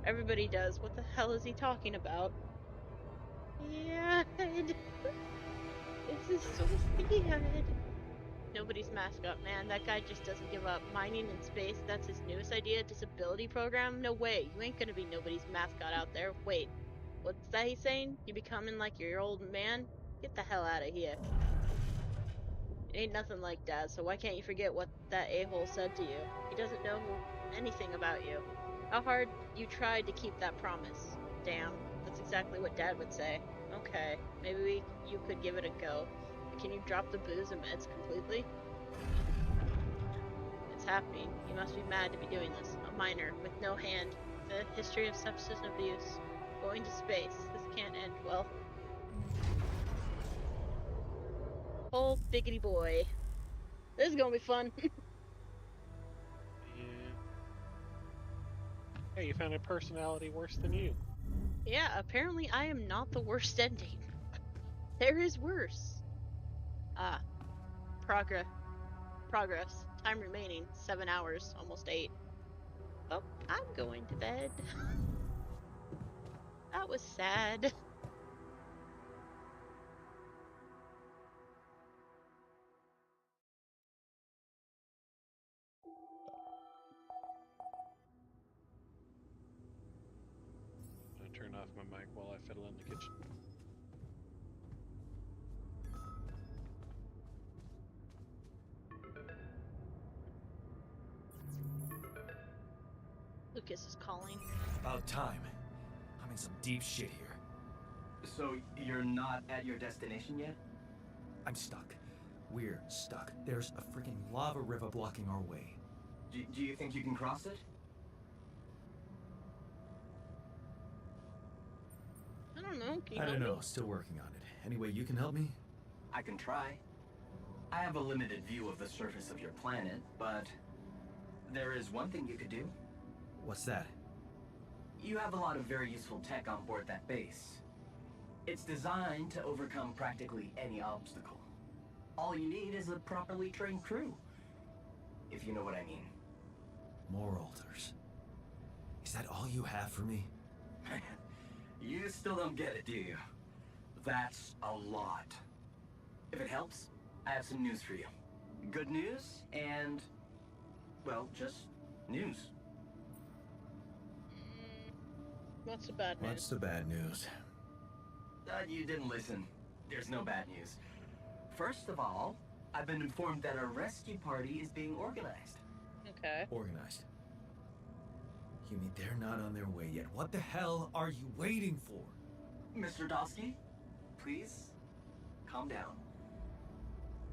Everybody does. What the hell is he talking about? Yeah. This is so sad. Nobody's mascot, man. That guy just doesn't give up. Mining in space, that's his newest idea? Disability program? No way. You ain't gonna be nobody's mascot out there. Wait. What's that he's saying? You becoming like your old man? Get the hell out of here. It ain't nothing like Dad, so why can't you forget what that a-hole said to you? He doesn't know anything about you. How hard you tried to keep that promise. Damn, that's exactly what Dad would say. Okay, maybe you could give it a go. But can you drop the booze and meds completely? It's happening. You must be mad to be doing this. A minor, with no hand, with a history of substance abuse, going to space. This can't end well. Oh, biggity boy. This is gonna be fun. Yeah. Hey, you found a personality worse than you. Yeah, apparently I am not the worst ending. There is worse. Ah, progress. Time remaining, 7 hours, almost 8. Oh, I'm going to bed. That was sad. I'm gonna turn off my mic while I fiddle in the kitchen. Lucas is calling. About time. I'm in some deep shit here. So, you're not at your destination yet? I'm stuck. We're stuck. There's a freaking lava river blocking our way. Do you think you can cross it? I don't know. Can you I help don't know. me? Still working on it. Any way you can help me? I can try. I have a limited view of the surface of your planet, but there is one thing you could do. What's that? You have a lot of very useful tech on board that base. It's designed to overcome practically any obstacle. All you need is a properly trained crew, if you know what I mean. More altars. Is that all you have for me? You still don't get it, do you? That's a lot. If it helps, I have some news for you. Good news and, well, just news. What's the bad news? What's the bad news? You didn't listen. There's no bad news. First of all, I've been informed that a rescue party is being organized. Okay. Organized. You mean they're not on their way yet? What the hell are you waiting for? Mr. Dosky, please, calm down.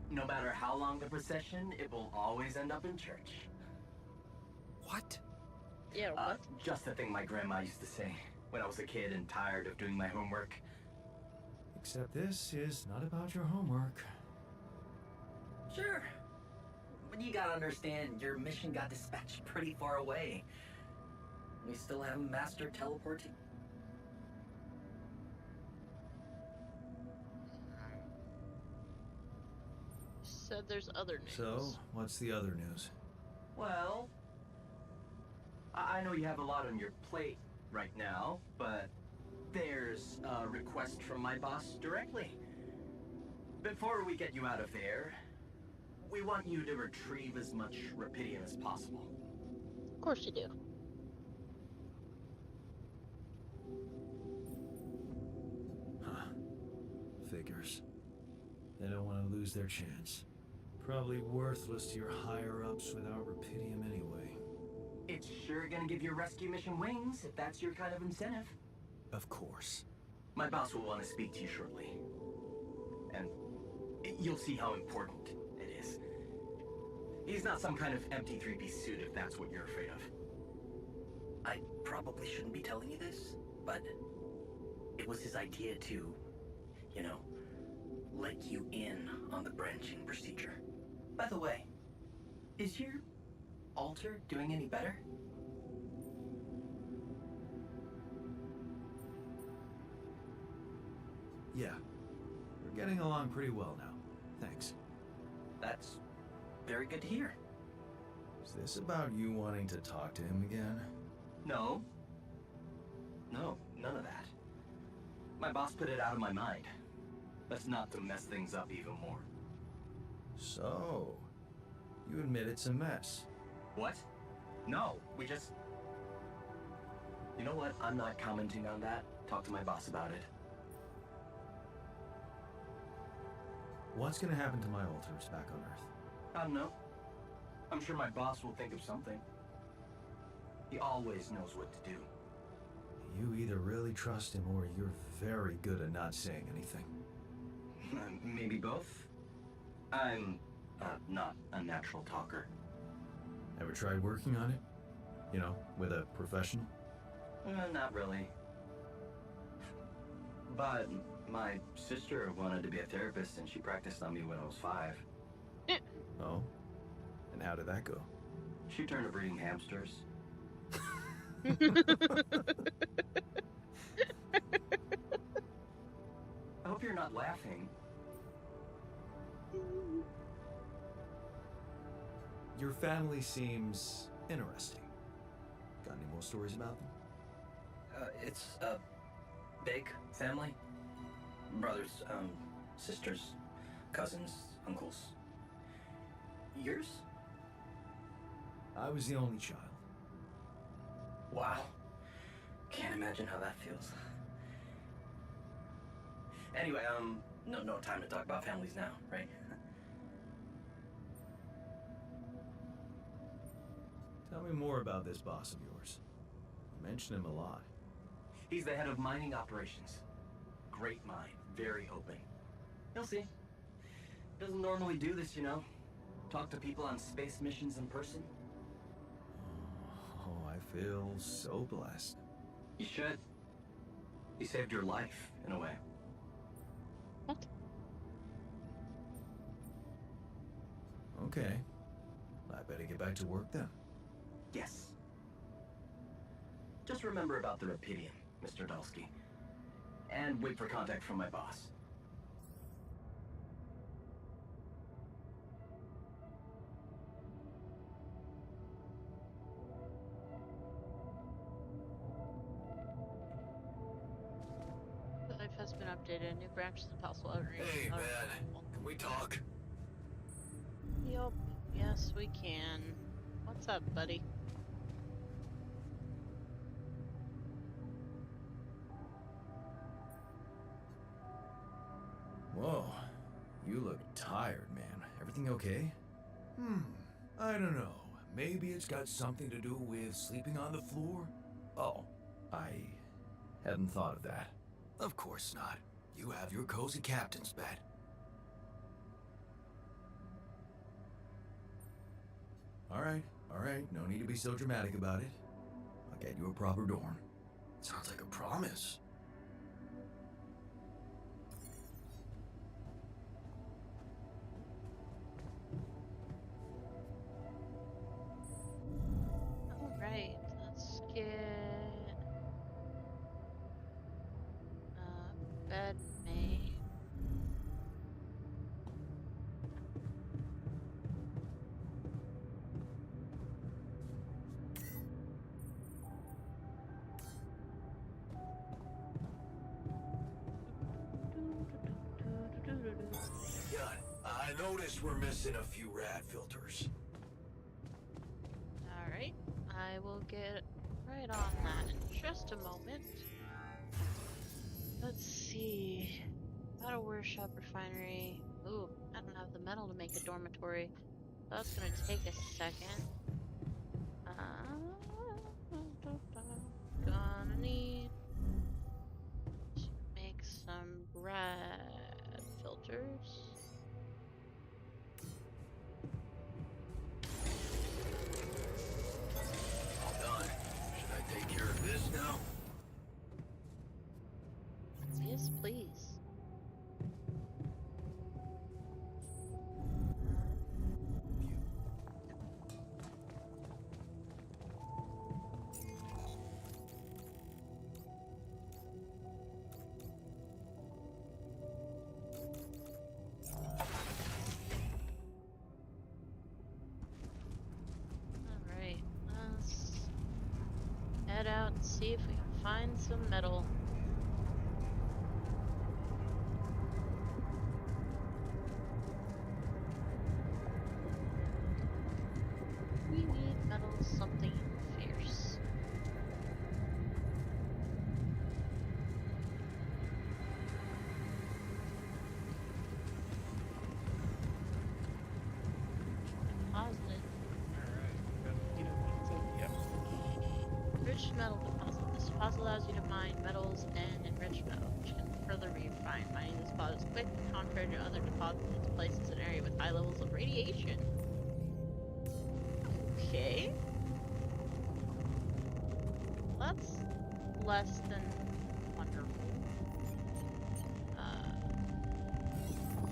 No matter how long the procession, it will always end up in church. What? Yeah, what? Just the thing my grandma used to say when I was a kid and tired of doing my homework. Except this is not about your homework. Sure. But you gotta understand, your mission got dispatched pretty far away. We still haven't mastered teleporting. Said there's other news. So, what's the other news? Well, I know you have a lot on your plate right now, but there's a request from my boss directly. Before we get you out of there, we want you to retrieve as much Rapidium as possible. Of course you do. Huh. Figures. They don't want to lose their chance. Probably worthless to your higher-ups without Rapidium anyway. It's sure gonna give your rescue mission wings, if that's your kind of incentive. Of course. My boss will want to speak to you shortly. And you'll see how important it is. He's not some kind of empty three-piece suit if that's what you're afraid of. I probably shouldn't be telling you this, but it was his idea to, you know, let you in on the branching procedure. By the way, is your altar doing any better? Yeah. We're getting along pretty well now. Thanks. That's very good to hear. Is this about you wanting to talk to him again? No. No, none of that. My boss put it out of my mind. That's not to mess things up even more. So, you admit it's a mess. What? No, we just... You know what? I'm not commenting on that. Talk to my boss about it. What's gonna happen to my altars back on Earth? I don't know. I'm sure my boss will think of something. He always knows what to do. You either really trust him or you're very good at not saying anything. Maybe both? I'm not a natural talker. Ever tried working on it? You know, with a professional? Not really. But my sister wanted to be a therapist and she practiced on me when I was 5. Oh? And how did that go? She turned to breeding hamsters. I hope you're not laughing. Your family seems interesting. Got any more stories about them? It's a big family. Brothers, sisters, cousins, uncles. Yours? I was the only child. Wow. Can't imagine how that feels. Anyway, no time to talk about families now, right? Tell me more about this boss of yours. You mention him a lot. He's the head of mining operations. Great mind, very open. You'll see. Doesn't normally do this, you know. Talk to people on space missions in person. Oh, I feel so blessed. You should. He saved your life, in a way. What? Okay. I better get back to work then. Yes. Just remember about the Rapidium, Mr. Dalsky. And wait for contact from my boss. Life has been updated. New branches and possible outreach. Hey, are man. available. Can we talk? Yup. Yes, we can. What's up, buddy? Whoa. You look tired, man. Everything okay? I don't know. Maybe it's got something to do with sleeping on the floor? Oh, I hadn't thought of that. Of course not. You have your cozy captain's bed. All right. No need to be so dramatic about it. I'll get you a proper dorm. Sounds like a promise. Alright, let's get I noticed we're missing a few rad filters. Alright, I will get right on that in just a moment. Let's see. Metal workshop refinery. Ooh, I don't have the metal to make a dormitory. That's gonna take a second. Gonna need to make some rad filters. All done. Should I take care of this now? Yes, please. Alright, let's head out and see if we can find some metal. We need metal something fierce. Deposit. Yep. Enriched metal deposit. This deposit allows you to mine metals and enriched metal, which can further be refined. Mining this deposit is quick, contrary to other deposits. It's placed in an area with high levels of radiation. Okay. That's less than wonderful.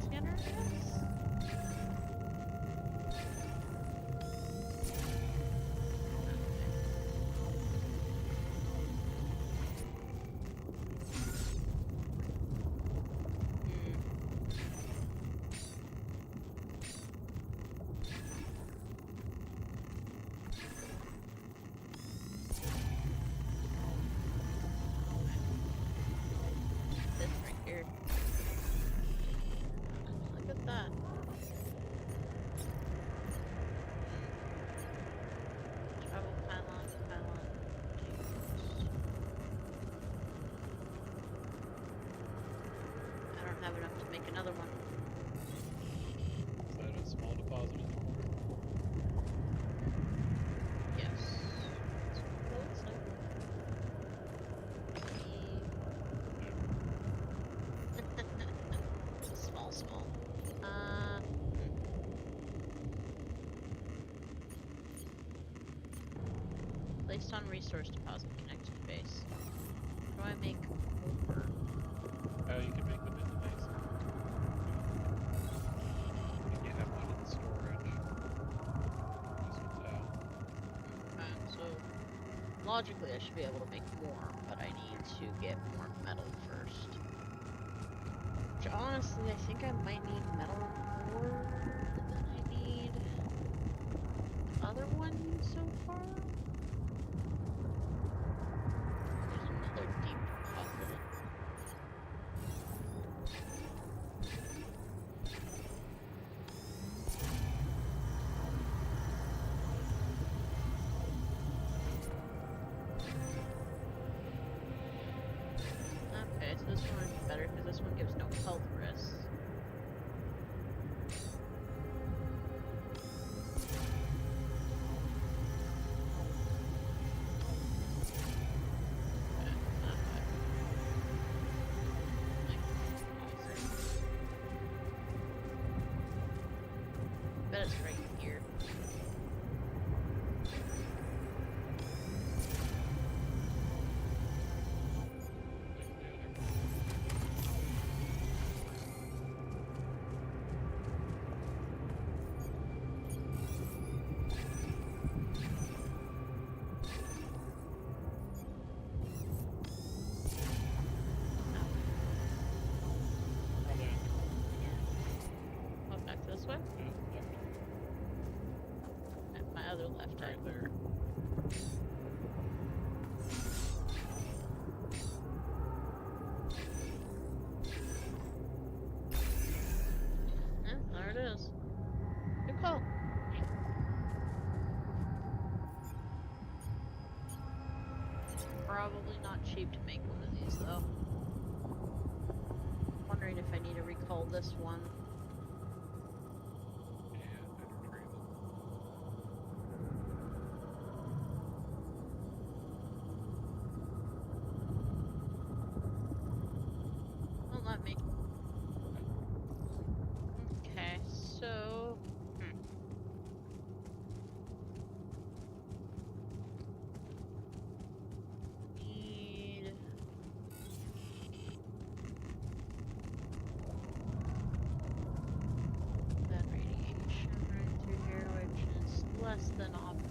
Scanner, I guess? This right here. Look at that. Travel pylon to pylon. I don't have enough to make another one. Is that a small deposit in the corner? Yes. That's what it looks like. Small. Placed on resource deposit, connected to base. How do I make more? Oh, you can make them in the base. And you have one in the storage. This one's out. So logically I should be able to make more, but I need to get more metal first. Which honestly I think I might need metal more than I need other one so far. There's another deep deposit. Okay, so this one is better because this one gives no health risks. Bet it's right here. Oh, back this way? At my other left eye. Right there. Yeah, there it is. call. Probably not cheap to make one of these, though. Wondering if I need to recall this one. Yeah, better trade them. Won't let me. Okay, so... Need... that radiation right through here, which is less than optimal.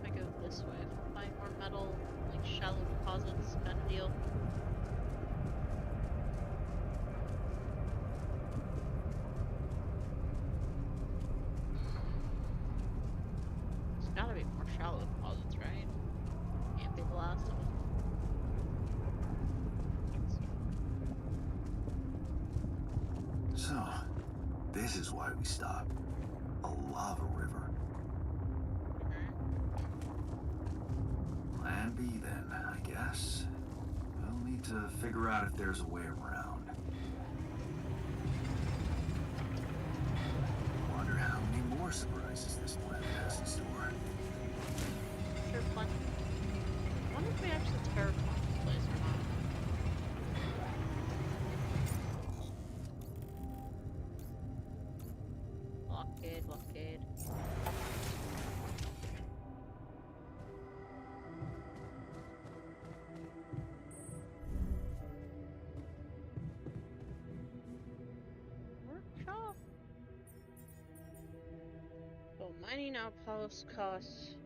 I go this way, find more metal, like shallow deposits, kind of deal. There's gotta be more shallow deposits, right? Can't be the last one. So, this is why we stopped. A lava river. Plan B then, I guess. We'll need to figure out if there's a way around. Wonder how many more surprises this planet has in store. Sure, plenty. I wonder if we actually terraform this place or not. Blockade, blockade. Workshop. So mining outpost costs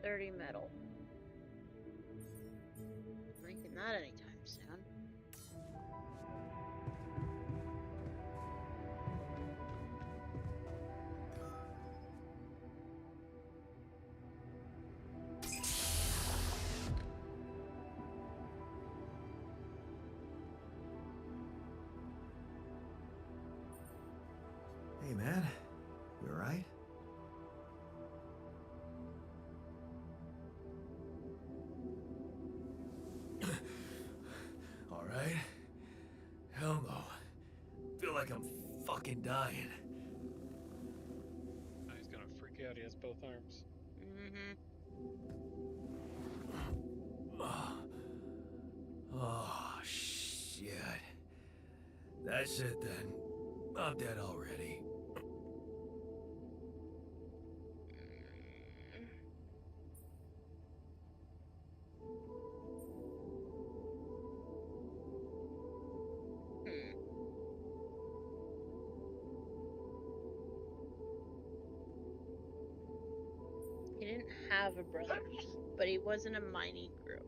30 metal. Making that anytime soon. Hey, man. You alright? Alright? Hell no. Feel like I'm fucking dying. Oh, he's gonna freak out. He has both arms. Mm-hmm. Oh, shit. That's it then. I'm dead already. He didn't have a brother, but he was in a mining group.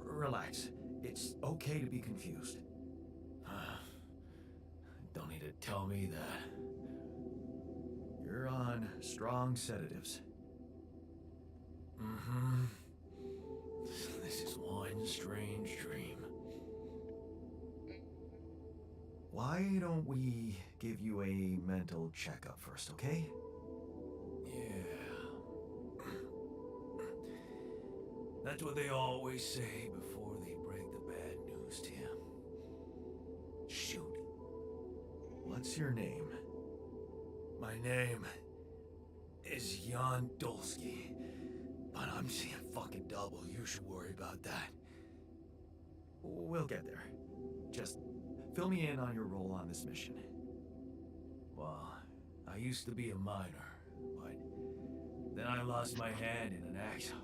Relax. It's okay to be confused. Don't need to tell me that. You're on strong sedatives. Mm-hmm. This is one strange dream. Why don't we give you a mental checkup first, okay? Yeah. That's what they always say before they break the bad news to you. Shoot. What's your name? My name is Jan Dolsky, but I'm seeing fucking double. You should worry about that. We'll get there. Just fill me in on your role on this mission. Well, I used to be a miner, but then I lost my hand in an accident.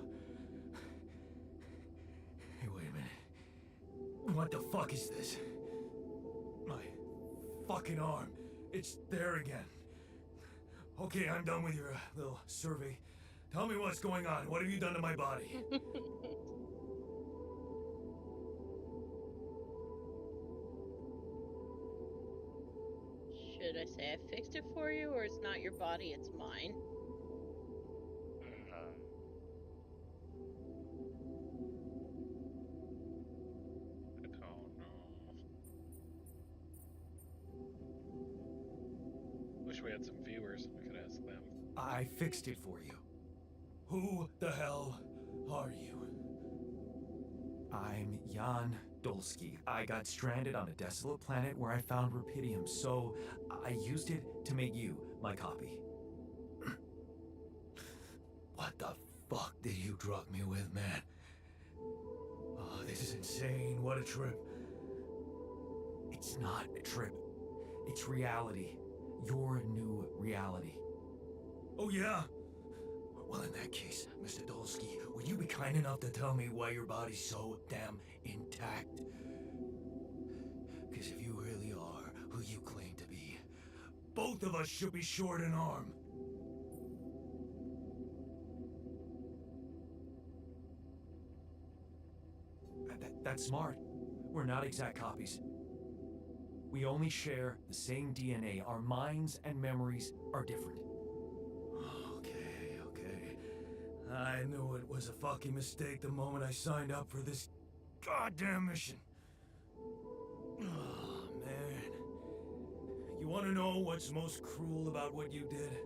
Hey, wait a minute. What the fuck is this? My fucking arm. It's there again. Okay, I'm done with your little survey. Tell me what's going on. What have you done to my body? Should I say I fixed it for you, or it's not your body, it's mine? I don't know. Wish we had some viewers and we could ask them. I fixed it for you. Who the hell are you? I'm Jan Dolsky. I got stranded on a desolate planet where I found rupidium, so I used it to make you my copy. What the fuck did you drug me with, man? Oh, this is insane. What a trip. It's not a trip. It's reality. Your new reality. Oh, yeah? Well, in that case, Mr. Dolsky, will you be kind enough to tell me why your body's so damn intact? Because if you really are who you claim to be, both of us should be short an arm. That's smart. We're not exact copies. We only share the same DNA. Our minds and memories are different. Okay. I knew it was a fucking mistake the moment I signed up for this goddamn mission. Oh, man. You want to know what's most cruel about what you did?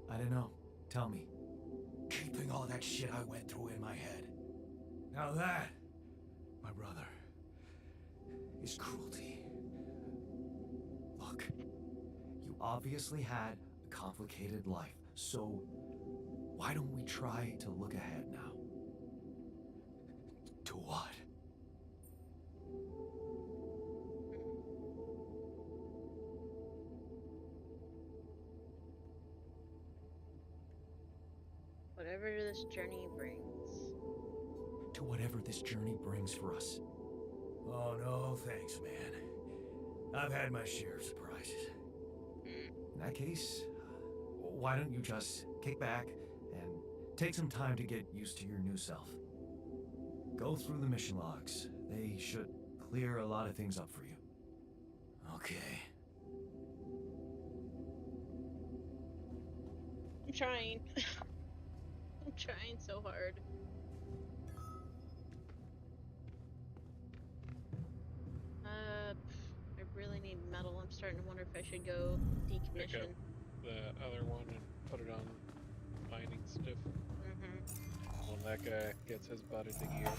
I don't know. Tell me. Keeping all that shit I went through in my head. Now that, my brother, is cruelty. Look, you obviously had a complicated life, so why don't we try to look ahead now? To what? Whatever this journey brings. To whatever this journey brings for us. Oh, no, thanks, man. I've had my share of surprises. In that case, why don't you just kick back and take some time to get used to your new self? Go through the mission logs. They should clear a lot of things up for you. Okay. I'm trying. I'm trying so hard. I really need metal. I'm starting to wonder if I should go Pick decommission. up the other one and put it on mining stuff. When that guy gets his butt into gear,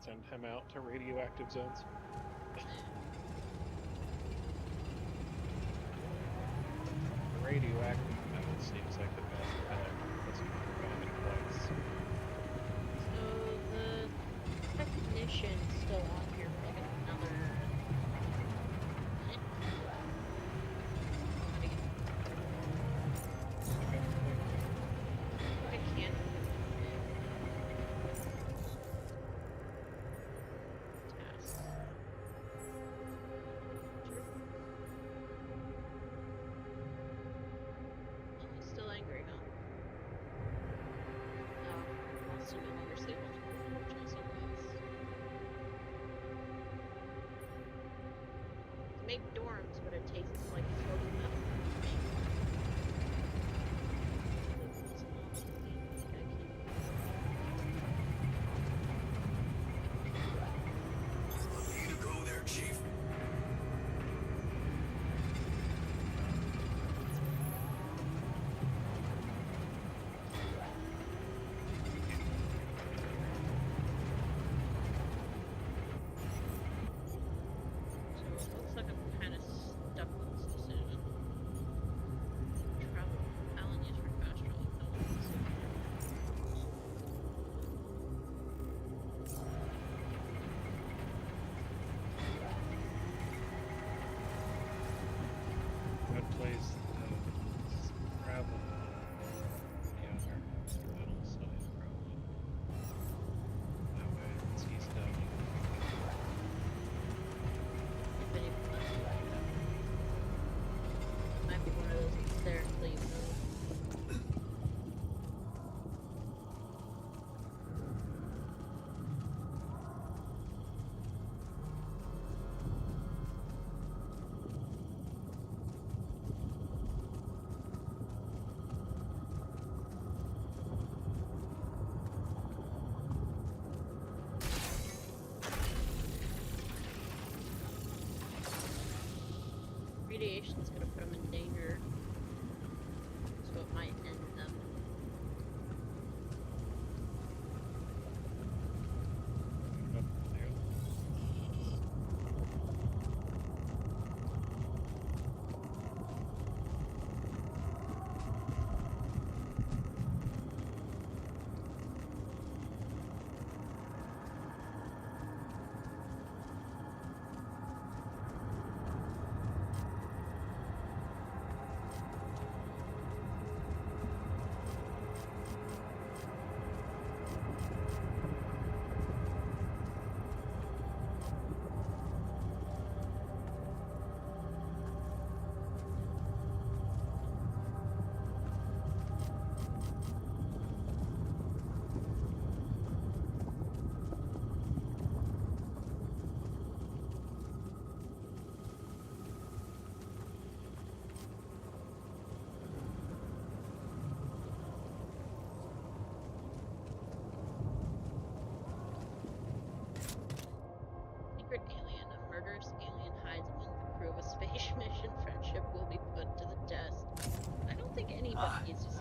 send him out to radioactive zones. Radioactive metal seems like the best kind of place. So the technician's still on here for like another minute. I can't. Task. Oh, he's still angry, huh? No, wants to no longer stable, which also means to make dorms, but it tastes like floating metal. Need to go there, Chief. So it looks like I'm kind of stuck with this decision.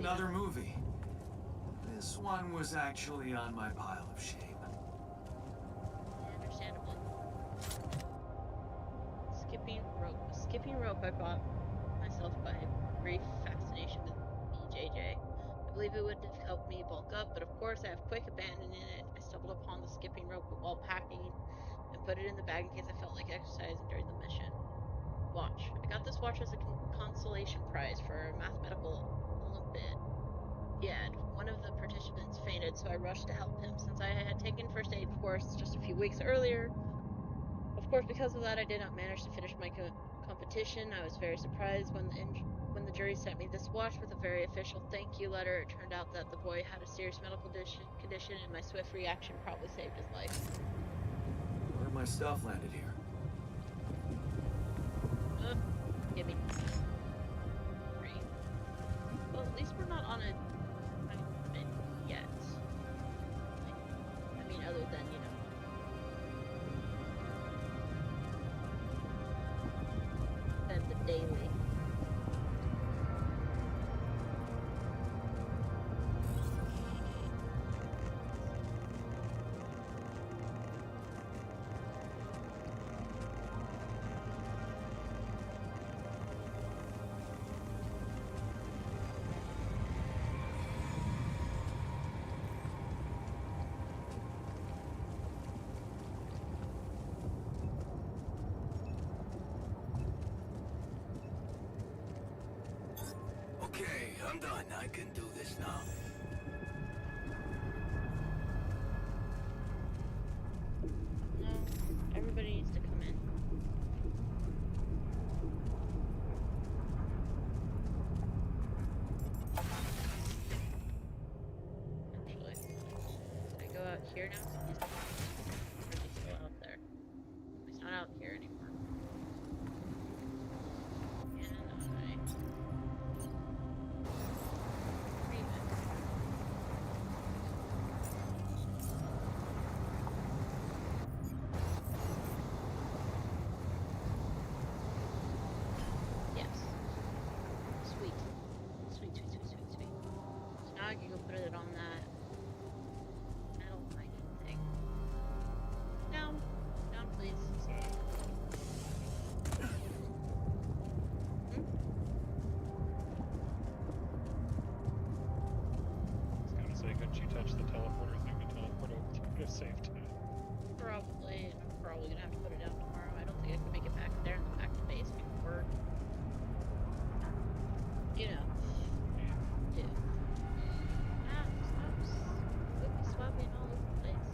Another movie. This one was actually on my pile of shame. Understandably. Skipping rope I bought myself by brief fascination with BJJ. I believe it would have helped me bulk up, but of course I have quick abandoning it. I stumbled upon the skipping rope while packing and put it in the bag in case I felt like exercising during the mission. Watch. I got this watch as a consolation prize for a mathematical Olympiad. One of the participants fainted, so I rushed to help him. Since I had taken first aid course just a few weeks earlier, of course, because of that, I did not manage to finish my competition. I was very surprised when the jury sent me this watch with a very official thank you letter. It turned out that the boy had a serious medical condition, and my swift reaction probably saved his life. Where my stuff landed here? Gimme. Great. Well, at least we're not on a punishment yet. Like, I mean, other than, you know. Than the daily. Okay, I'm done. I can do this now. No, everybody needs to come in. Actually, can I go out here now? Or is he still out there? He's not out here anymore. I can go put it on that metal mining thing. Down. Down, please. I was gonna say, couldn't you touch the teleporter thing to teleport over to save time? Probably. I'm probably gonna have to put it down tomorrow. I don't think I can make it back there and then back to base before, you know. Yeah. Swapping all over the place.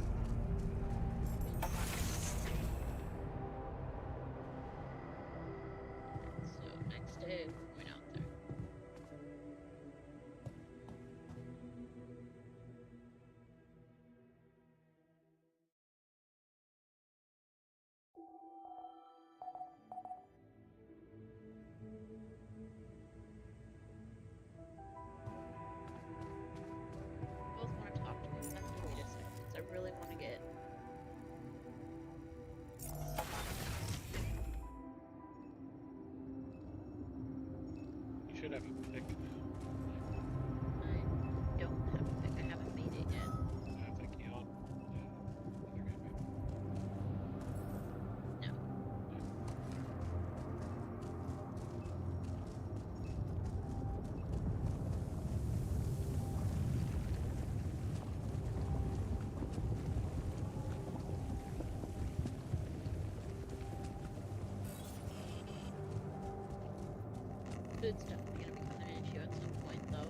So next day, we're going out there. Both want to talk to me, but I have to wait a second because I really want to get. You should have a pick. I don't have a pick. I haven't made it yet. I think you on. They're gonna be. No. Food's definitely gonna become an issue at some point, though.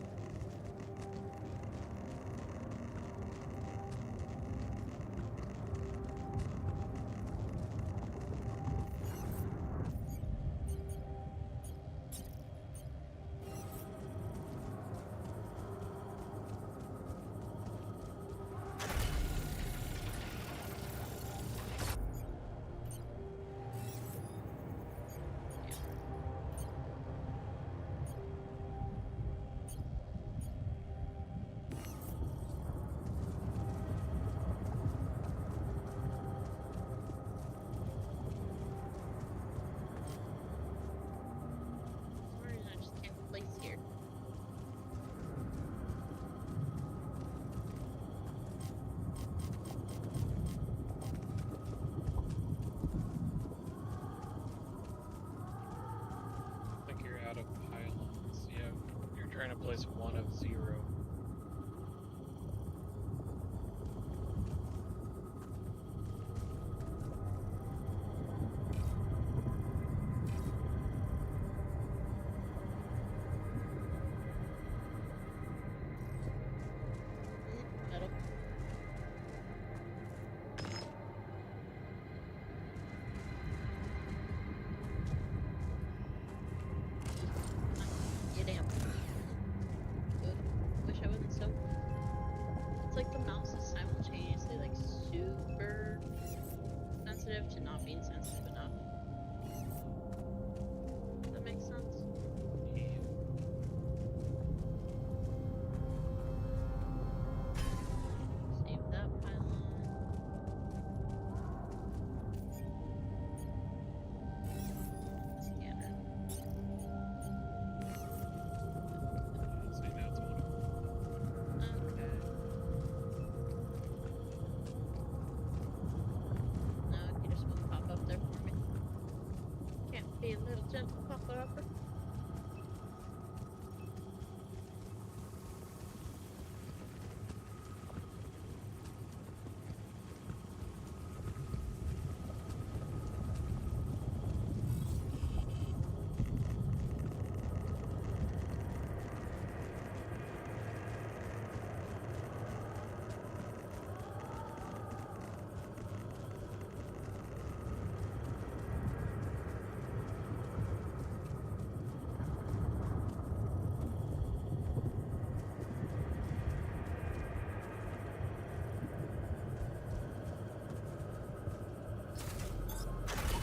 like the mouse is simultaneously like super sensitive to not being sensitive enough. Does that make sense? Save that pylon. Scanner. See, now it's one. Okay. No, he just won't pop up there for me. Can't be a little gentle pop-upper.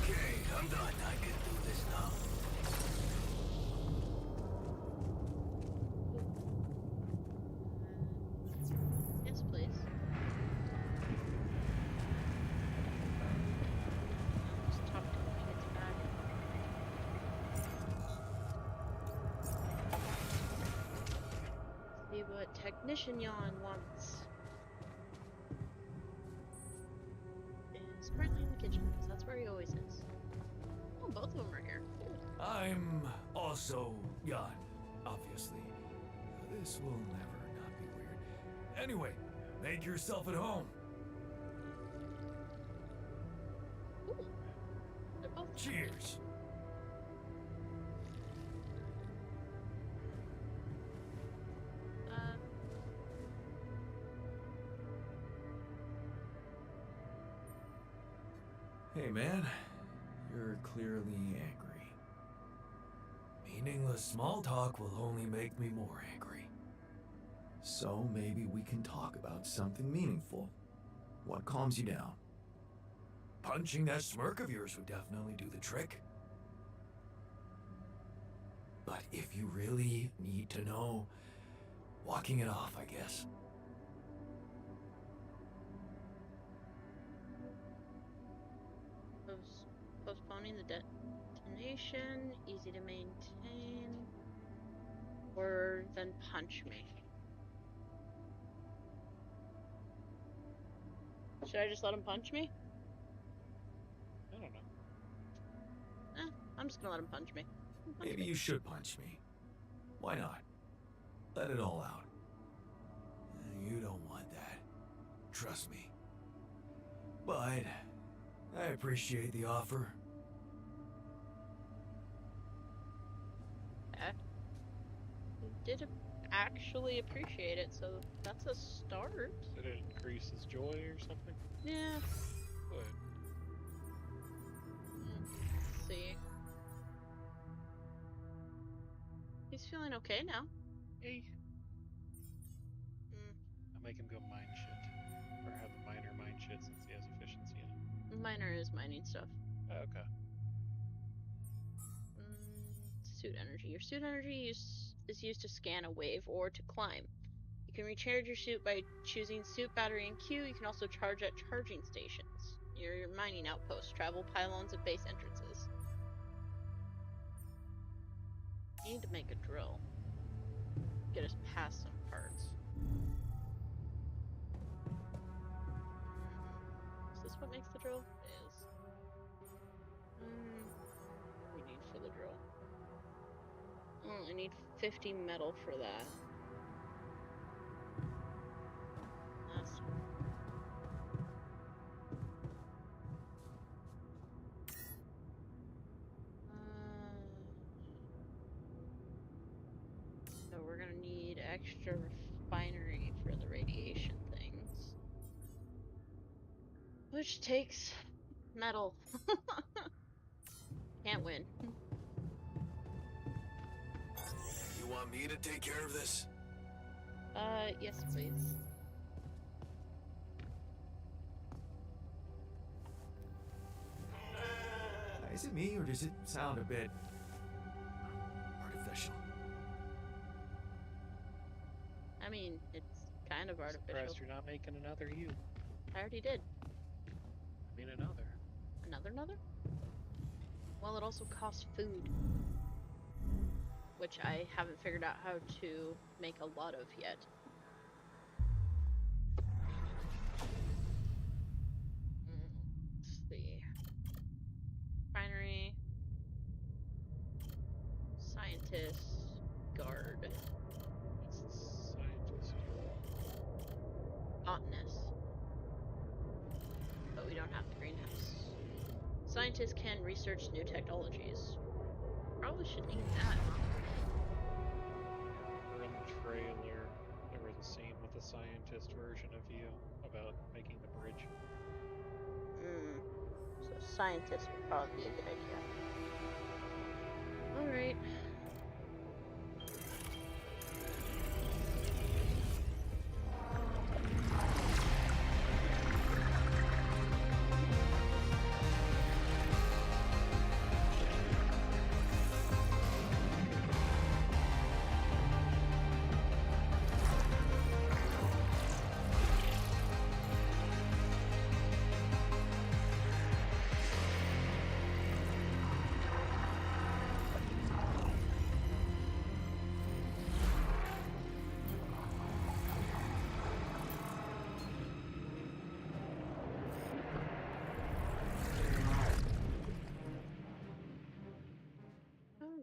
Okay, I'm done. I can do this now. Yes, please. Just talk to him when he gets back. See what Technician Yawn wants. Is currently in the kitchen, because that's where he always is. Oh, both of them are here. Cool. I'm also Jan, obviously. This will never not be weird. Anyway, make yourself at home. Ooh. They're both Cheers. Uh, Hey man, you're clearly angry. Meaningless small talk will only make me more angry. So maybe we can talk about something meaningful. What calms you down? Punching that smirk of yours would definitely do the trick. But if you really need to know, walking it off, I guess. postponing the detonation, easy to maintain, or then punch me. Should I just let him punch me? I don't know. I'm just gonna let him punch me. Punch Maybe me. you should punch me. Why not? Let it all out. You don't want that. Trust me. But I appreciate the offer. You did actually appreciate it, so that's a start. Did it increase his joy or something? Yeah. Good. Let's see. He's feeling okay now. Yay. Mm. I'll make him go mine shit. Or have the miner mine shit since he has efficiency in it. Miner is mining stuff. Okay. Suit energy. Your suit energy is used to scan a wave or to climb. You can recharge your suit by choosing suit, battery, and queue. You can also charge at charging stations. Your mining outposts, travel pylons, and base entrances. You need to make a drill. Get us past some parts. Is this what makes the drill? It is. We need for the drill. Oh, I need 50 metal for that. That's... So we're gonna need extra refinery for the radiation things. Which takes metal. Can't win. You want me to take care of this? Yes, please. Is it me, or does it sound a bit artificial? I mean, it's kind of artificial. Surprised you're not making another you. I already did. I mean another. Another? Well, it also costs food. Which I haven't figured out how to make a lot of yet. Let's see. Refinery. Scientist. Guard. What's the scientist? Botanist. But we don't have the greenhouse. Scientists can research new technologies. Probably should need that, huh? Or in the trailer, there was a scene with a scientist version of you about making the bridge. So scientist would probably be a good idea. Alright.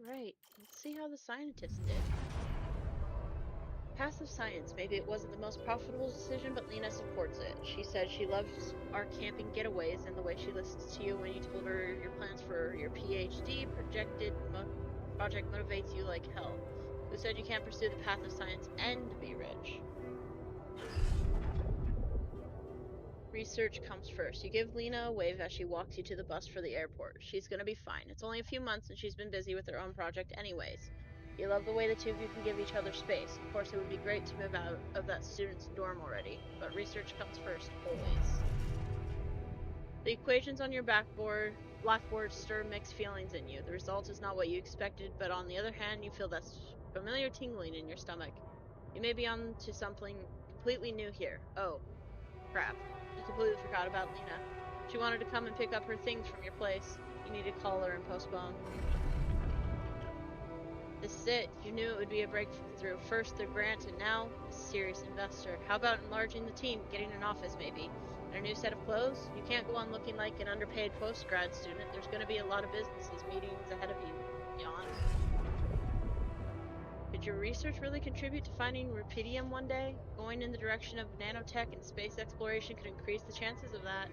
Alright, let's see how the scientist did. Passive science. Maybe it wasn't the most profitable decision, but Lena supports it. She said she loves our camping getaways and the way she listens to you when you told her your plans for your PhD project motivates you like hell. Who said you can't pursue the path of science and be rich? Research comes first. You give Lena a wave as she walks you to the bus for the airport. She's gonna be fine. It's only a few months and she's been busy with her own project anyways. You love the way the two of you can give each other space. Of course, it would be great to move out of that student's dorm already, but research comes first, always. The equations on your blackboard stir mixed feelings in you. The result is not what you expected, but on the other hand, you feel that familiar tingling in your stomach. You may be on to something completely new here. Oh, crap. You completely forgot about Lena. She wanted to come and pick up her things from your place. You need to call her and postpone. This is it. You knew it would be a breakthrough. First the grant, and now a serious investor. How about enlarging the team, getting an office maybe, and a new set of clothes? You can't go on looking like an underpaid post-grad student. There's going to be a lot of businesses meetings ahead of you. Yawn. Could your research really contribute to finding rubidium one day? Going in the direction of nanotech and space exploration could increase the chances of that.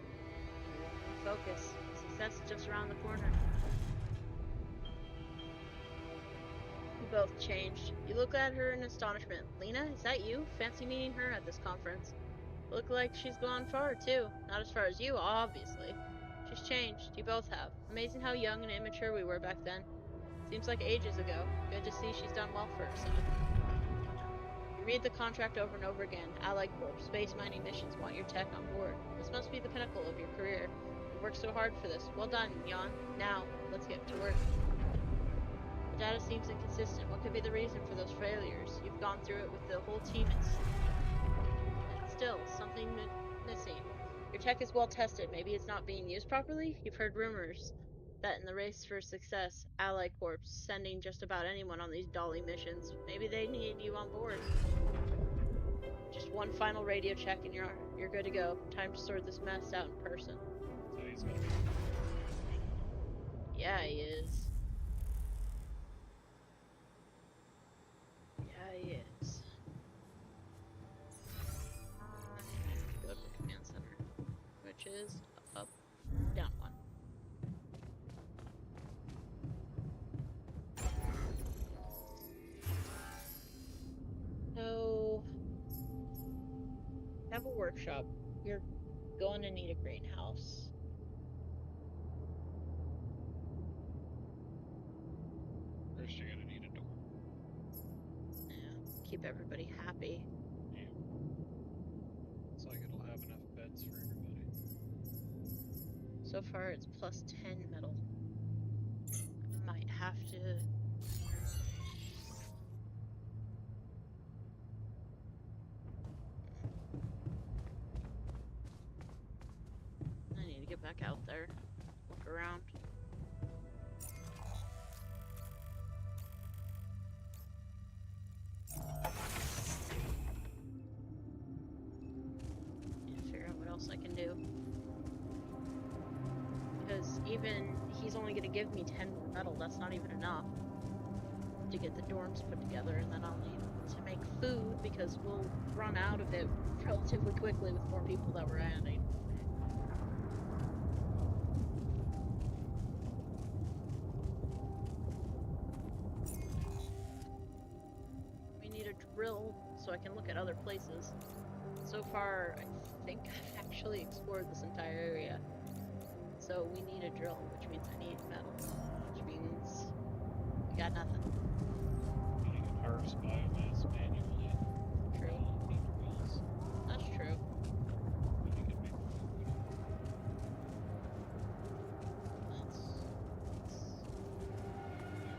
Focus. Success is just around the corner. You both changed. You look at her in astonishment. Lena, is that you? Fancy meeting her at this conference. Look like she's gone far, too. Not as far as you, obviously. She's changed. You both have. Amazing how young and immature we were back then. Seems like ages ago. Good to see she's done well for herself. You read the contract over and over again. Allied Corp, space mining missions want your tech on board. This must be the pinnacle of your career. You worked so hard for this. Well done, Jan. Now, let's get to work. The data seems inconsistent. What could be the reason for those failures? You've gone through it with the whole team and still, something missing. Your tech is well tested. Maybe it's not being used properly? You've heard rumors that in the race for success, Ally Corps sending just about anyone on these dolly missions. Maybe they need you on board. Just one final radio check and you're good to go. Time to sort this mess out in person. So he's gonna be. Yeah, he is. Yeah, he is. Go to the command center, which is up, down one. So, have a workshop. You're going to need a greenhouse. First, you're gonna need a door. Yeah, keep everybody happy. Yeah. Looks like it'll have enough beds for everybody. So far, it's plus 10 metal. have to. I need to get back out there, look around. Need to figure out what else I can do. Because even he's only going to give me 10 more metal, that's not even enough to get the dorms put together, and then I'll need to make food because we'll run out of it relatively quickly with more people that we're adding. We need a drill so I can look at other places. So far, I think I've actually explored this entire area. So we need a drill, which means I need metal, which means we got nothing. You can harvest biomass manually. True. Need drills. That's true.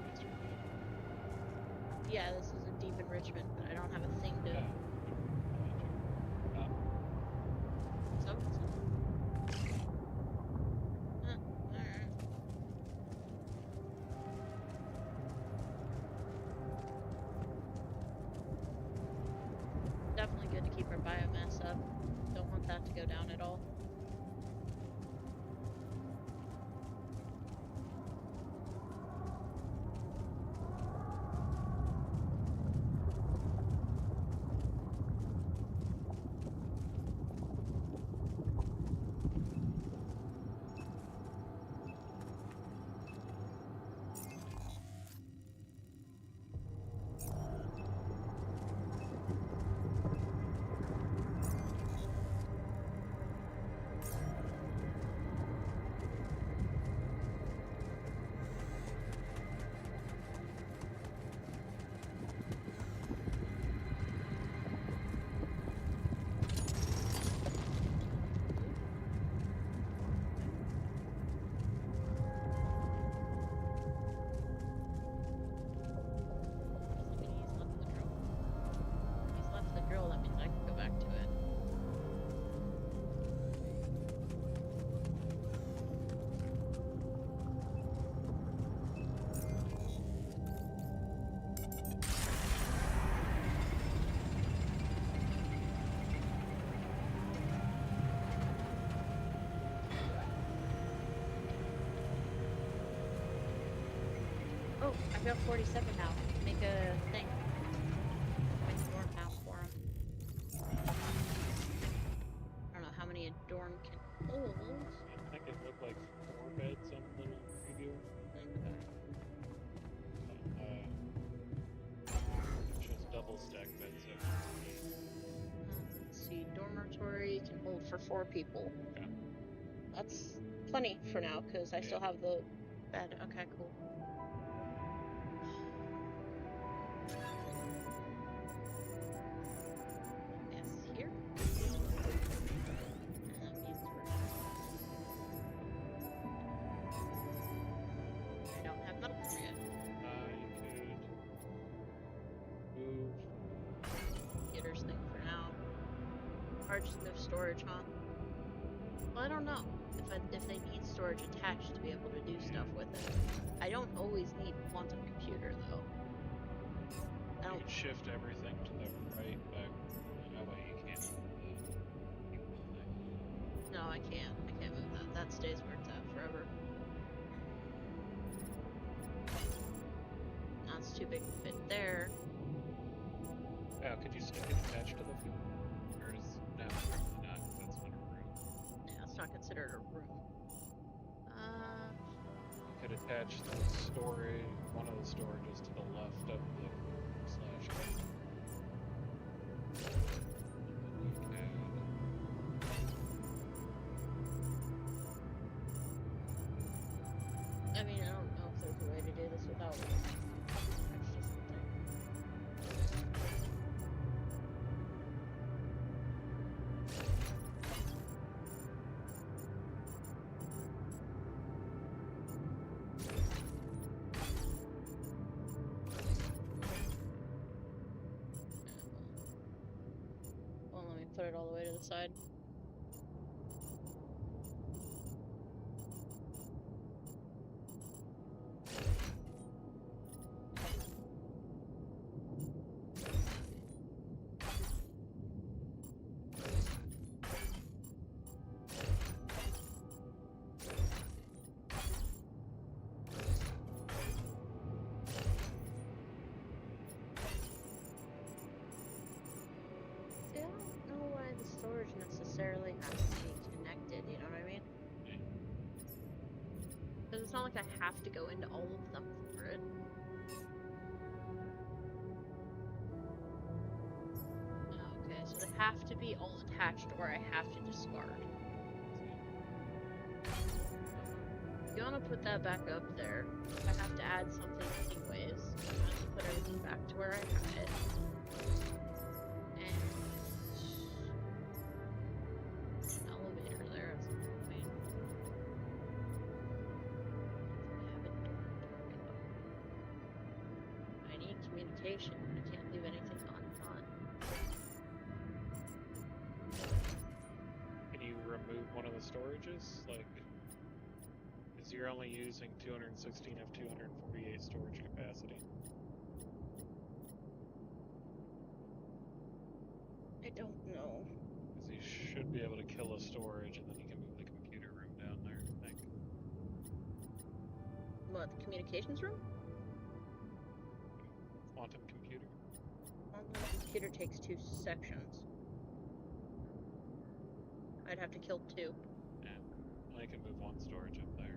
But you can make food. Yeah, this is a deep enrichment, but I don't have a thing to. Yeah. So. Alright. Definitely good to keep our biomass up. Don't want that to go down at all. He's left the drill. That means I can go back to it. Oh, I've got 47 now. Make a thing. Make a dorm now for him. I don't know how many a dorm can hold. I think it looked like 4 beds on the little preview. It shows double stack beds. Let's see, dormitory can hold for 4 people. Okay. That's plenty for now, because I still have the bed. Okay, cool. Yes, here. And that means I don't have metal for yet. You could move. Getter's thing for now. Or just move storage, huh? Well, I don't know if they need storage attached to be able to do stuff with it. I don't always need quantum computer though. I You don't. could shift everything to the right back. That way you can't move the thing. No, I can't. I can't move that. That stays where it's at forever. That's too big to fit there. Yeah, could you stick it attached to the food? Or is no, probably not, 'cause that's not a room. Yeah, it's not considered a room. You could attach the storage, one of the storages to the left of the slash key. And then I mean, I don't know if there's a way to do this without extra something. it all the way to the side. See, I don't know why the storage necessarily has to be connected, you know what I mean? Because it's not like I have to go into all of them for it. Okay, so they have to be all attached or I have to discard. If you want to put that back up there, if I have to add something anyways, I'm going to put everything back to where I had it. And an elevator there at some point. I need communication. I can't leave anything undone. Can you remove one of the storages? Like, because you're only using 216 of 248 storage capacity. I don't know. Because you should be able to kill a storage and then you can move the computer room down there, I think. What, the communications room? Quantum computer? Well, the computer takes 2 sections. I'd have to kill 2. Yeah. I can move one storage up there.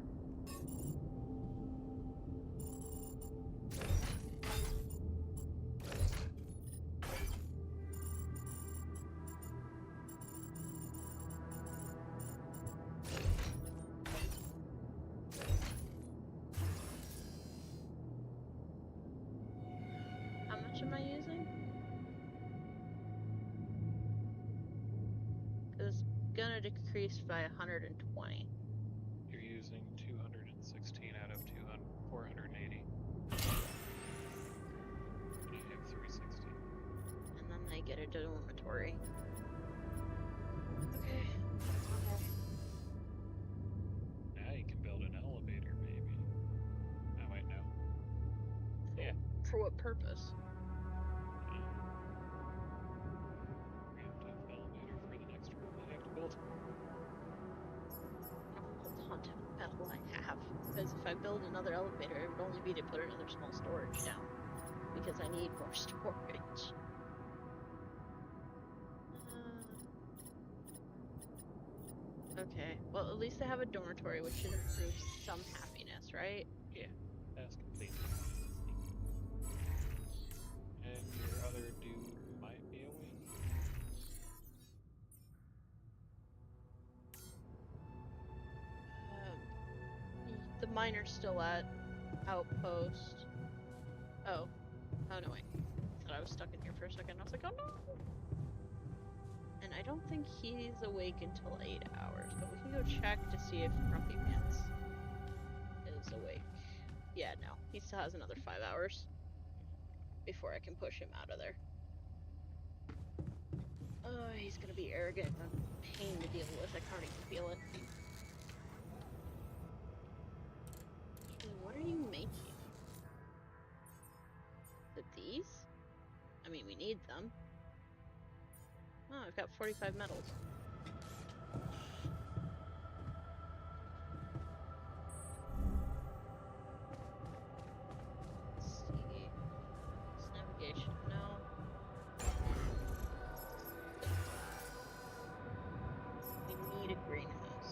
How much am I using? It's gonna decrease by 120. You're using 216 out of 480. And I have 360. And then they get a dormitory. Okay. Now you can build an elevator, maybe. Oh, wait, no. Yeah. For what purpose? We have to have an elevator for the next room we have to build. Hold on to the metal I have. Because if I build another elevator, it would only be to put another small storage down. Because I need more storage. Okay, well at least I have a dormitory, which should improve some happiness, right? Yeah, that's completely. And your other dude might be awake. The miner's still at outpost. Oh. Oh no, wait. I thought I was stuck in here for a second. I was like, oh no! And I don't think he's awake until 8 hours, but we can go check to see if Grumpy Pants is awake. Yeah, no. He still has another 5 hours before I can push him out of there. Oh, he's gonna be arrogant and a pain to deal with. I can already feel it. What are you making? Is it these? I mean, we need them. Oh, I've got 45 metals. Let's see. It's navigation, no. We need a greenhouse.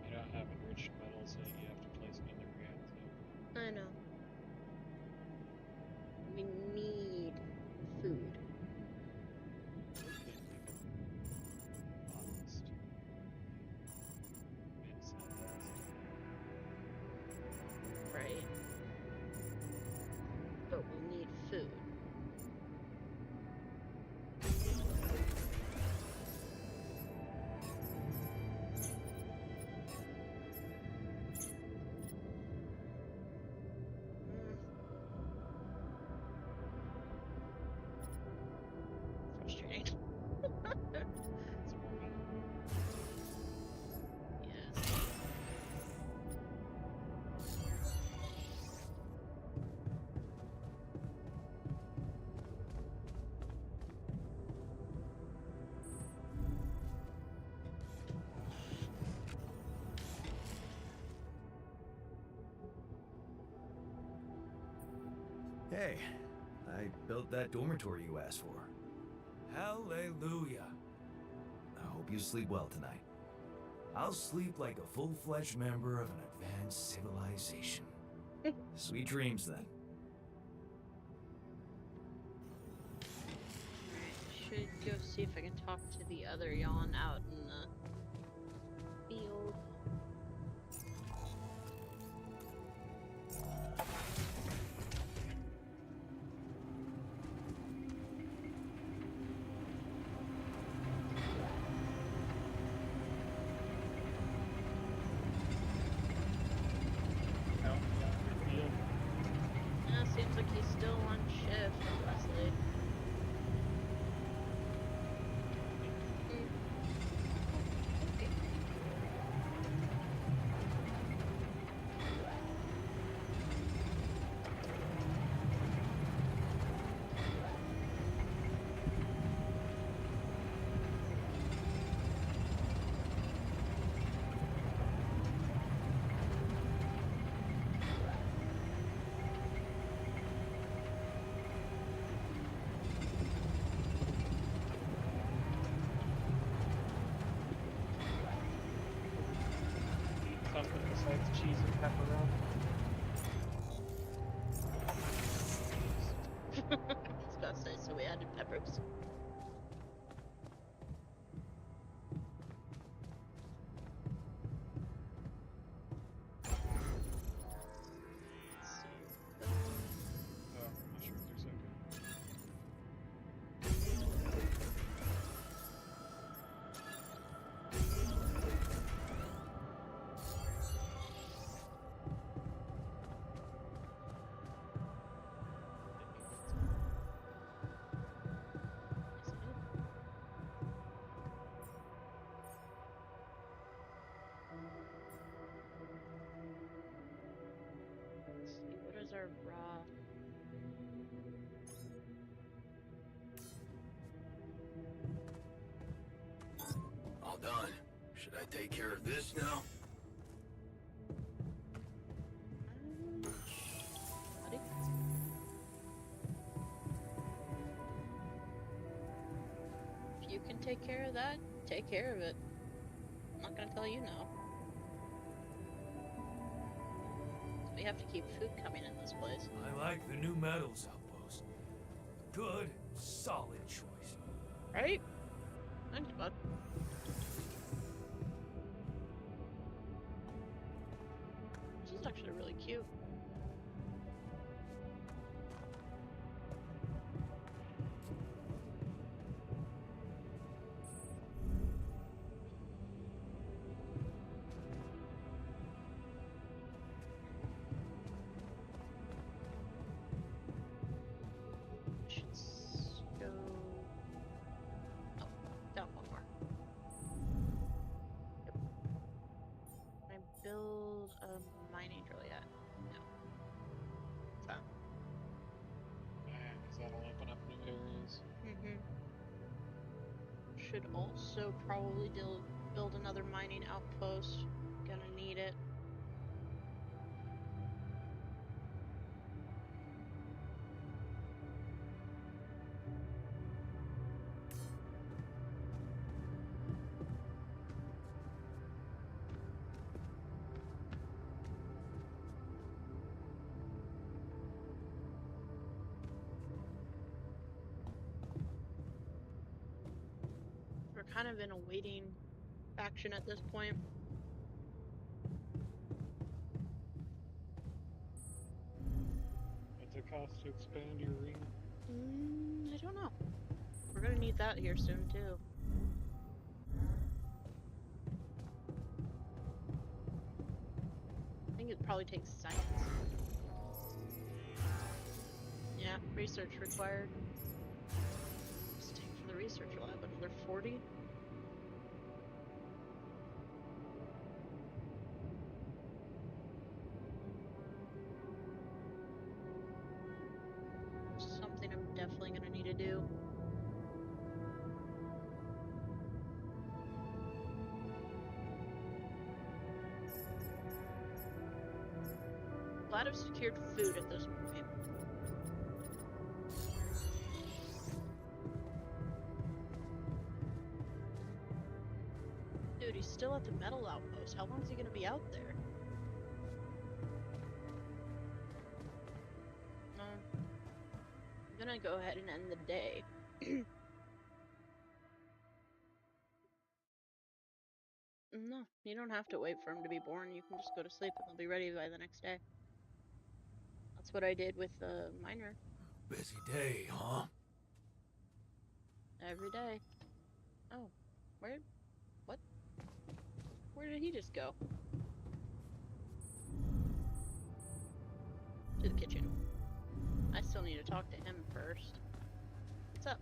You don't have enriched metals that you have to place in the reactor. I know. Hey, I built that dormitory you asked for. Hallelujah. I hope you sleep well tonight. I'll sleep like a full-fledged member of an advanced civilization. Sweet dreams, then. Should go see if I can talk to the other yawn out in the field. Out in the field. Yeah, seems like he's still on shift, honestly. Okay. Something besides cheese and pepperoni. I was about to say, so we added peppers. Let's see. Oh, mushrooms are so good. Let's see, what is our raw? All done. Should I take care of this now? Buddy? If you can take care of that, take care of it. I'm not gonna tell you no. We have to keep food coming in this place. I like the new metals outpost. Good, solid choice. Right? Thanks, bud. This is actually really cute. Should go. Oh, down one more. Yep. Can I build a mining drill yet? No. So. Because that'll open up new areas. Should also probably build another mining outpost. Gonna need it. We're kind of in a waiting faction at this point. What's it cost to expand your arena? I don't know. We're gonna need that here soon too. I think it probably takes science. Yeah, research required. Let's take from the research lab another 40. Something I'm definitely gonna need to do. Glad I've secured food at this point. Dude, he's still at the metal outpost. How long is he gonna be out there? I'm gonna go ahead and end the day. No, you don't have to wait for him to be born. You can just go to sleep and they'll be ready by the next day. That's what I did with the miner. Busy day, huh? Every day. Oh, what? Where did he just go? To the kitchen. I still need to talk to him first. What's up?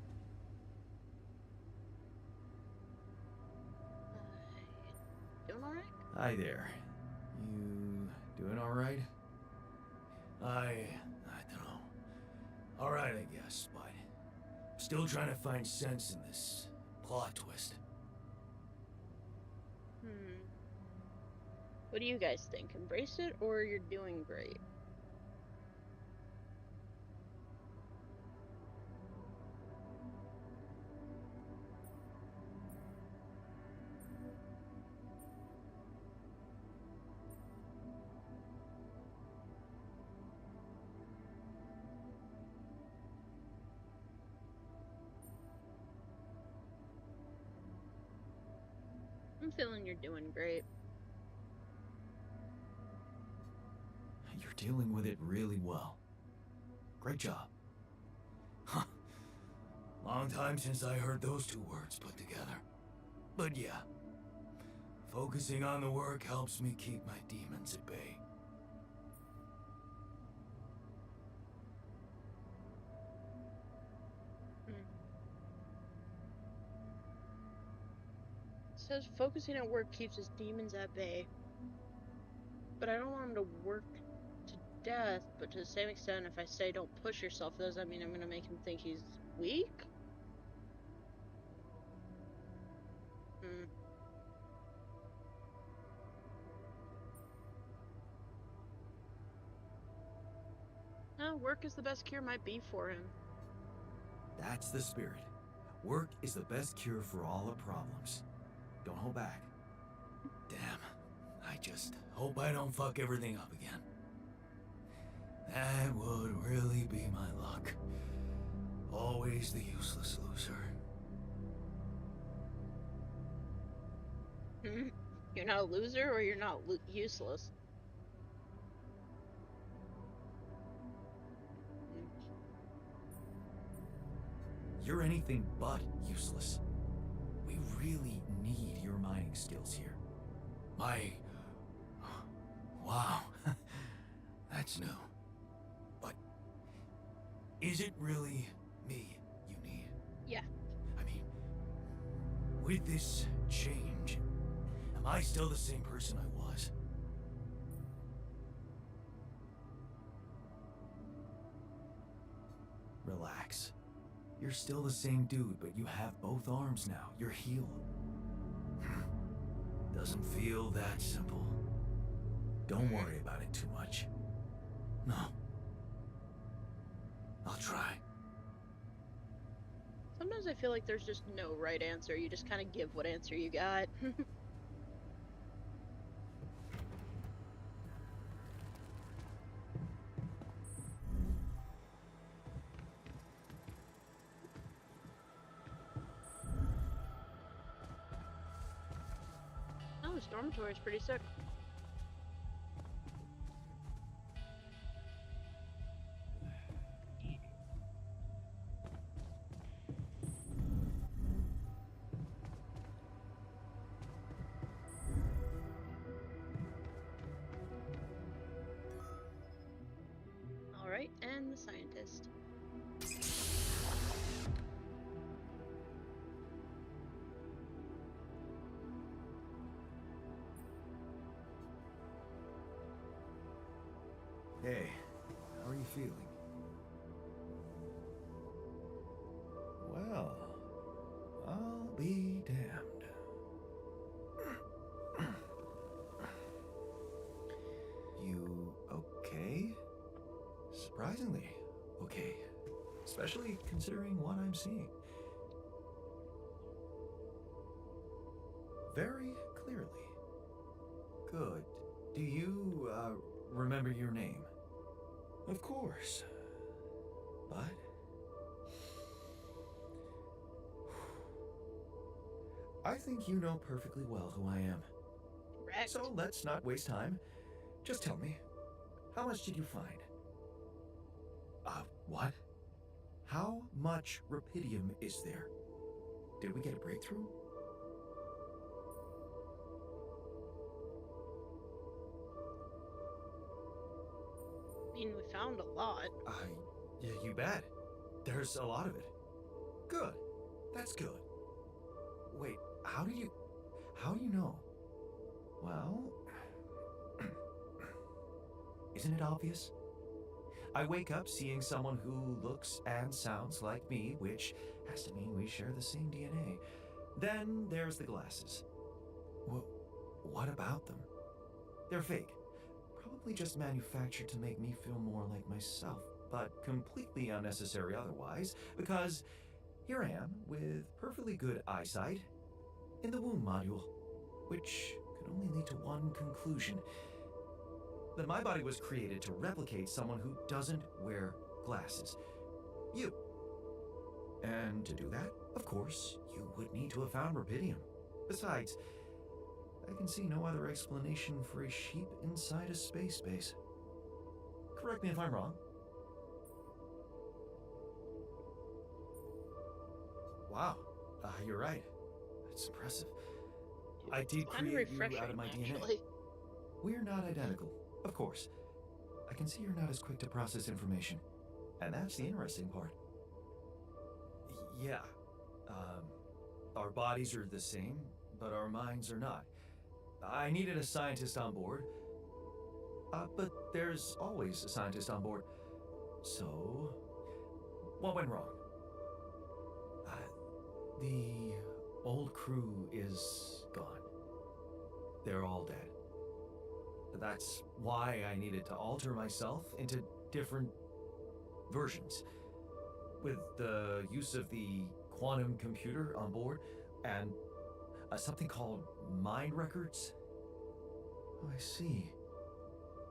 Doing alright? Hi there. You doing alright? I don't know. Alright, I guess, but still trying to find sense in this plot twist. What do you guys think? Embrace it or you're doing great? I'm feeling you're doing great. You're dealing with it really well. Great job. Huh. Long time since I heard those two words put together. But yeah, focusing on the work helps me keep my demons at bay. It says focusing at work keeps his demons at bay. But I don't want him to work to death, but to the same extent, if I say don't push yourself, does that mean I'm gonna make him think he's weak? No, work is the best cure might be for him. That's the spirit. Work is the best cure for all the problems. Don't hold back. Damn. I just hope I don't fuck everything up again. That would really be my luck. Always the useless loser. You're not a loser or you're not useless? You're anything but useless. We really need your mining skills here. Wow. That's new. But is it really me you need? Yeah. I mean, with this change, am I still the same person I was? Relax. You're still the same dude, but you have both arms now. You're healed. Doesn't feel that simple. Don't worry about it too much. No. I'll try. Sometimes I feel like there's just no right answer. You just kind of give what answer you got. Oh, this dormitory is pretty sick. Alright, and the scientist. Hey, how are you feeling? Well, I'll be damned. You okay? Surprisingly okay. Especially considering what I'm seeing. Very clearly. Good. Do you, remember your name? Of course. But... I think you know perfectly well who I am. Correct. So let's not waste time. Just tell me, how much did you find? What? How much rupidium is there? Did we get a breakthrough? I mean, we found a lot. Yeah, you bet. There's a lot of it. Good. That's good. Wait, how do you know? Well, isn't it obvious? I wake up seeing someone who looks and sounds like me, which has to mean we share the same DNA. Then there's the glasses. What about them? They're fake. Probably just manufactured to make me feel more like myself, but completely unnecessary otherwise, because here I am with perfectly good eyesight in the womb module, which could only lead to one conclusion: that my body was created to replicate someone who doesn't wear glasses. You. And to do that, of course, you would need to have found rupidium. Besides, I can see no other explanation for a sheep inside a space base. Correct me if I'm wrong. Wow, you're right. It's impressive. I did create you out of my DNA. We're not identical, of course. I can see you're not as quick to process information, and that's the interesting part. Yeah, our bodies are the same, but our minds are not. I needed a scientist on board, but there's always a scientist on board. So, what went wrong? The old crew is gone. They're all dead. That's why I needed to alter myself into different versions. With the use of the quantum computer on board and something called mind records. Oh, I see.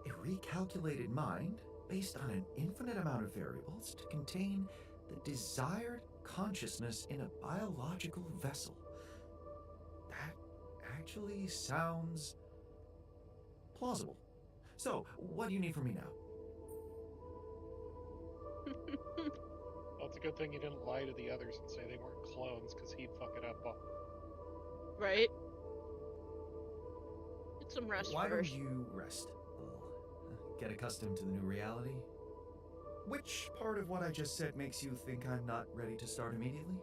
A recalculated mind based on an infinite amount of variables to contain the desired consciousness in a biological vessel. That actually sounds plausible. So, what do you need from me now? Well, it's a good thing you didn't lie to the others and say they weren't clones, because he'd fuck it up. Right? Get some rest Why first. don't you rest a little? Get accustomed to the new reality? Which part of what I just said makes you think I'm not ready to start immediately?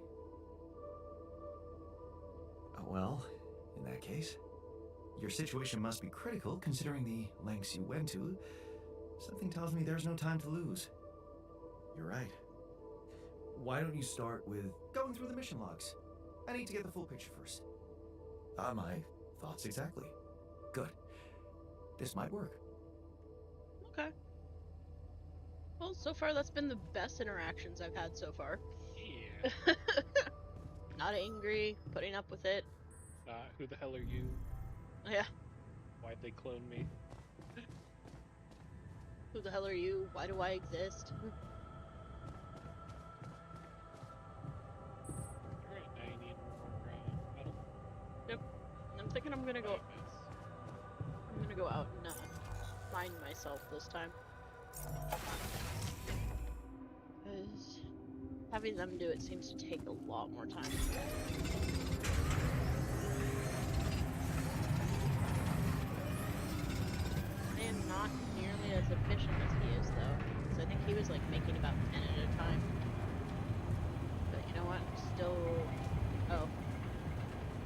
Well, in that case, your situation must be critical considering the lengths you went to. Something tells me there's no time to lose. You're right. Why don't you start with going through the mission logs? I need to get the full picture first. My thoughts exactly. Good. This might work. Okay. Well, so far that's been the best interactions I've had so far. Yeah. Not angry, putting up with it. Who the hell are you? Yeah. Why'd they clone me? Who the hell are you? Why do I exist? Alright, now you need more metal. Yep. I'm thinking I'm gonna go. I'm gonna go out and find myself this time. Because having them do it seems to take a lot more time. I am not nearly as efficient as he is, though. Because I think he was like making about 10 at a time. But you know what? Still. Oh.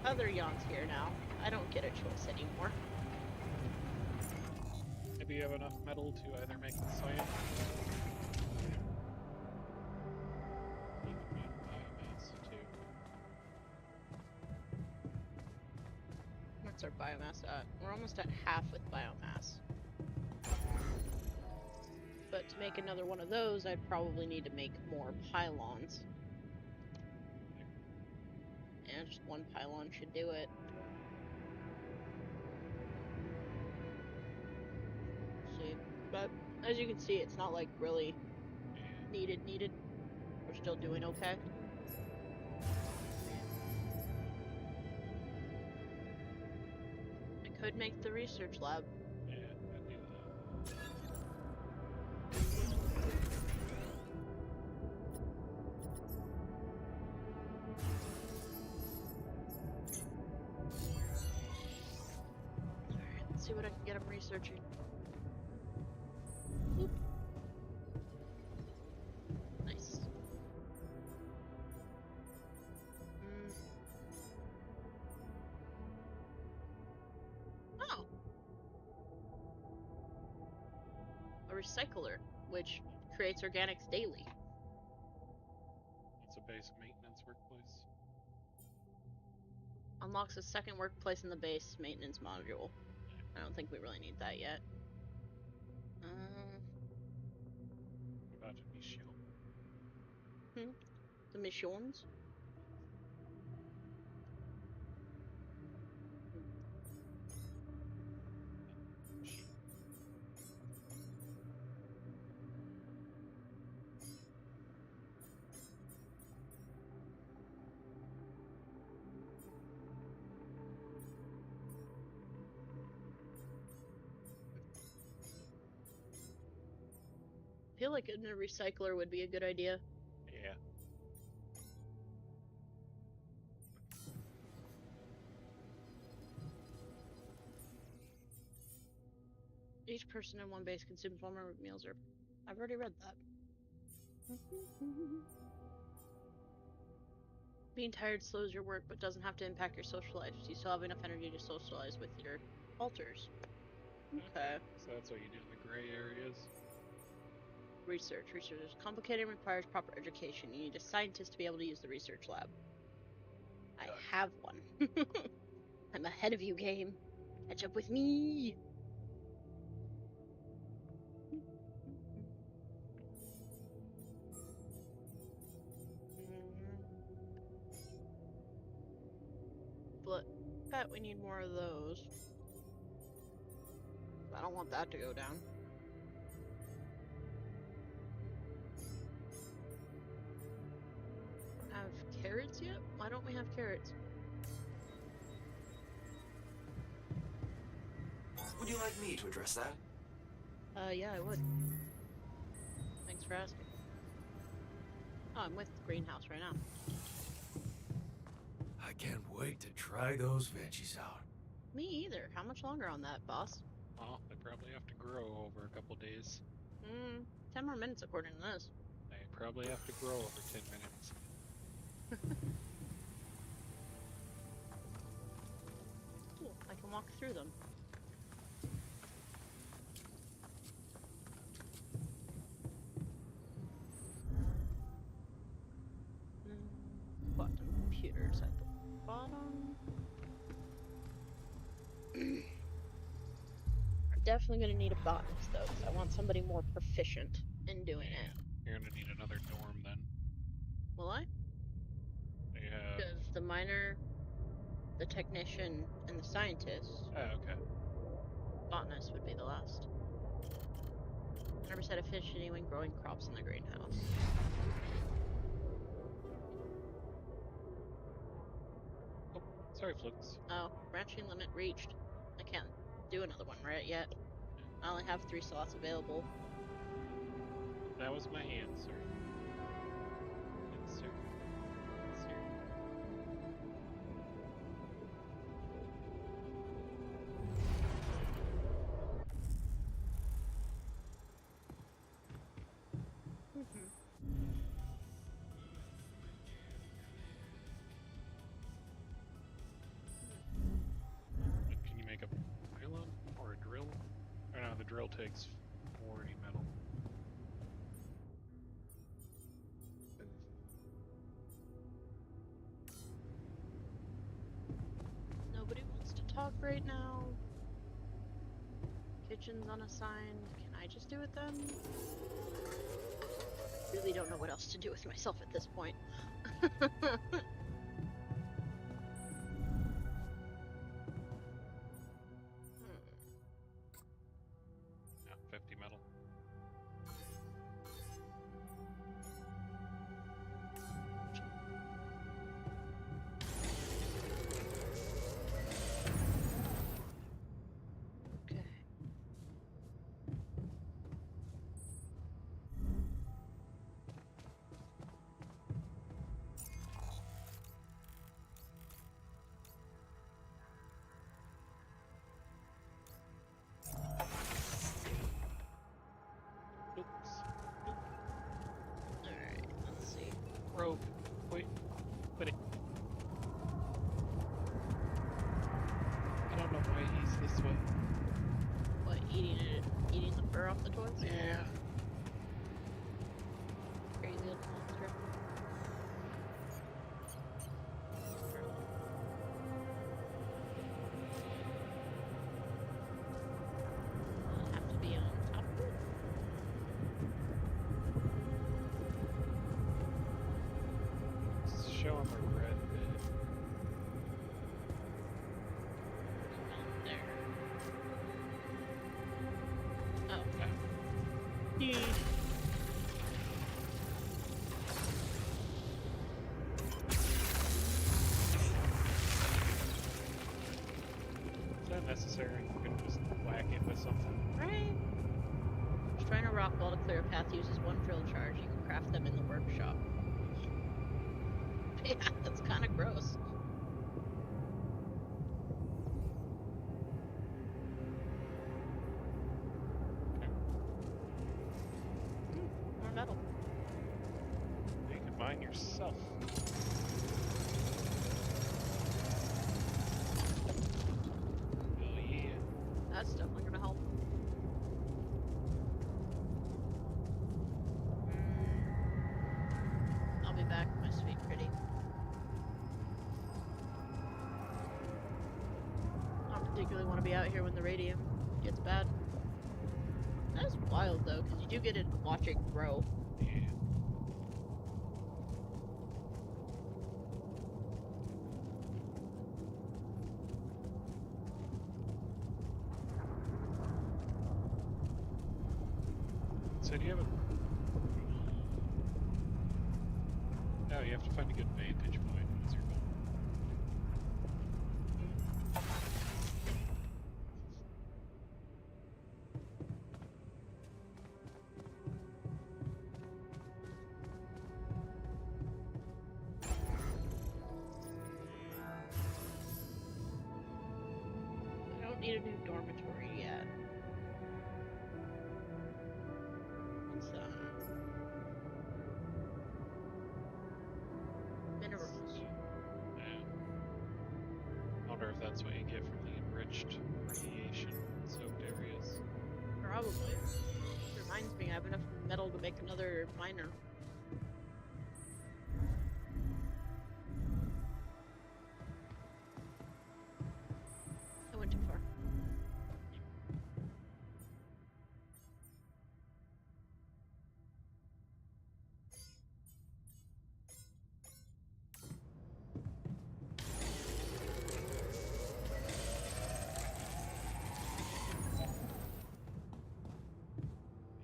Other Jan's here now. I don't get a choice anymore. Maybe you have enough metal to either make the cyan. You can make biomass too. What's our biomass at? We're almost at half with biomass. But to make another one of those, I'd probably need to make more pylons. And just one pylon should do it. But as you can see, it's not like really needed. We're still doing okay. I could make the research lab. Yeah, I'd do that. Alright, let's see what I can get him researching. Boop. Nice. Oh. A recycler, which creates organics daily. It's a base maintenance workplace. Unlocks a second workplace in the base maintenance module. I don't think we really need that yet. About a mission. The missions. I feel like a recycler would be a good idea. Yeah. Each person in one base consumes 1 number of meals. Or I've already read that. Being tired slows your work, but doesn't have to impact your social life. So you still have enough energy to socialize with your alters. Okay. So that's what you do in the gray areas. Research. Research is complicated and requires proper education. You need a scientist to be able to use the research lab. I have one. I'm ahead of you, game. Catch up with me. But bet we need more of those. I don't want that to go down. Have carrots yet? Why don't we have carrots? Would you like me to address that? Yeah, I would. Thanks for asking. Oh, I'm with the greenhouse right now. I can't wait to try those veggies out. Me either. How much longer on that, boss? Oh, they probably have to grow over a couple days. 10 more minutes according to this. They probably have to grow over 10 minutes. Cool, I can walk through them. Quantum computers at the bottom. We're definitely going to need a botanist though, because I want somebody more proficient in doing it. You're gonna need another dorm then. Will I? They have... Because the miner, the technician, and the scientist, Oh, okay. botanist would be the last. 100% efficiency when growing crops in the greenhouse. Oh, sorry, Flux. Oh, branching limit reached. I can't do another one right yet. I only have 3 slots available. That was my answer. Yes, sir. Yes, sir. Can you make a pylon or a drill? Oh no, the drill takes 40 metal. Nobody wants to talk right now. Kitchen's unassigned. Can I just do it then? Really don't know what else to do with myself at this point. Yeah, 50 metal. probe. Wait, quit it. I don't know why he's this way. What, eating the fur off the toys? Yeah. Crazy little monster. Have to be on top of it. Let's show him a red bit. Not there. Oh. Okay. Is that necessary? You could just whack it with something. Right. Shrine a rock wall to clear a path uses one drill charge. You can craft them in the workshop. Yeah, that's kind of gross. More metal. You can mine yourself. Oh yeah. That's definitely gonna help. I'll be back, my sweet pretty. I don't particularly want to be out here when the radium gets bad. That's wild though, because you do get to watch it grow. Yeah. So do you have a... No, you have to find a good vantage point as you're going. I don't need a new dormitory yet. What's that? Minerals. Yeah. I wonder if that's what you get from the enriched radiation soaked areas. Probably. Reminds me, I have enough metal to make another miner. I went too far.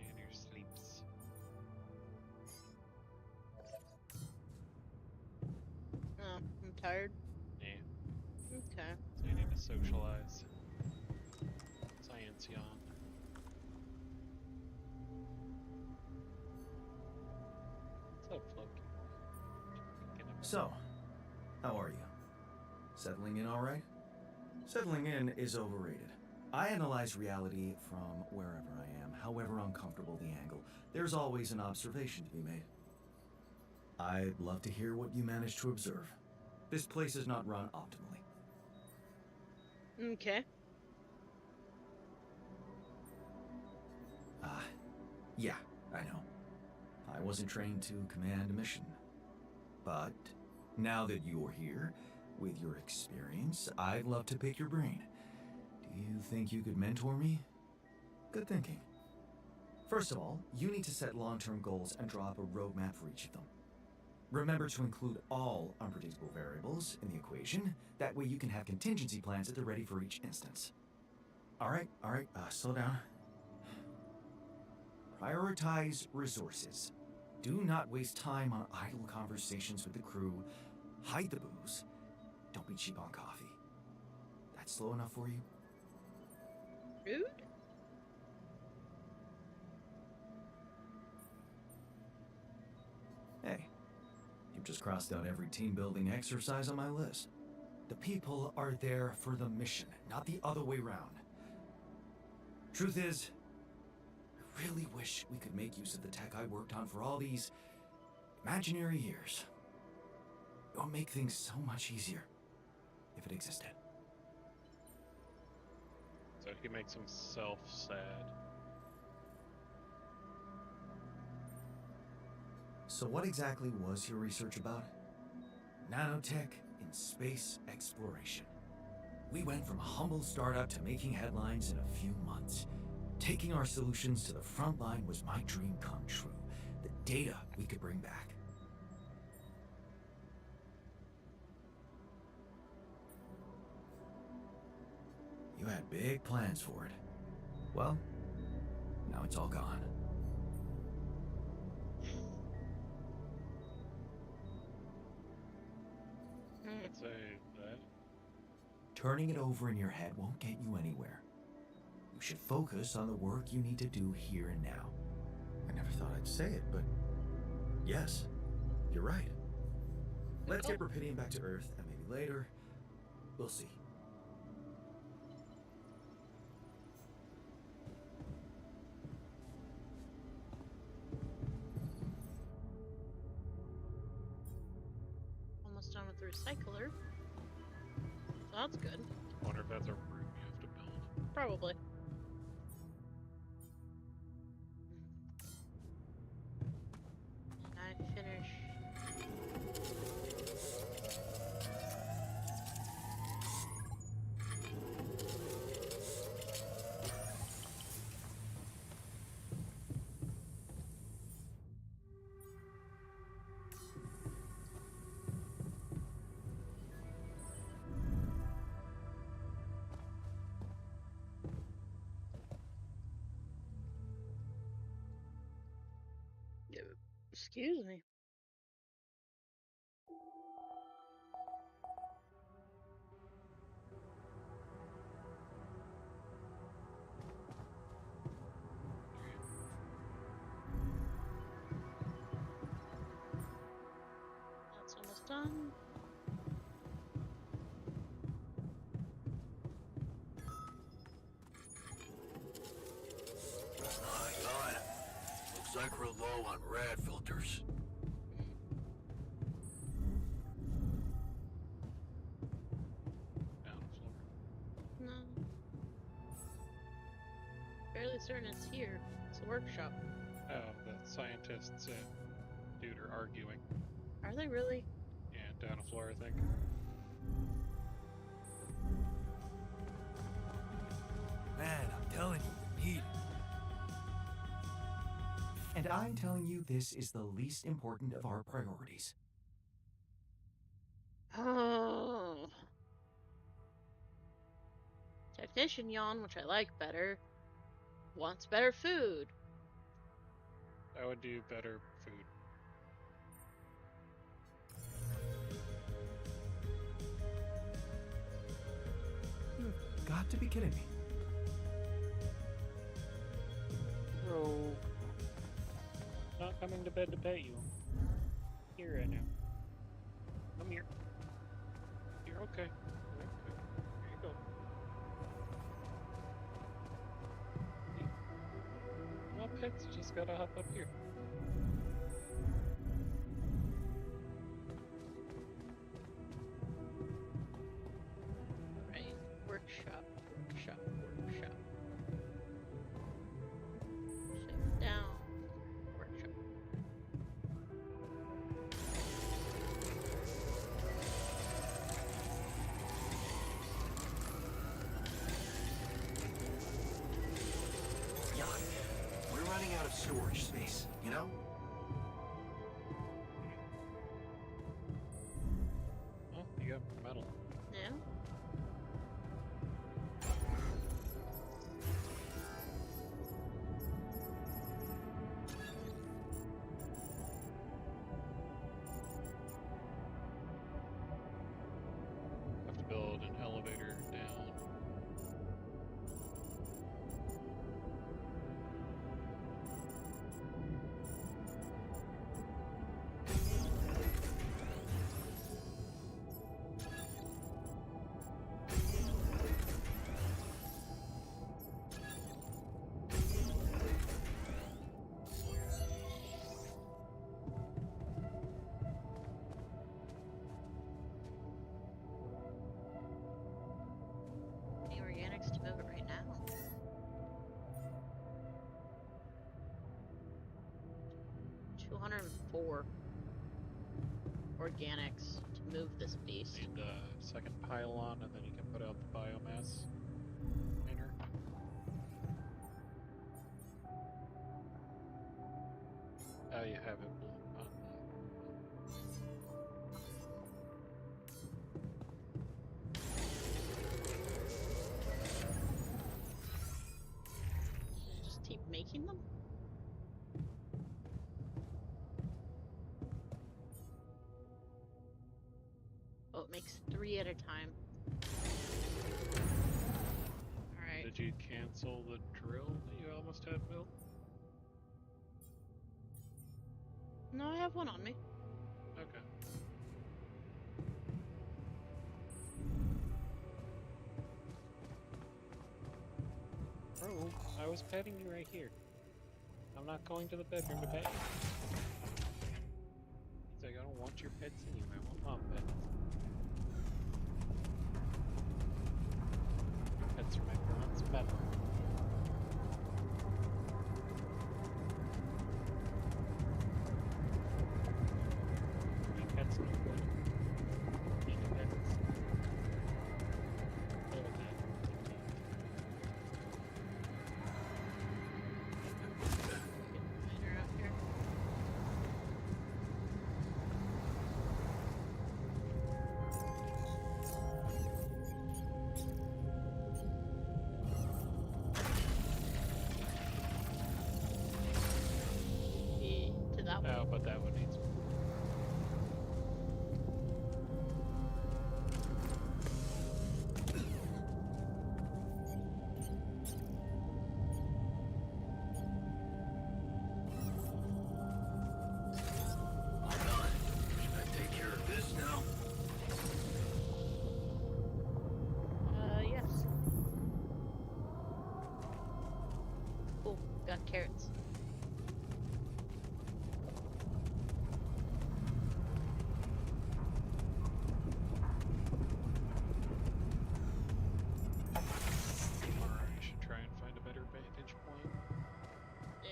And your sleeps. Oh, I'm tired. Yeah. Okay. So you need to socialize. Science yawn. What's up, Floki? Thinking about- So, how are you? Settling in all right? Settling in is overrated. I analyze reality from wherever I am, however uncomfortable the angle. There's always an observation to be made. I'd love to hear what you managed to observe. This place is not run optimally. Okay. Yeah, I know. I wasn't trained to command a mission. But now that you're here, with your experience, I'd love to pick your brain. Do you think you could mentor me? Good thinking. First of all, you need to set long-term goals and draw up a roadmap for each of them. Remember to include all unpredictable variables in the equation. That way you can have contingency plans that are ready for each instance. All right, slow down. Prioritize resources. Do not waste time on idle conversations with the crew. Hide the booze. Don't be cheap on coffee. That's slow enough for you? Rude? Hey, you've just crossed out every team-building exercise on my list. The people are there for the mission, not the other way round. Truth is, I really wish we could make use of the tech I worked on for all these Imaginary ears. It would make things so much easier if it existed. So he makes himself sad. So what exactly was your research about? Nanotech in space exploration. We went from a humble startup to making headlines in a few months. Taking our solutions to the front line was my dream come true. The data we could bring back. You had big plans for it. Well, now it's all gone. I'd say that. Turning it over in your head won't get you anywhere. You should focus on the work you need to do here and now. I never thought I'd say it, but yes, you're right. Let's get Rapidian back to Earth, and maybe later, we'll see. Almost done with the recycler. So that's good. Wonder if that's a room you have to build. Probably. And I finish. Excuse me. That's almost done. My God. Looks like we're low on rad filters. Down the floor. No. Fairly certain it's here. It's a workshop. Oh, the scientists and dude are arguing. Are they really? Yeah, down the floor, I think. Man, I'm telling you, you need it. And I'm telling you this is the least important of our priorities. Oh. Technician yawn, which I like better, wants better food. I would do better food. You've got to be kidding me. Bro. Not coming to bed to pet you. Here right now. Come here. You're okay. You're okay. Here you go. Well, pets just gotta hop up here. Right. Workshop. Workshop. Workshop. Shut down. Workshop. Jan, we're running out of storage space, you know? Oh, you got metal. No? Have to build an elevator down. 4 organics to move this beast. Need the second pylon, and then you can put out the biomass miner. Oh, you have it. Should I just keep making them? Oh, it makes 3 at a time. Alright. Did you cancel the drill that you almost had built? No, I have one on me. Okay. Bro, I was petting you right here. I'm not going to the bedroom to pet you. He's like, I don't want your pets anyway. I want mom pets. Your pets are my bronze medal. My pets no good. Need pets. All of that. Miner out here. To that one. Oh, but that one needs. I'm done. Should I take care of this now? Yes. Cool, got carrots. I should try and find a better vantage point. Yeah.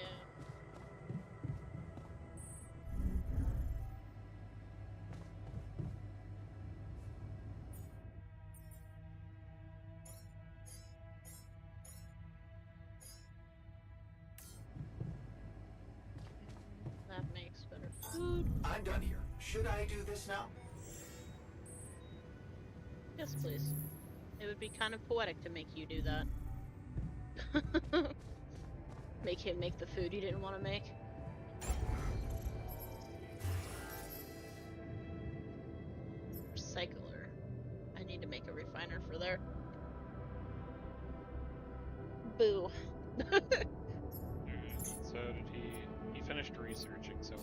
That makes better food. I'm done here. Should I do this now? Yes, please. It would be kind of poetic to make you do that. Make him make the food he didn't want to make. Recycler. I need to make a refiner for there. Boo. Alright, so did he finished researching, so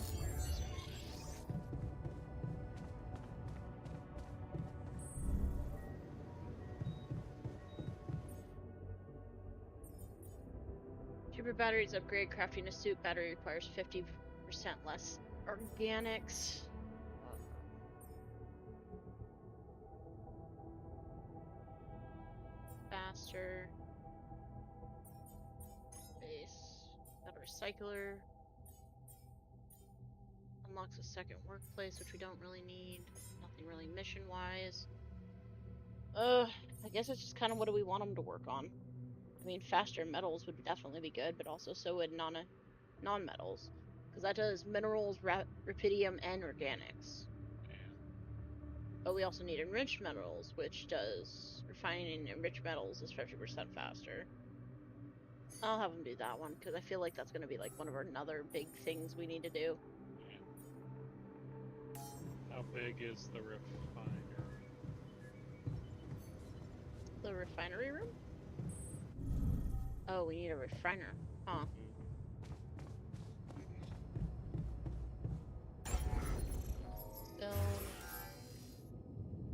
Cheaper batteries upgrade. Crafting a suit battery requires 50% less organics. Faster. Base. Got a recycler. Unlocks a second workplace, which we don't really need. Nothing really mission-wise. I guess it's just kind of what do we want them to work on. I mean, faster metals would definitely be good, but also so would non-metals. Because that does minerals, rubidium, and organics. yeah. But we also need enriched metals, which does refining enriched metals is 50% faster. I'll have them do that one, because I feel like that's going to be like one of our another big things we need to do. Yeah. How big is the refiner? The refinery room? Oh, we need a refiner. Huh.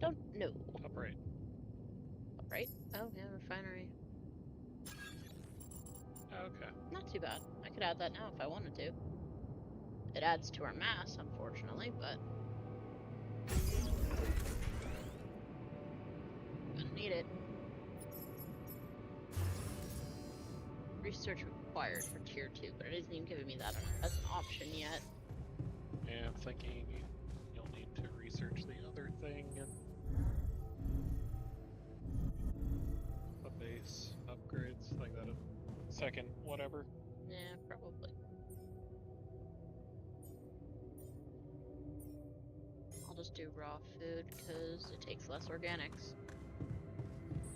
Don't know. Top right. Right? Oh, yeah, refinery. Okay. Not too bad. I could add that now if I wanted to. It adds to our mass, unfortunately, but... gonna need it. Research required for tier 2, but it isn't even giving me that as an option yet. Yeah, I'm thinking you'll need to research the other thing and a base upgrades, like that. Second, whatever. Yeah, probably. I'll just do raw food because it takes less organics.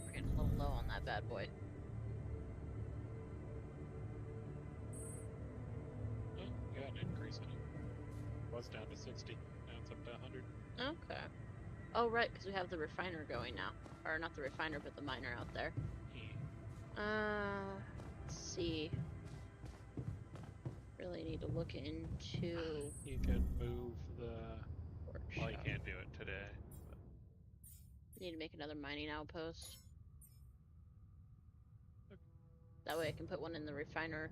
We're getting a little low on that bad boy. Oh, yeah, an increase in it. Was down to 60. Now it's up to 100. Okay. Oh, right, because we have the refiner going now. Or not the refiner, but the miner out there. Yeah. Let's see. Really need to look into You could move the... workshop. Well, you can't do it today. But... Need to make another mining outpost. Okay. That way I can put one in the refiner.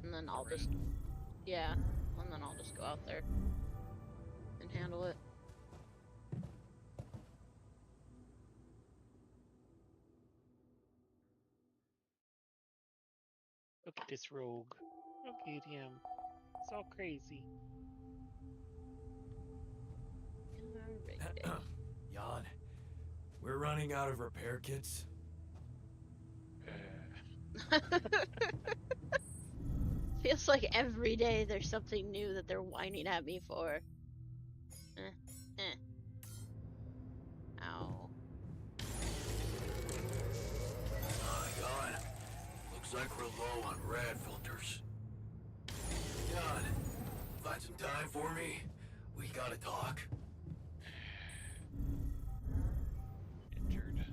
And then I'll Right. just... Yeah. And then I'll just go out there and handle it. Look at this rogue. Look at him. So crazy. Alright. Jan, we're running out of repair kits. Feels like every day there's something new that they're whining at me for. Ow. Jan. Looks like we're low on rad filters. Jan, find some time for me. We gotta talk. Injured.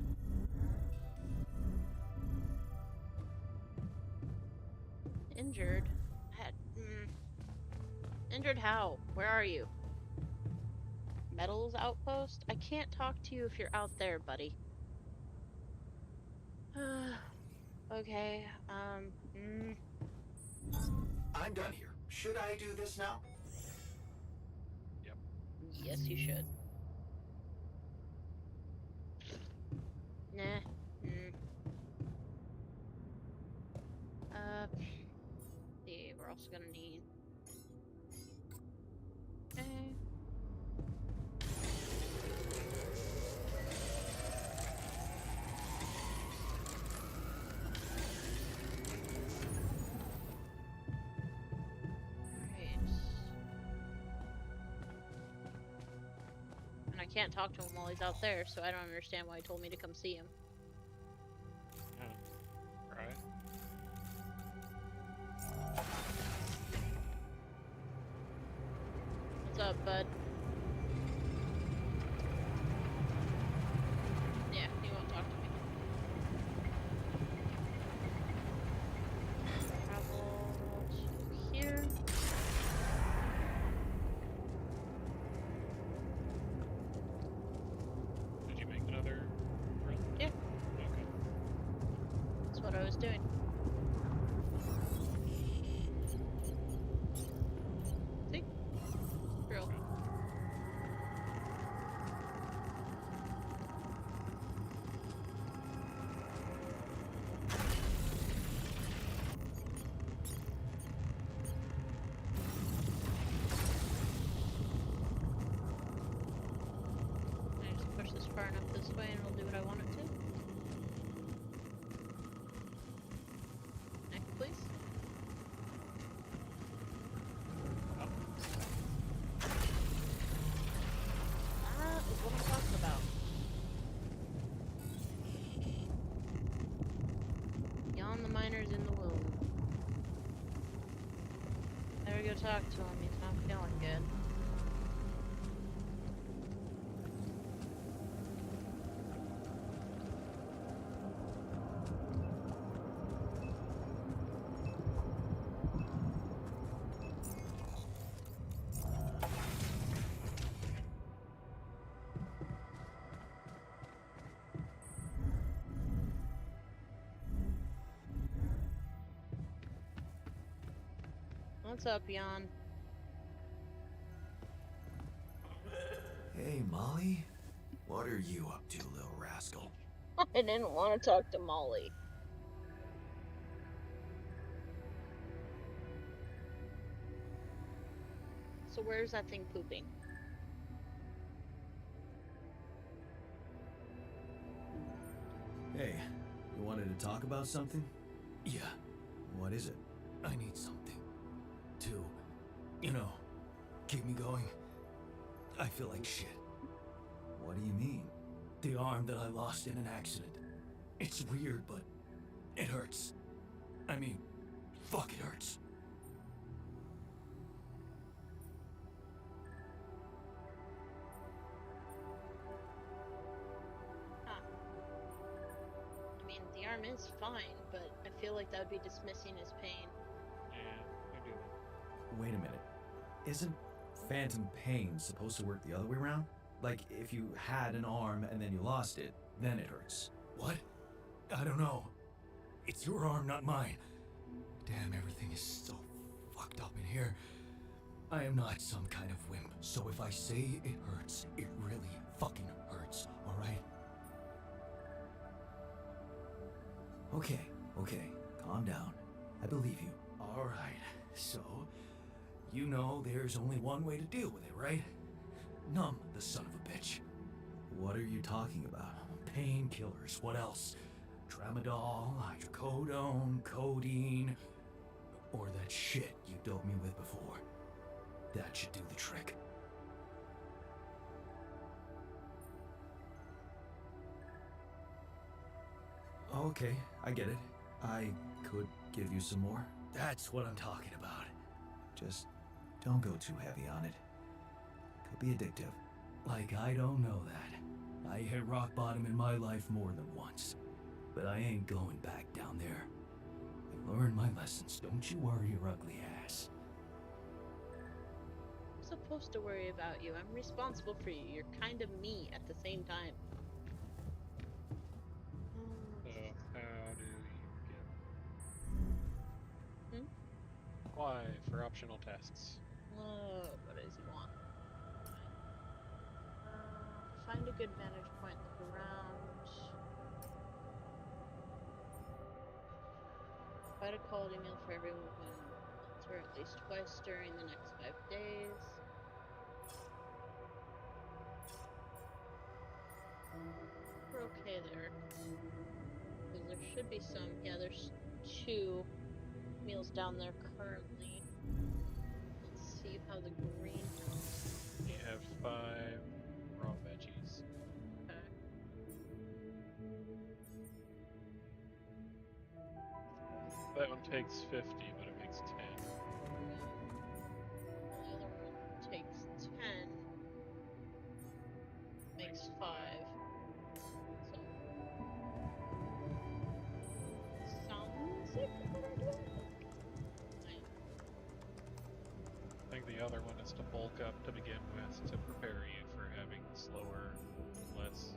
Injured? Injured how? Where are you? Metals outpost? I can't talk to you if you're out there, buddy. Okay, I'm done here. Should I do this now? Yep. Yes, you should. Nah. See, we're also gonna need... Okay. And I can't talk to him while he's out there, so I don't understand why he told me to come see him. Right. What's up, bud? Yeah, he won't talk to me. Travel to here. Did you make another run? Yeah. Okay. That's what I was doing. See? Drill. I just push this far enough this way and it'll do what I want it to. Next, please. That is what I'm talking about. Yawn the miner's in the womb. Better go talk to him, he's not feeling good. What's up, Jan? Hey, Molly. What are you up to, little rascal? I didn't want to talk to Molly. So where's that thing pooping? Hey, you wanted to talk about something? Yeah. What is it? I need something to, keep me going. I feel like shit. What do you mean? The arm that I lost in an accident. It's weird, but it hurts. I mean, fuck, it hurts. Huh. I mean, the arm is fine, but I feel like that would be dismissing his pain. Yeah, I do. Wait a minute. Isn't phantom pain supposed to work the other way around? Like, if you had an arm and then you lost it, then it hurts. What? I don't know. It's your arm, not mine. Damn, everything is so fucked up in here. I am not some kind of wimp, so if I say it hurts, it really fucking hurts, alright? Okay, calm down. I believe you. Alright, so, you know there's only one way to deal with it, right? Numb the son of a bitch. What are you talking about? Painkillers, what else? Tramadol, hydrocodone, codeine, or that shit you doped me with before. That should do the trick. Okay, I get it. I could give you some more. That's what I'm talking about. Just don't go too heavy on it. Could be addictive. Like I don't know that. I hit rock bottom in my life more than once. But I ain't going back down there. I learned my lessons, don't you worry your ugly ass. I'm supposed to worry about you. I'm responsible for you. You're kind of me at the same time. So, how do you get... Hmm? Why for optional tasks? What does he want? Find a good vantage point, look around. Provide a quality meal for everyone once or at least twice during the next 5 days. We're okay there. Because there should be some. Yeah, there's 2 meals down there currently. Let's see how the greenhouse. You have 5 raw veggies. Okay. That one takes 50, but it makes 10. The other one takes 10, makes 5. So, sounds like a good idea. I think the other one is to bulk up to begin with to prepare you for having slower, less.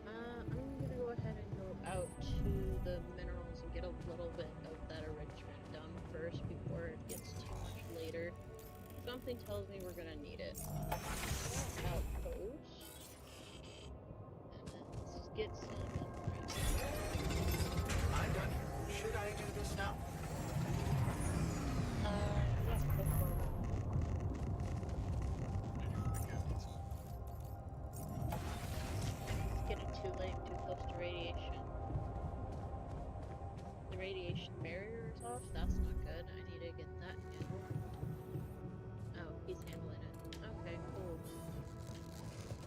I'm gonna go ahead and go out to the minerals and get a little bit of that arrangement done first before it gets too much later. Something tells me we're gonna need it. Outpost. And then let's get some. I'm done here. Should I do this now? Yeah, go for it. It's getting too late, too close to radiation. The radiation barrier is off? That's not good. I need to get that handled. Oh, he's handling it. Okay, cool.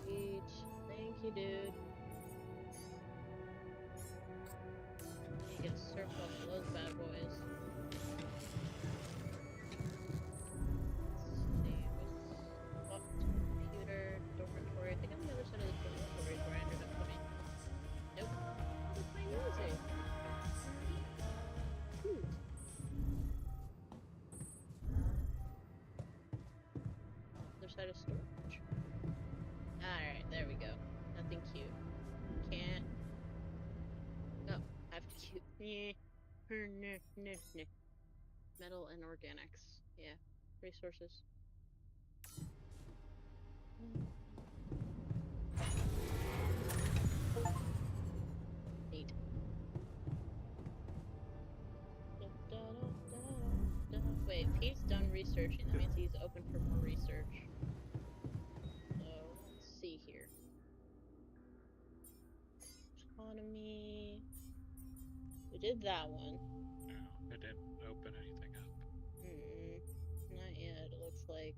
Sweet. Thank you, dude. You get a surplus of those bad boys. Computer, dormitory. I think on the other side of the dormitory is where I ended up putting. Nope. What's my music? Ooh. Other side of storage. Alright, there we go. Nothing cute. Can't. Oh, I have to cute. Metal and organics. Yeah. Resources. Neat. Wait, if he's done researching. That means he's open for more research. So, let's see here. Economy. We did that one. No, it didn't open anything up. Not yet, it looks like.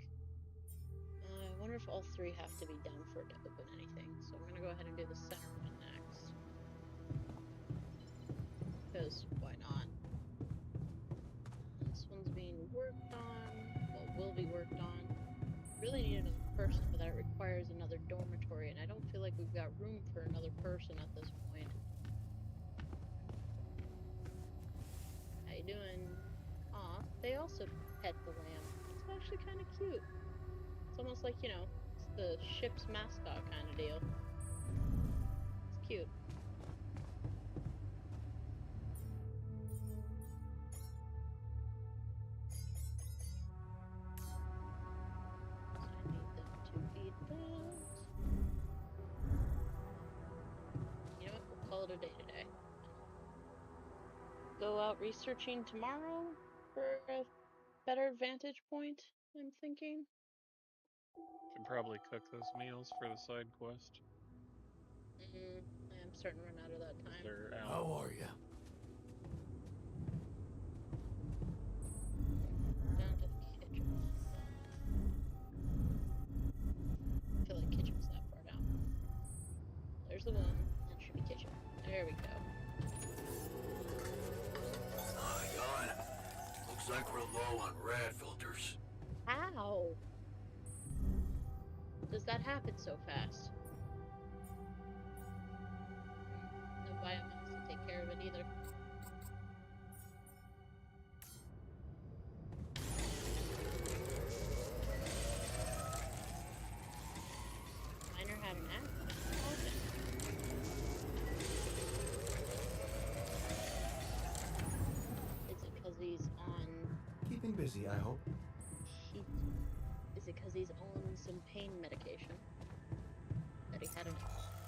I wonder if all three have to be done for it to open anything. So I'm gonna go ahead and do the center one next. Because why not? This one's being worked on. Well, will be worked on. Really need another person, but that requires another dormitory, and I don't feel like we've got room for another person at this point. How you doing? Aw, they also pet the lamb. It's actually kind of cute. It's almost like, you know, it's the ship's mascot kind of deal. It's cute. I need them to eat that. You know what? We'll call it a day today. Go out researching tomorrow for a better vantage point, I'm thinking. Should probably cook those meals for the side quest. I'm starting to run out of that time. They're out. How are you? Down to the kitchen. I feel like kitchen's that far down. There's the one. That should be kitchen. There we go. God. Looks like we're low on rad filters. How? Does that happen so fast? No biomass to take care of it either. Miner had an accident. Is it because he's on... Keeping busy, I hope. Is it because he's on some pain medication? That he had an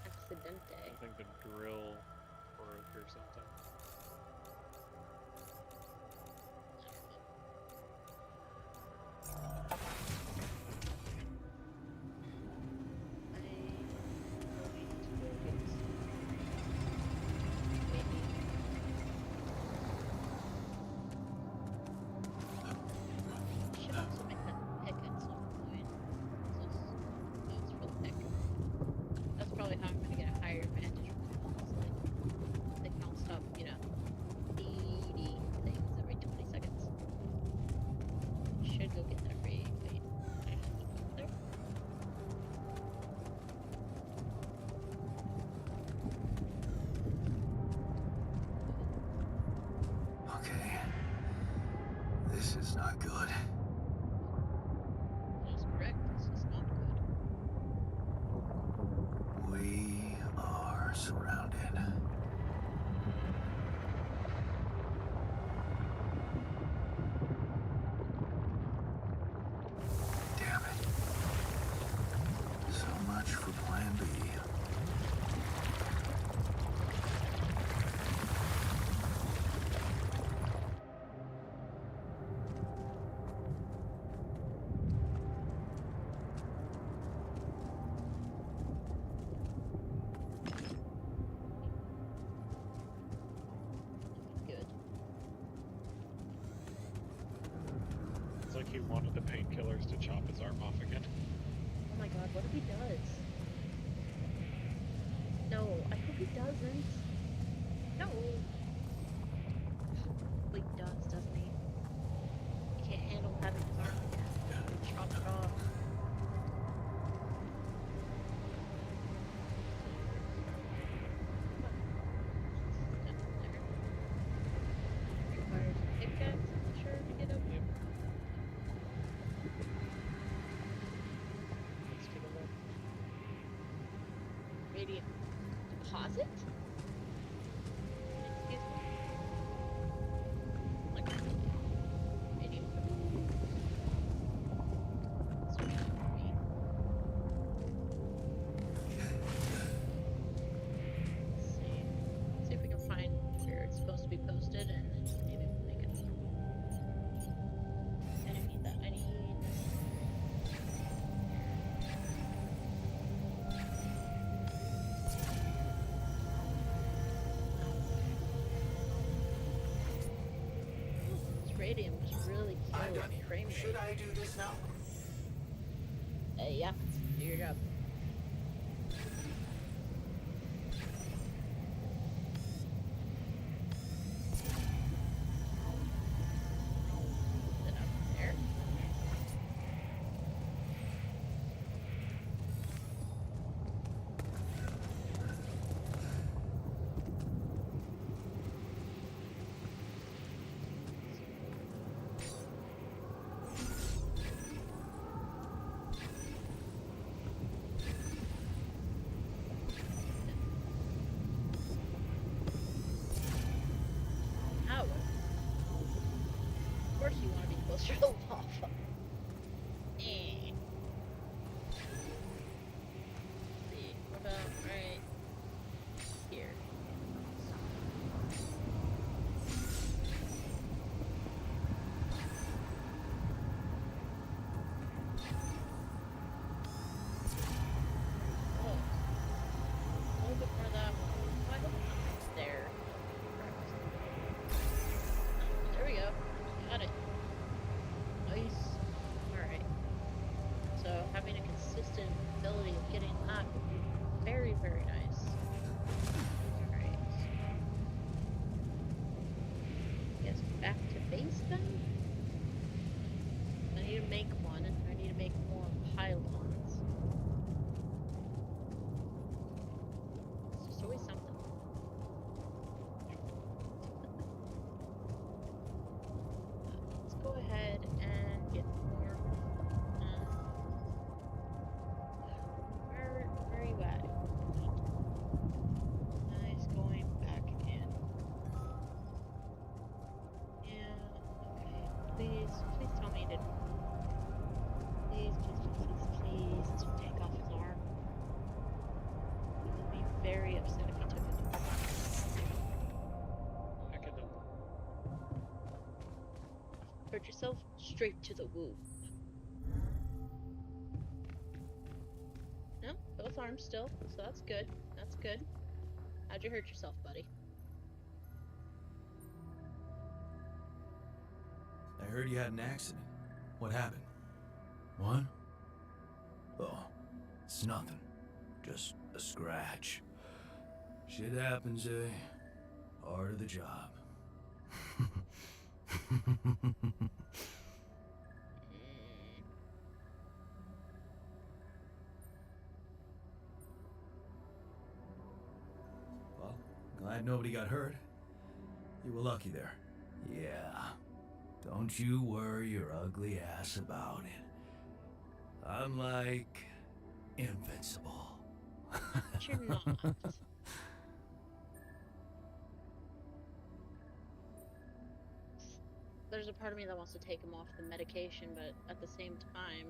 accidente? I think the drill broke or something. That's probably how I'm gonna get a higher advantage from them. Like, they can all stop, you know, eating things every 20 seconds. Should go get that free. Wait, I have to put there. Okay. This is not good. That is correct. This is not good. We are surrounded. Damn it. So much for Plan B. Good. It's like he wanted the painkillers to chop his arm off again. Oh my god, what if he does? No, I hope he doesn't. No! Like, does, doesn't he? He can't handle having his arm chopped off. Requires a pickaxe, I'm sure, to get up. Yep. Let's take a look. Radiant deposit? Excuse me. Like, radiant. Search for me. Let's see. See if we can find where it's supposed to be posted, and then maybe we'll make it. I didn't need that radium just really I'm kills done the here. frame rate. Should I do this now? Yeah, do your job. Then up there. Ow. Of course you want to be closer to lava. Eh. Let's see, what about right here? Oh. A little bit more of that one. Oh, I hope it's there. There we go. Got it. Nice. Alright. So having a consistent ability of getting that would be very, very nice. Alright. Guess back to base then? I need to make one, and I need to make more pylons. It's just always something. Let's go ahead and get more. Where are you at? Nice, going back again. Yeah, okay. Please tell me to. Please to take off his arm. He would be very upset if he took it. I could Hurt yourself? Straight to the woo. No, both arms still, so that's good. That's good. How'd you hurt yourself, buddy? I heard you had an accident. What happened? What? Oh, it's nothing. Just a scratch. Shit happens, eh? Part of the job. Well, glad nobody got hurt. You were lucky there. Yeah. Don't you worry your ugly ass about it. I'm like invincible. But you're not. There's a part of me that wants to take him off the medication, but at the same time,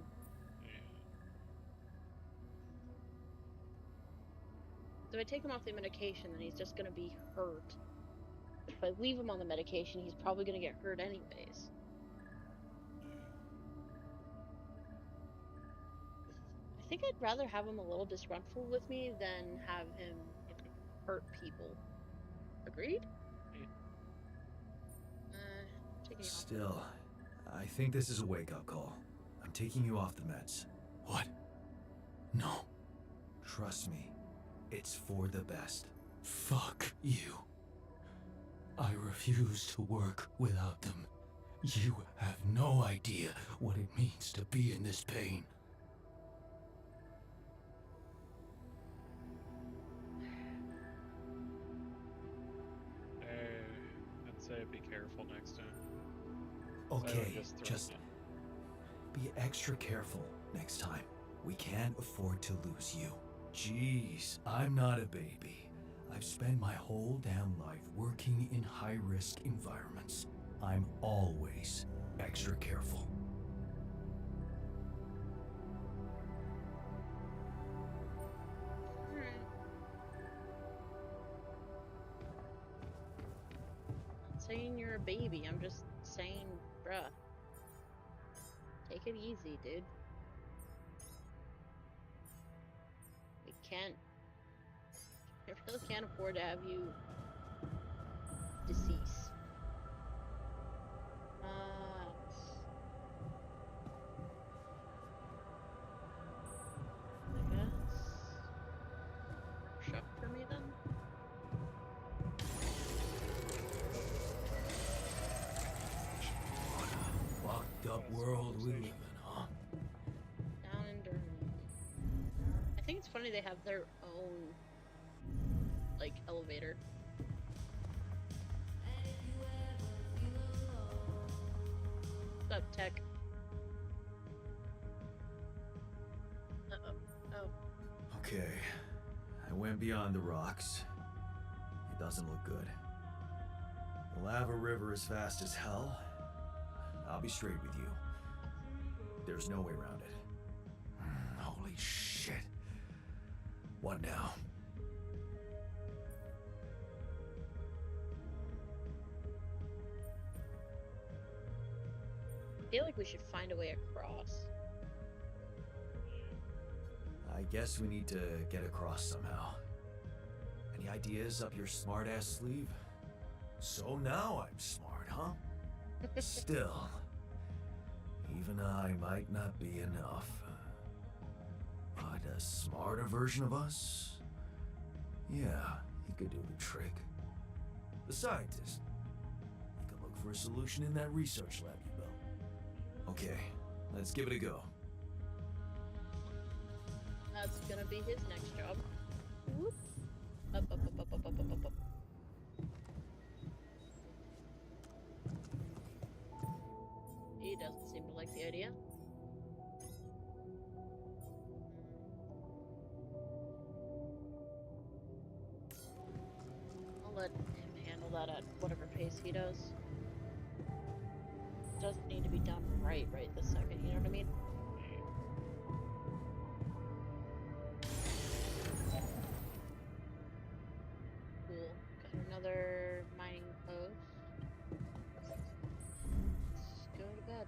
if I take him off the medication, then he's just gonna be hurt. If I leave him on the medication, he's probably gonna get hurt anyways. I think I'd rather have him a little disgruntled with me than have him, you know, hurt people. Agreed? Taking you off. Still, I think this is a wake-up call. I'm taking you off the meds. What? No. Trust me, it's for the best. Fuck you. I refuse to work without them. You have no idea what it means to be in this pain. I'd say be careful next time. Okay, Just just be extra careful next time. We can't afford to lose you. Jeez, I'm not a baby. I've spent my whole damn life working in high-risk environments. I'm always extra careful. Not saying you're a baby, I'm just saying, bruh. Take it easy, dude. We can't. I really can't afford to have you decease. think it's funny they have their own, like, elevator. What's up, Tech? Uh-oh. Oh. Okay, I went beyond the rocks. It doesn't look good. The lava river is fast as hell. I'll be straight with you. There's no way around it. Holy shit. What now? I feel like we should find a way across. I guess we need to get across somehow. Any ideas up your smart-ass sleeve? So now I'm smart, huh? Still, even I might not be enough. But a smarter version of us? Yeah, he could do the trick. The scientist. He could look for a solution in that research lab you built. Okay, let's give it a go. That's gonna be his next job. Whoop. Up, up, up, up, up, up, up, up, up. He doesn't seem to like the idea. I'll let him handle that at whatever pace he does. It doesn't need to be done right this second, you know what I mean? Cool. Got another mining post. Let's go to bed.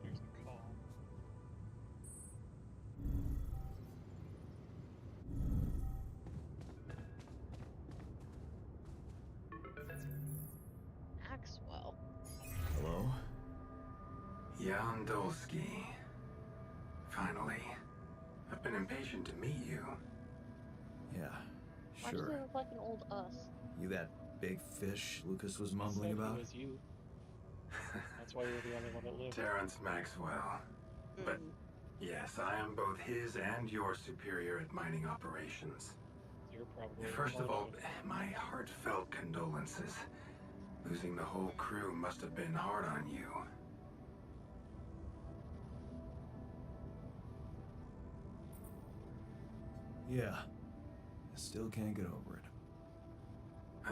There's the call. Maxwell. Hello? Jan Dolsky. Finally. I've been impatient to meet you. Yeah, Why does he sure. look like an old us? You that big fish Lucas was mumbling Said about? It was you. That's why you're the only one that lived. Terrence Maxwell. But yes, I am both his and your superior at mining operations. You're probably First of all, motivated. my heartfelt condolences. Losing the whole crew must have been hard on you. Yeah. I still can't get over it.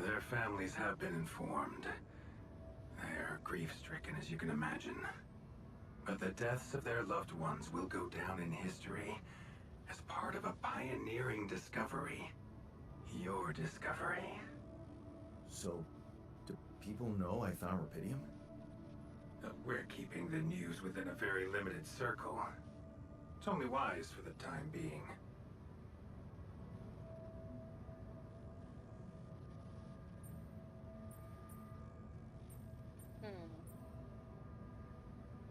Their families have been informed. They're grief-stricken, as you can imagine. But the deaths of their loved ones will go down in history as part of a pioneering discovery. Your discovery. So, do people know I found rubidium? We're keeping the news within a very limited circle. It's only wise for the time being.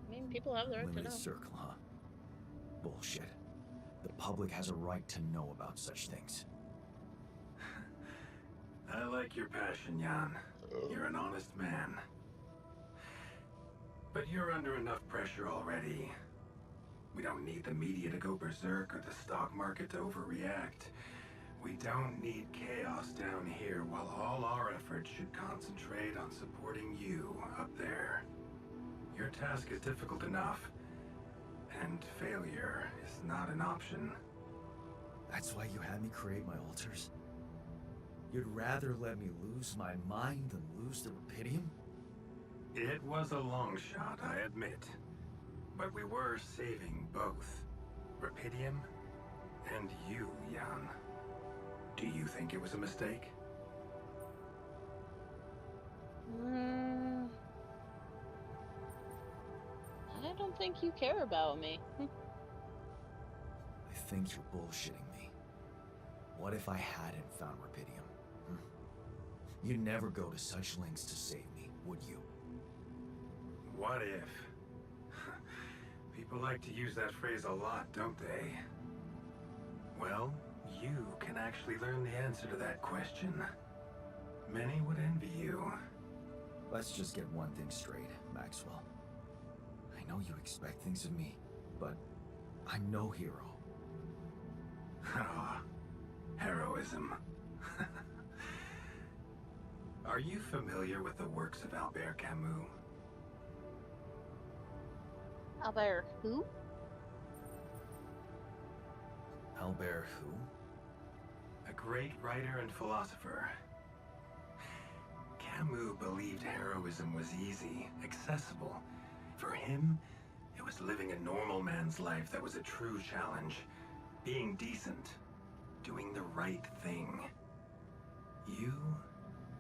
I mean, people have the right to Limited know. circle, huh? Bullshit. The public has a right to know about such things. I like your passion, Jan. You're an honest man. But you're under enough pressure already. We don't need the media to go berserk or the stock market to overreact. We don't need chaos down here while all our efforts should concentrate on supporting you up there. Your task is difficult enough, and failure is not an option. That's why you had me create my altars? You'd rather let me lose my mind than lose the rubidium? It was a long shot, I admit. But we were saving both rubidium and you, Jan. Do you think it was a mistake? I don't think you care about me. I think you're bullshitting me. What if I hadn't found rubidium? You'd never go to such lengths to save me, would you? What if? People like to use that phrase a lot, don't they? Well, you can actually learn the answer to that question. Many would envy you. Let's just get one thing straight, Maxwell. I know you expect things of me, but I'm no hero. Ah, heroism. Are you familiar with the works of Albert Camus? Albert who? Albert who? A great writer and philosopher. Camus believed heroism was easy, accessible. For him, it was living a normal man's life that was a true challenge. Being decent. Doing the right thing. You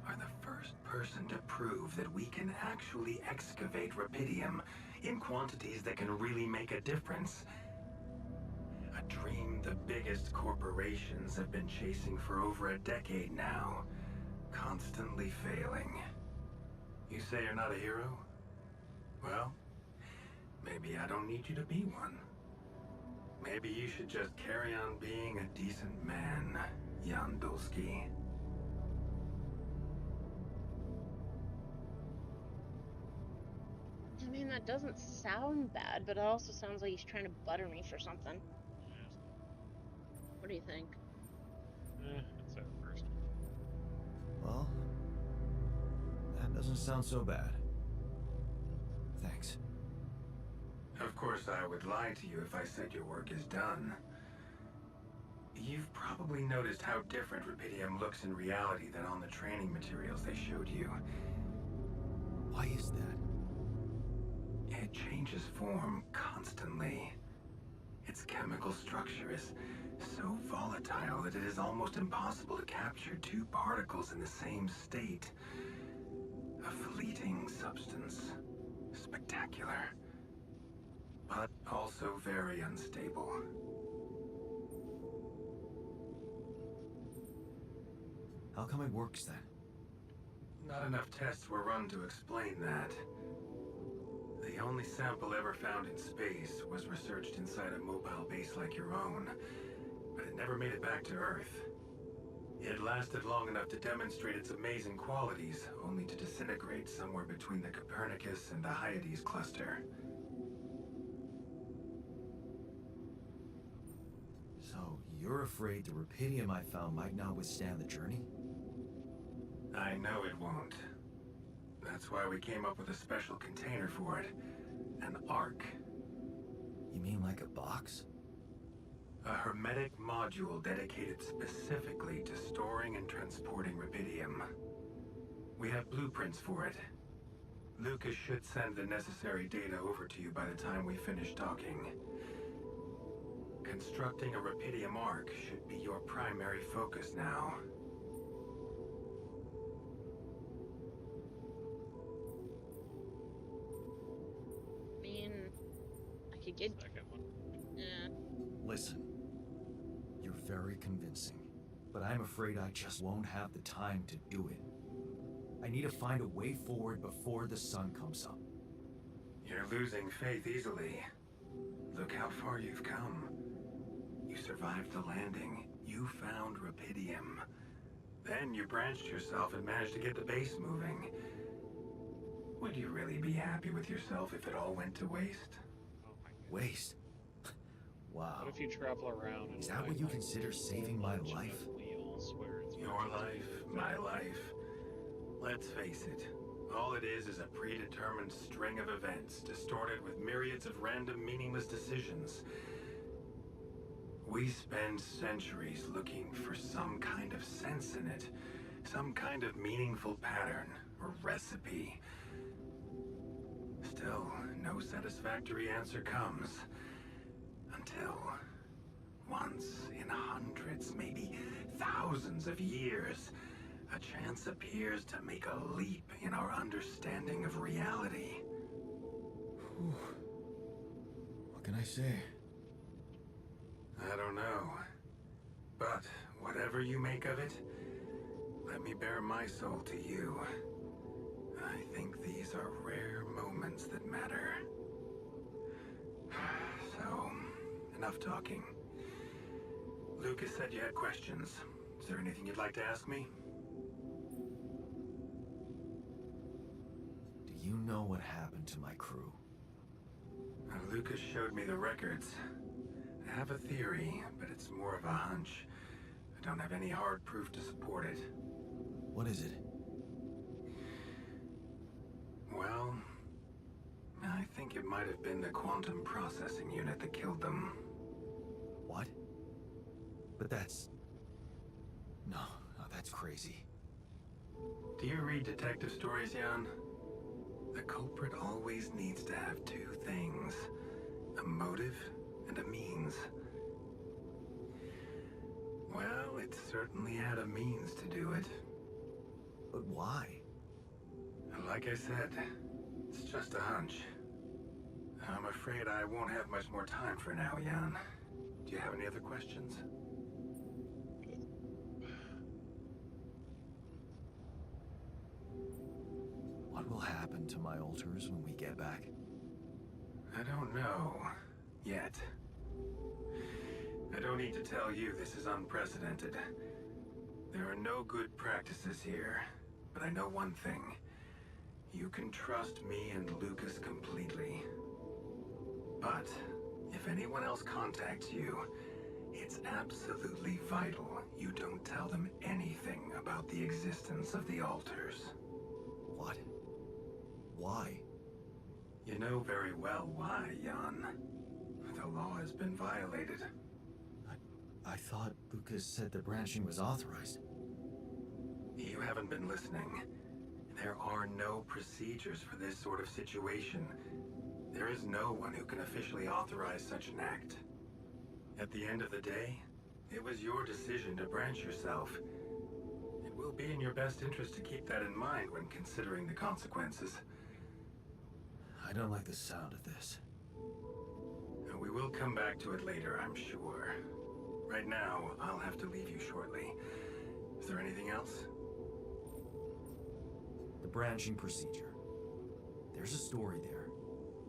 are the first person to prove that we can actually excavate rubidium in quantities that can really make a difference. A dream the biggest corporations have been chasing for over a decade now, constantly failing. You say you're not a hero? Well, maybe I don't need you to be one. Maybe you should just carry on being a decent man, Jan Dulski. I mean, that doesn't sound bad, but it also sounds like he's trying to butter me for something. What do you think? That's at first. Well, that doesn't sound so bad. Thanks. Of course, I would lie to you if I said your work is done. You've probably noticed how different rubidium looks in reality than on the training materials they showed you. Why is that? It changes form constantly. Its chemical structure is so volatile that it is almost impossible to capture two particles in the same state. A fleeting substance. Spectacular. But also very unstable. How come it works then? Not enough tests were run to explain that. The only sample ever found in space was researched inside a mobile base like your own, but it never made it back to Earth. It lasted long enough to demonstrate its amazing qualities, only to disintegrate somewhere between the Copernicus and the Hyades cluster. So, you're afraid the rubidium I found might not withstand the journey? I know it won't. That's why we came up with a special container for it. An Ark. You mean like a box? A hermetic module dedicated specifically to storing and transporting rubidium. We have blueprints for it. Lucas should send the necessary data over to you by the time we finish talking. Constructing a rubidium Ark should be your primary focus now. I could get... Second one. Yeah. Listen, you're very convincing, but I'm afraid I just won't have the time to do it. I need to find a way forward before the sun comes up. You're losing faith easily. Look how far you've come. You survived the landing. You found rubidium. Then you branched yourself and managed to get the base moving. Would you really be happy with yourself if it all went to waste? Oh my god. Waste? Wow. What if you travel around and Is that what you consider saving my life? Wheels where it's Your life, my life. Let's face it. All it is a predetermined string of events, distorted with myriads of random, meaningless decisions. We spend centuries looking for some kind of sense in it, some kind of meaningful pattern or recipe. Still, no satisfactory answer comes. Until, once in hundreds, maybe thousands of years, a chance appears to make a leap in our understanding of reality. Whew. What can I say? I don't know. But whatever you make of it, let me bare my soul to you. I think these are rare moments. actions that matter. So, enough talking. Lucas said you had questions. Is there anything you'd like to ask me? Do you know what happened to my crew? Lucas showed me the records. I have a theory, but it's more of a hunch. I don't have any hard proof to support it. What is it? Well, I think it might have been the quantum processing unit that killed them. What? But that's... No, that's crazy. Do you read detective stories, Jan? The culprit always needs to have two things. A motive and a means. Well, it certainly had a means to do it. But why? Like I said, it's just a hunch. I'm afraid I won't have much more time for now, Jan. Do you have any other questions? What will happen to my alters when we get back? I don't know. Yet. I don't need to tell you this is unprecedented. There are no good practices here. But I know one thing. You can trust me and Lucas completely. But if anyone else contacts you, it's absolutely vital you don't tell them anything about the existence of the alters. What? Why? You know very well why, Jan. The law has been violated. I thought Lucas said the branching was authorized. You haven't been listening. There are no procedures for this sort of situation. There is no one who can officially authorize such an act. At the end of the day, it was your decision to branch yourself. It will be in your best interest to keep that in mind when considering the consequences. I don't like the sound of this. We will come back to it later, I'm sure. Right now, I'll have to leave you shortly. Is there anything else? The branching procedure. There's a story there.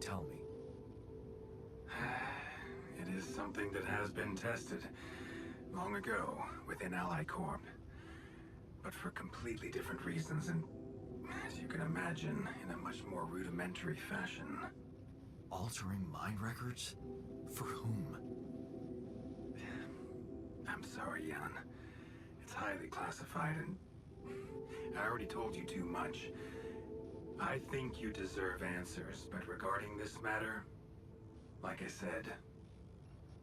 Tell me. It is something that has been tested long ago within Ally Corp. But for completely different reasons and, as you can imagine, in a much more rudimentary fashion. Altering mind records? For whom? I'm sorry, Jan. It's highly classified and I already told you too much. I think you deserve answers, but regarding this matter, like I said,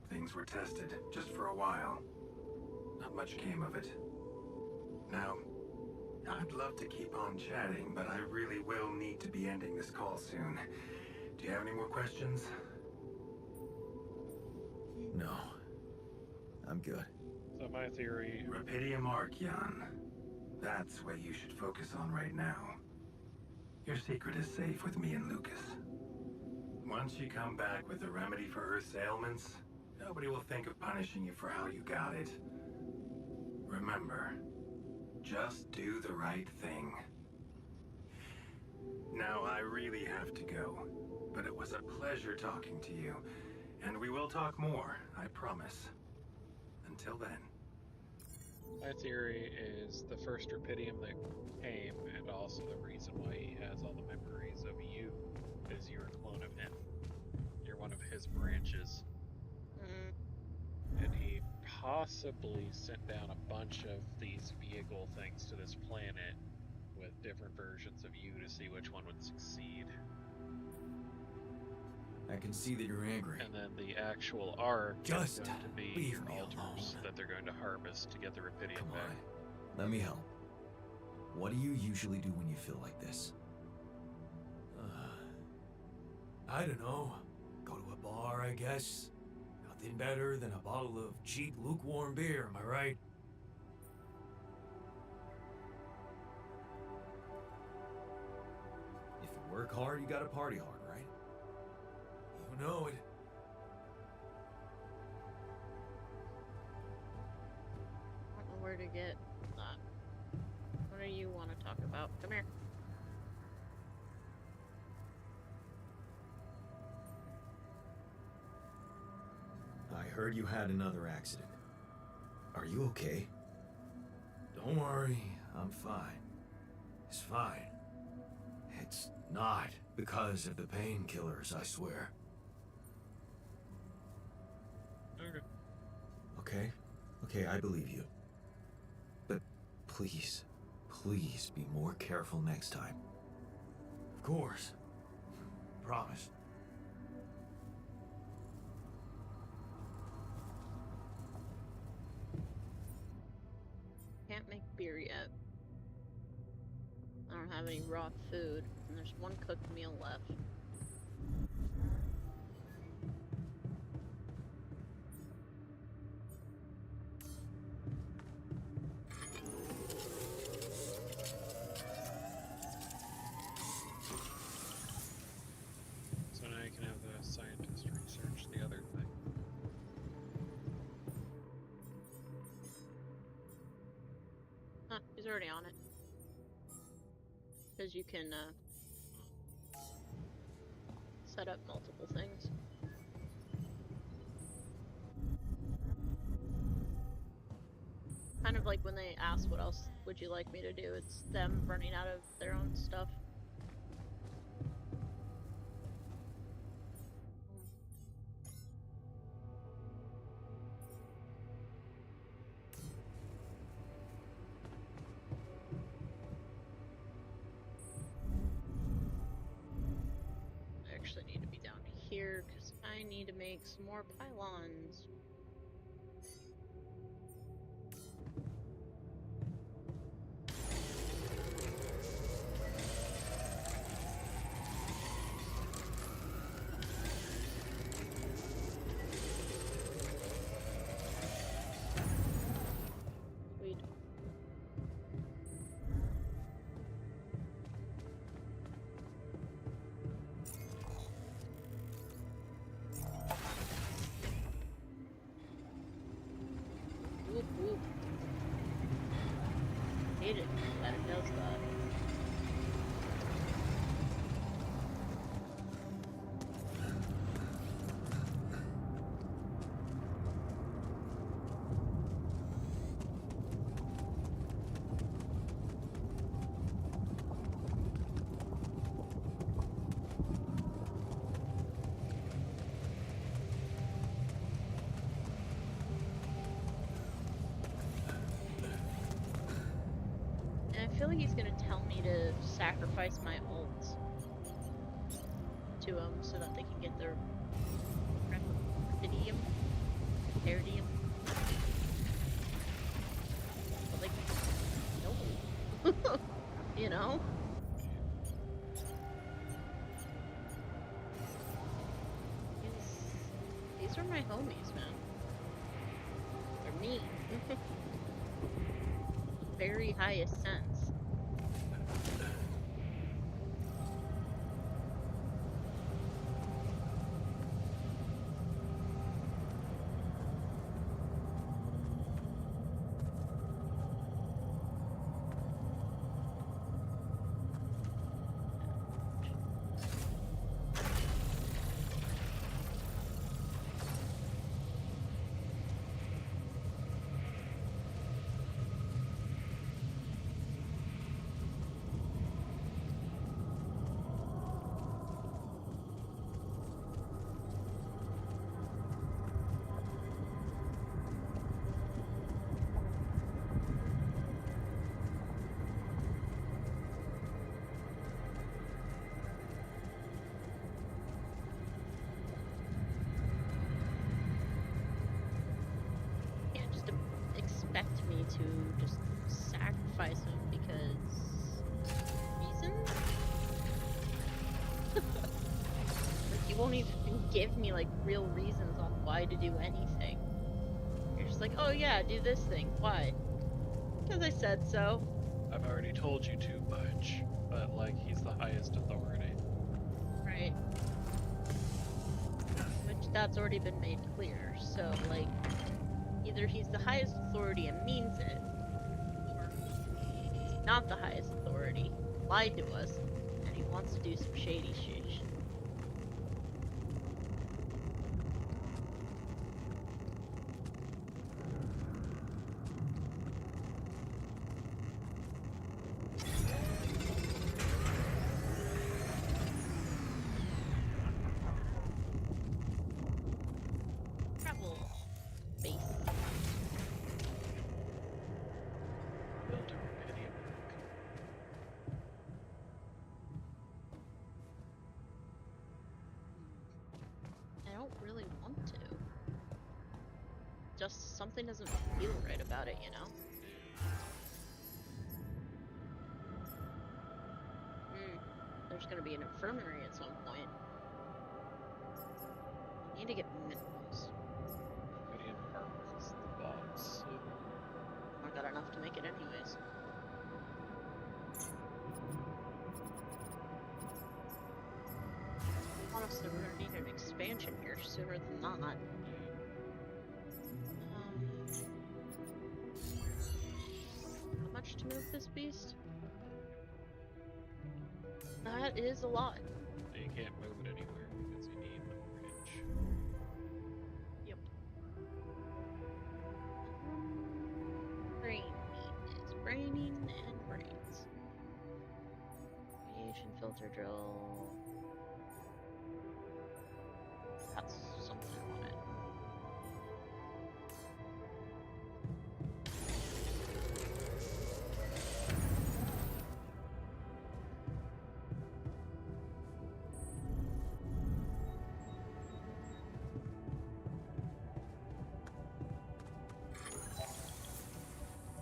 things were tested just for a while. Not much came of it. Now, I'd love to keep on chatting, but I really will need to be ending this call soon. Do you have any more questions? No. I'm good. So my theory... Rapidium Arc, Jan. That's what you should focus on right now. Your secret is safe with me and Lucas. Once you come back with a remedy for Earth's ailments, nobody will think of punishing you for how you got it. Remember, just do the right thing. Now, I really have to go, but it was a pleasure talking to you, and we will talk more, I promise. Until then. My theory is the first Rapidium that came, and also the reason why he has all the memories of you, is you're a clone of him. You're one of his branches. And he possibly sent down a bunch of these vehicle things to this planet with different versions of you to see which one would succeed. I can see that you're angry. And then the actual arc Just is going to be leave your me alters alone. that they're going to harvest to get the Rapidium Come back. on. Let me help. What do you usually do when you feel like this? I don't know. Go to a bar, I guess. Nothing better than a bottle of cheap, lukewarm beer, am I right? If you work hard, you gotta party hard, right? You know it. I don't know where to get that. What do you want to talk about? Come here. heard you had another accident. Are you okay? Don't worry, I'm fine. It's fine. It's not because of the painkillers, I swear. Okay. Okay? Okay, I believe you. But please, please be more careful next time. Of course. Promise. Can't make beer yet. I don't have any raw food, and there's one cooked meal left. So now you can have the scientist research the other thing. Huh, he's already on it. Because you can, set up multiple things. Kind of like when they ask what else would you like me to do, it's them running out of their own stuff. I actually need to be down here because I need to make some more pylons. Sweet. Whoop whoop. Hate it that it does that. And I feel like he's gonna tell me to sacrifice my ults to him so that they can get their Peridium. But like, no. You know? These are my homies, man. They're me. Very highest sense. Can't just expect me to just sacrifice him because reasons? Like, you won't even give me like real reasons on why to do anything. You're just like, oh yeah, do this thing. Why? Because I said so. I've already told you to, Budge, but like he's the highest authority. Right. Which that's already been made clear. So like, either he's the highest authority and means it, or he's not the highest authority, lied to us, and he wants to do some shady shit. just something doesn't feel right about it, you know? There's gonna be an infirmary at some point. I need to get minerals. Medium particles at the bottom. So I got enough to make it anyways. Honestly, we're gonna need an expansion here sooner than not. How much to move this beast? That is a lot. you can't move it anywhere because you need the bridge. Yep. Brain is braining and brains. Radiation filter drill. That's something I wanted.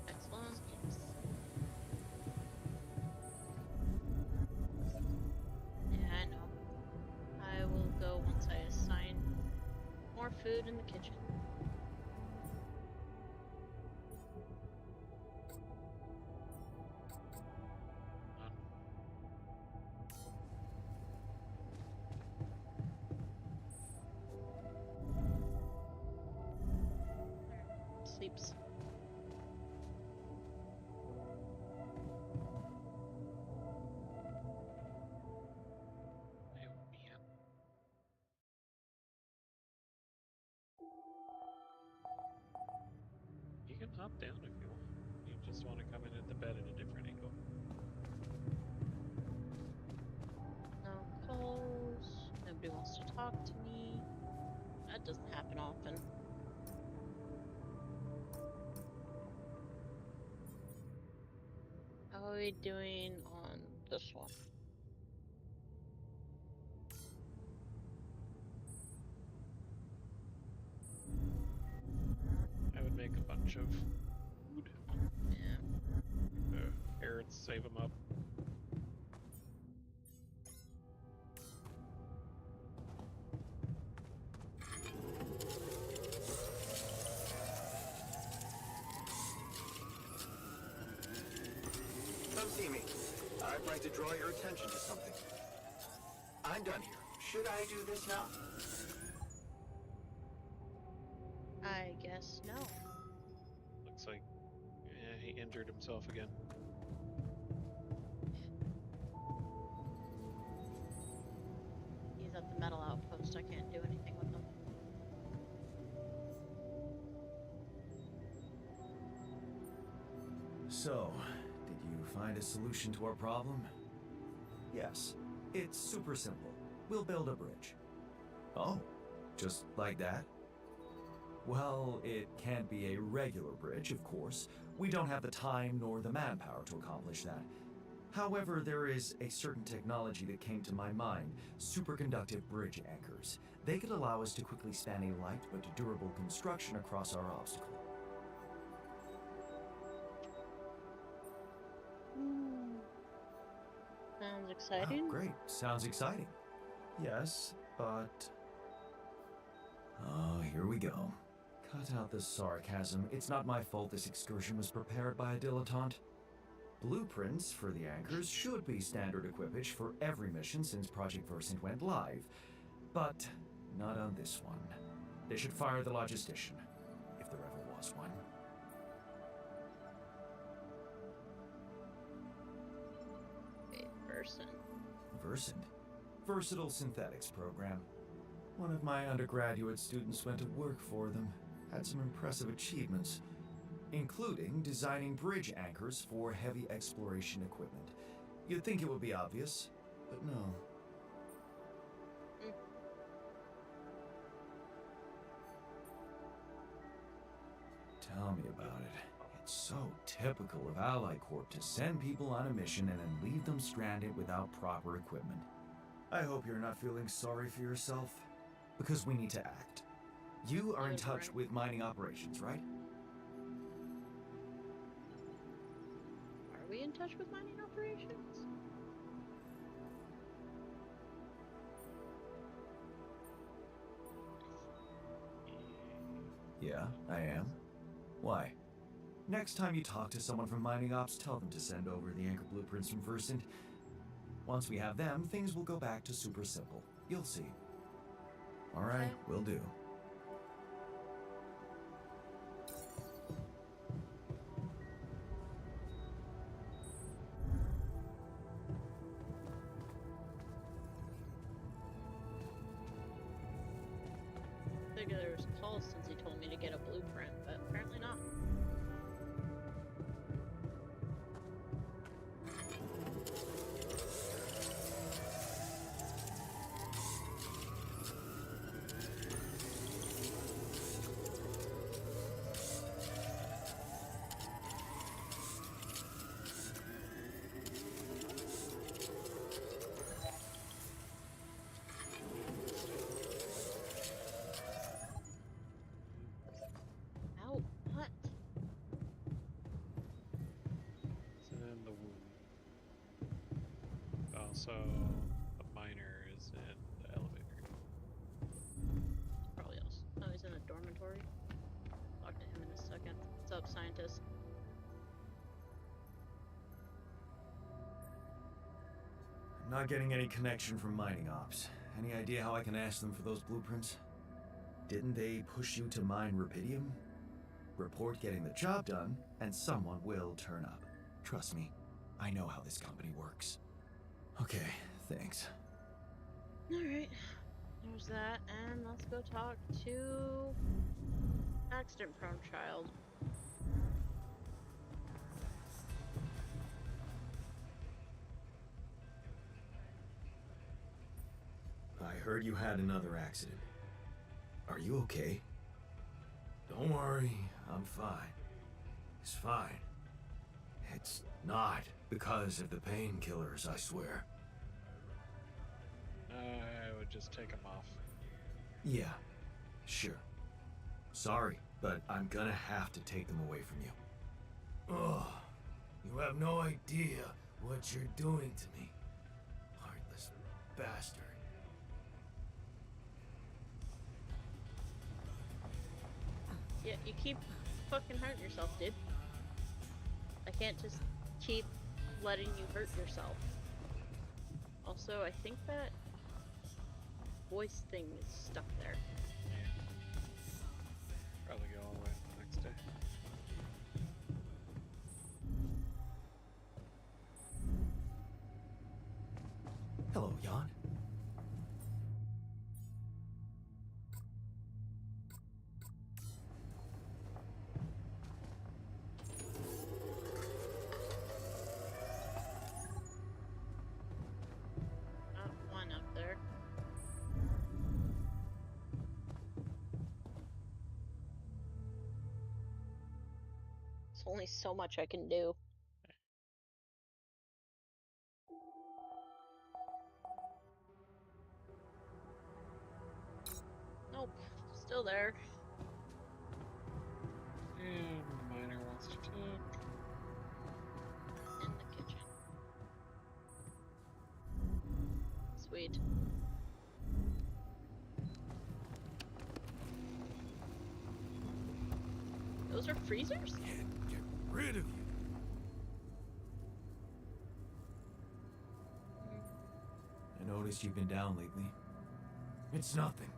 Excellent. Yeah, I know. I will go once I assign more food in the kitchen. Sleeps. Oh, man. You can hop down if you want. You just want to come in at the bed at a different angle. No calls. Nobody wants to talk to me. That doesn't happen often. How are we doing on this one? I would make a bunch of food. Yeah. Carrots, save them up. Come see me. I'd like to draw your attention to something. I'm done here. Should I do this now? I guess no. Looks like he injured himself again. He's at the metal outpost. I can't do anything with him. So, did you find a solution to our problem? Yes. It's super simple. We'll build a bridge. Oh, just like that? Well, it can't be a regular bridge, of course. We don't have the time nor the manpower to accomplish that. However, there is a certain technology that came to my mind, superconductive bridge anchors. They could allow us to quickly span a light but durable construction across our obstacle. Sounds exciting. Oh, great. Sounds exciting. Yes, but... Oh, here we go. Cut out the sarcasm. It's not my fault this excursion was prepared by a dilettante. Blueprints for the anchors should be standard equipage for every mission since Project Versant went live. But not on this one. They should fire the logistician, if there ever was one. Versant? Versatile Synthetics program. One of my undergraduate students went to work for them. Had some impressive achievements, including designing bridge anchors for heavy exploration equipment. You'd think it would be obvious, but no. Tell me about it. It's so typical of Ally Corp to send people on a mission and then leave them stranded without proper equipment. I hope you're not feeling sorry for yourself, because we need to act. You are in Those touch right. with mining operations, right? Are we in touch with mining operations? Yeah, I am. Why? Next time you talk to someone from mining ops, tell them to send over the anchor blueprints from Versant. Once we have them, things will go back to super simple. You'll see. All right, Okay. will do. I figured there was calls since he told me to get a blueprint, but apparently not. Ow, what? It's in the womb. Also, the miner is in the elevator. Probably else. Oh, he's in a dormitory. Talk to him in a second. What's up, scientist? I'm not getting any connection from mining ops. Any idea how I can ask them for those blueprints? Didn't they push you to mine rubidium? Report getting the job done, and someone will turn up. Trust me, I know how this company works. Okay, thanks. Alright. There's that, and let's go talk to accident-prone child. I heard you had another accident. Are you okay? Don't worry, I'm fine. It's fine. It's not because of the painkillers, I swear. I would just take him off. Yeah, sure. Sorry, but I'm gonna have to take them away from you. Ugh. You have no idea what you're doing to me. Heartless bastard. Yeah, you keep fucking hurting yourself, dude. I can't just keep letting you hurt yourself. Also, I think that voice thing is stuck there. Probably go all the way to the next day. Hello, Jan. Not one up there. There's only so much I can do. Nope, still there. And the miner wants to talk. In the kitchen. Sweet. Those are freezers? Can't get rid of you. I noticed you've been down lately. It's nothing.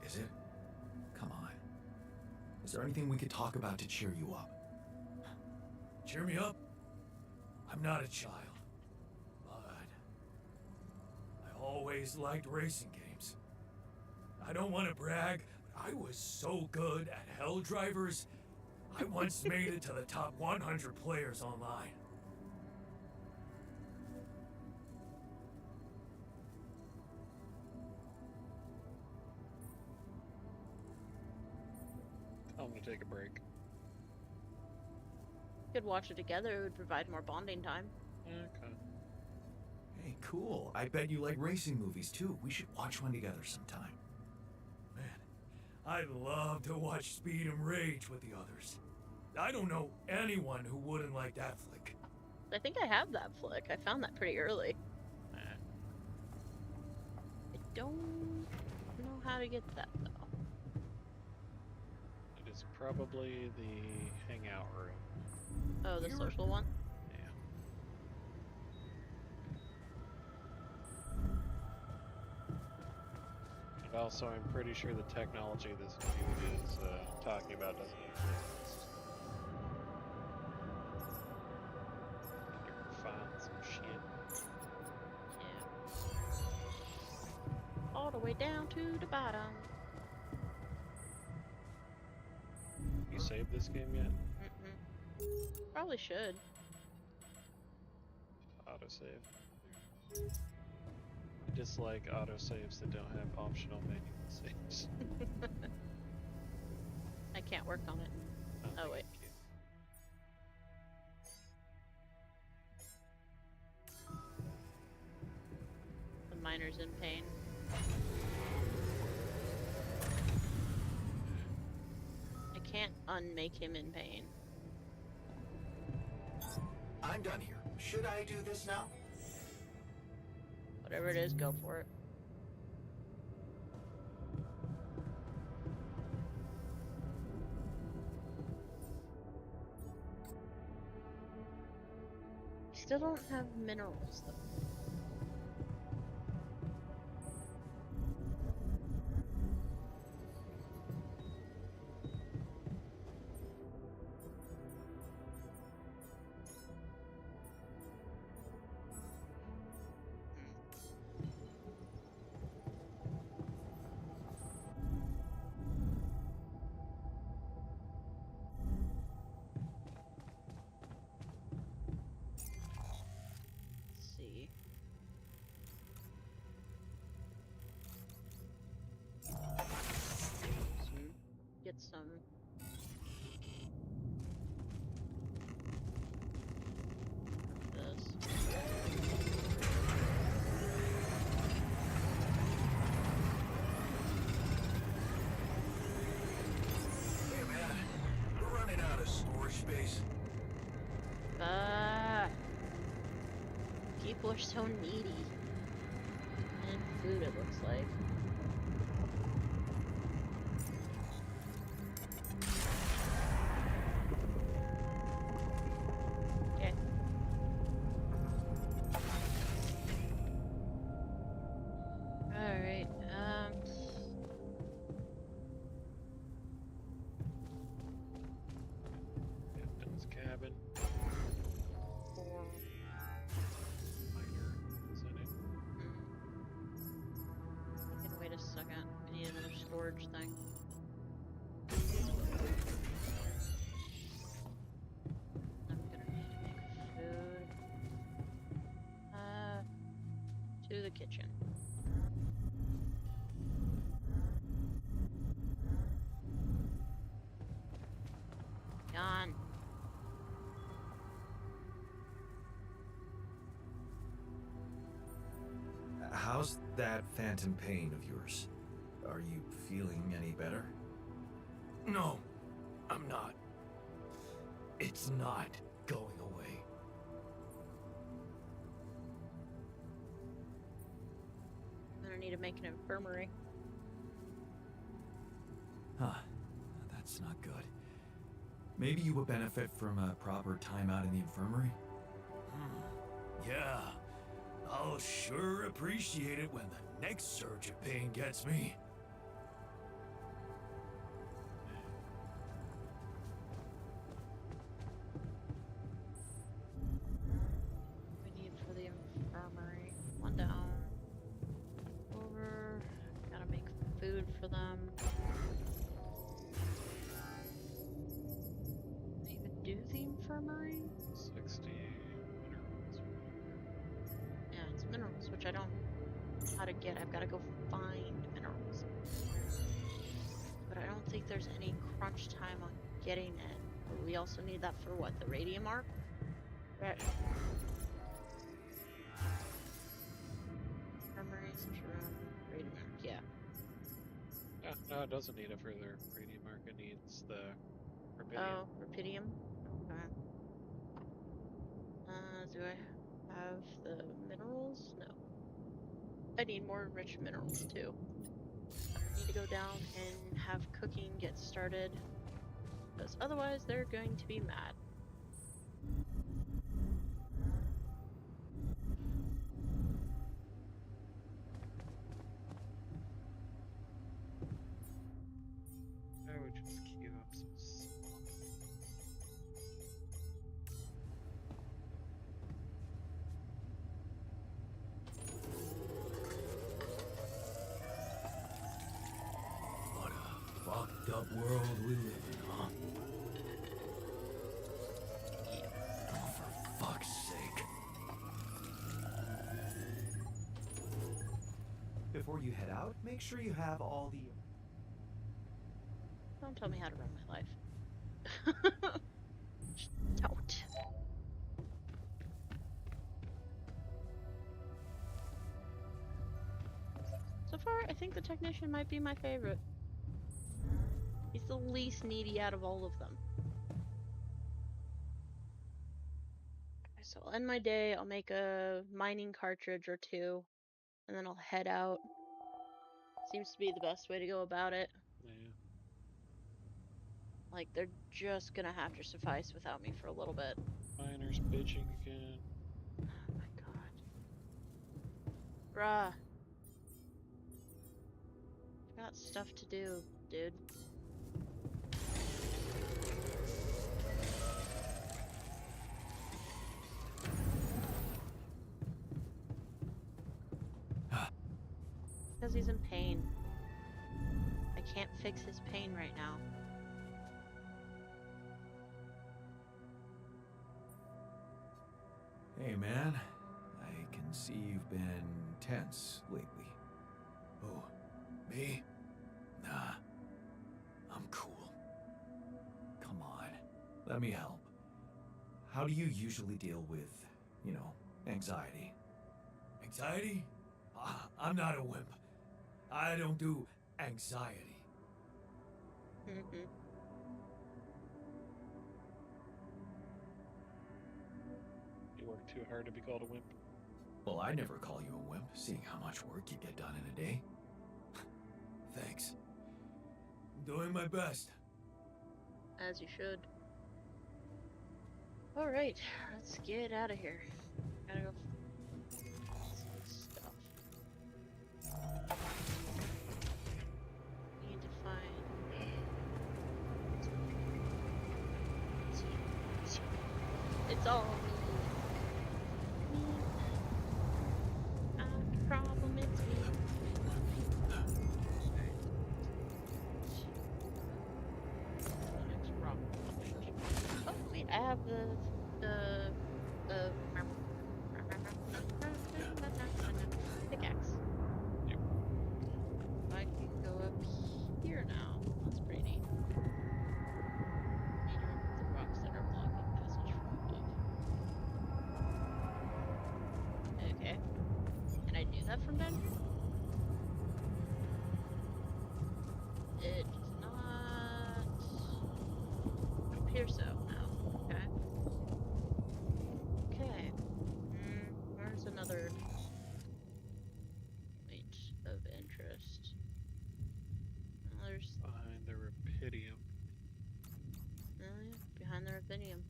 Is it? Come on. Is there anything we could talk about to cheer you up? Cheer me up. I'm not a child. But I always liked racing games. I don't want to brag, but I was so good at Hell Drivers, I once made it to the top 100 players online. Tell him to take a break. Could watch it together, it would provide more bonding time. Okay. Hey, cool. I bet you like racing movies too. We should watch one together sometime. I'd love to watch Speed and Rage with the others. I don't know anyone who wouldn't like that flick. I think I have that flick. I found that pretty early. Eh, I don't know how to get that though. it is probably the hangout room. Oh, the social one? Yeah. And also, I'm pretty sure the technology this dude is talking about doesn't exist. Better find some shit. Yeah. All the way down to the bottom. You saved this game yet? Mm-mm. Probably should. Autosave. I dislike autosaves that don't have optional manual saves. I can't work on it. Oh, wait. thank you. The miner's in pain. I can't unmake him in pain. I'm done here. Should I do this now? Whatever it is, go for it. Still don't have minerals though. Let's see. Get some. This. Hey man, we're running out of storage space. People are so needy. And food, it looks like. Okay. Alright, Captain's cabin. Miner, is that it? I can wait a second. I need another storage thing. I'm gonna need to make food. To the kitchen. Gone. How's that phantom pain of yours? Are you feeling any better? No, I'm not. It's not going away. I'm gonna need to make an infirmary. Huh. That's not good. Maybe you would benefit from a proper timeout in the infirmary? Yeah, I'll sure appreciate it when the next surge of pain gets me. We need for the infirmary. One down. Over. Gotta make food for them. Even do the infirmary? 60 minerals. Yeah, it's minerals, which I don't know how to get. I've gotta go find minerals. But I don't think there's any crunch time on getting it. But we also need that for what? The radium arc? Right. Infirmary, social room, radium arc, yeah. No, it doesn't need a further radium mark. It needs the rubidium. Oh, rubidium. Okay. Do I have the minerals? No. I need more rich minerals too. I need to go down and have cooking get started, because otherwise they're going to be mad. I would just queue up some slop. What a fucked up world we live in, huh? Oh, for fuck's sake. Before you head out, make sure you have all the... Don't tell me how to run my life. Just don't. So far, I think the technician might be my favorite. He's the least needy out of all of them. Okay, so I'll end my day, I'll make a mining cartridge or two, and then I'll head out. Seems to be the best way to go about it. Yeah. Like, they're just gonna have to suffice without me for a little bit. Miners bitching again. Oh my god. Bruh. I've got stuff to do, dude. Because he's in pain. I can't fix his pain right now. Hey, man. I can see you've been tense lately. Oh, me? Nah, I'm cool. Come on. Let me help. How do you usually deal with, you know, anxiety? Anxiety? I'm not a wimp. I don't do anxiety. Mm-hmm. You work too hard to be called a wimp. Well, I never call you a wimp, seeing how much work you get done in a day. Thanks. I'm doing my best. As you should. Alright, let's get out of here. Gotta go some stuff. Need to find... It's all me. I'm the problem, it's me. Next rock. Oh, wait, I have the pickaxe. Yep. I can go up here now. That's pretty neat. Need to remove the rocks that are blocking passage from above. Okay. Can I do that from down here? It does not appear so. No. Okay. Okay. Where's another point of interest? Well, there's Behind the rubidium. behind the rubidium.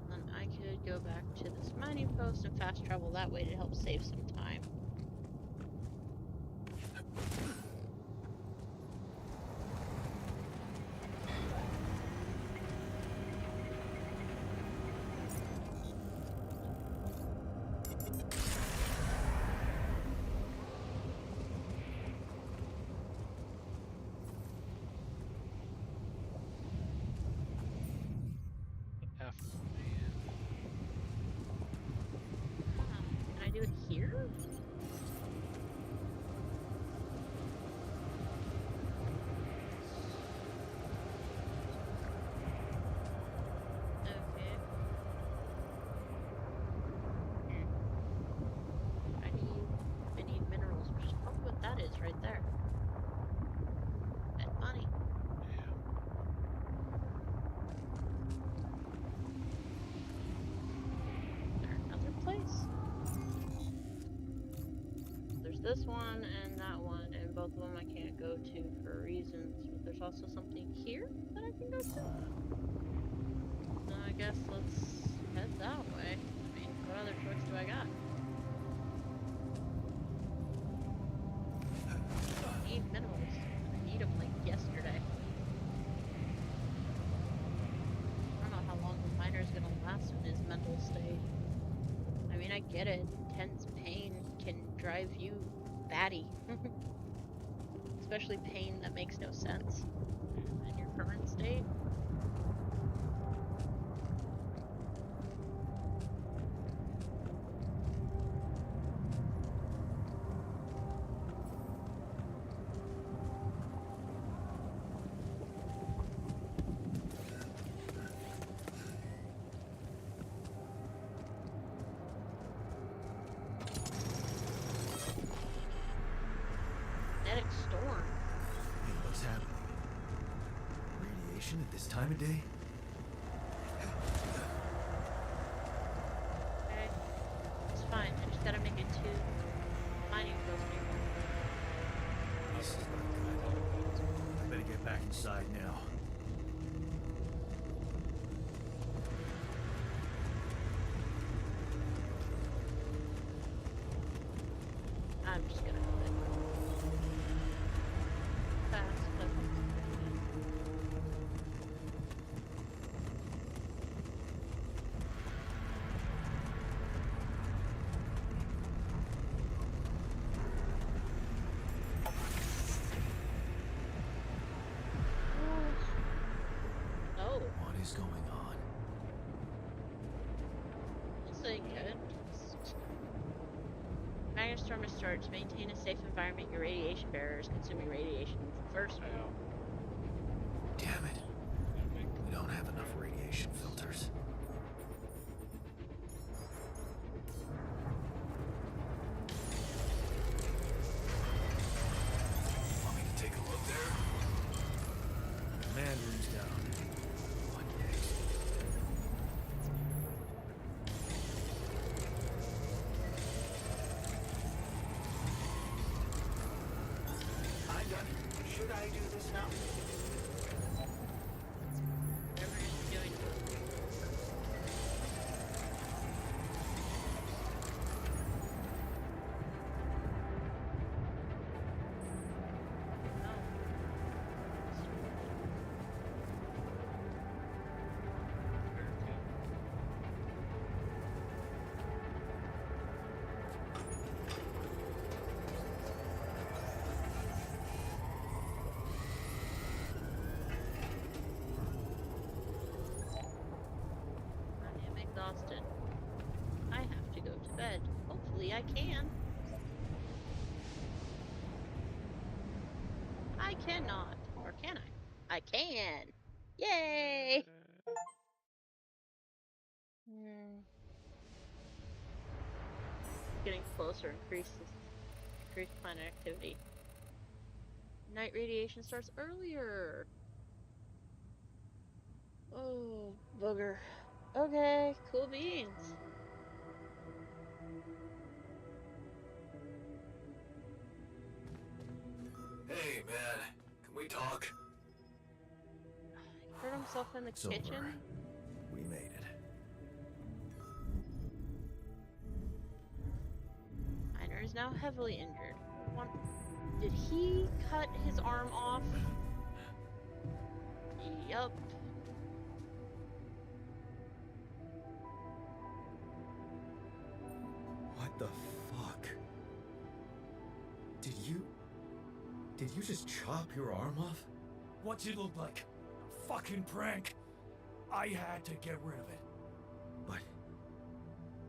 Then I could go back to this mining post and fast travel that way to help save some time. F man. Can I do it here? Okay. I need minerals, which is probably what that is right there. this one and that one, and both of them I can't go to for reasons. But there's also something here that I can go to. So I guess let's head that way. I mean, what other choice do I got? I need minerals. I need them like yesterday. I don't know how long the miner's gonna last in his mental state. I mean, I get it. Intense pain can drive you batty. Especially pain that makes no sense in your current state. Magnetic storm. Hey, what's happening? Radiation at this time of day? Okay. It's fine. I just gotta make it to mining post here. This is not good. I better get back inside now. I'm just gonna go in. Fast, but oh, What is going on? this ain't good. Magnet storm is started. To maintain a safe environment, your radiation barrier is consuming radiation first. Ow. Damn it. We don't have enough radiation filters. Want me to take a look there? Command room's down. What next? I'm done. Should I do this now? Whatever you're doing. I am exhausted. I have to go to bed. Hopefully I can. I cannot. Or can I? I can! Yay! Getting closer increased planet activity. Night radiation starts earlier. Oh, booger. Okay, cool beans. Hey, man. Can we talk? He hurt himself in the It's over. kitchen. We made it. Miner is now heavily injured. Did he cut his arm off? Yup. What the fuck? Did you just chop your arm off? What's it look like? A fucking prank. I had to get rid of it.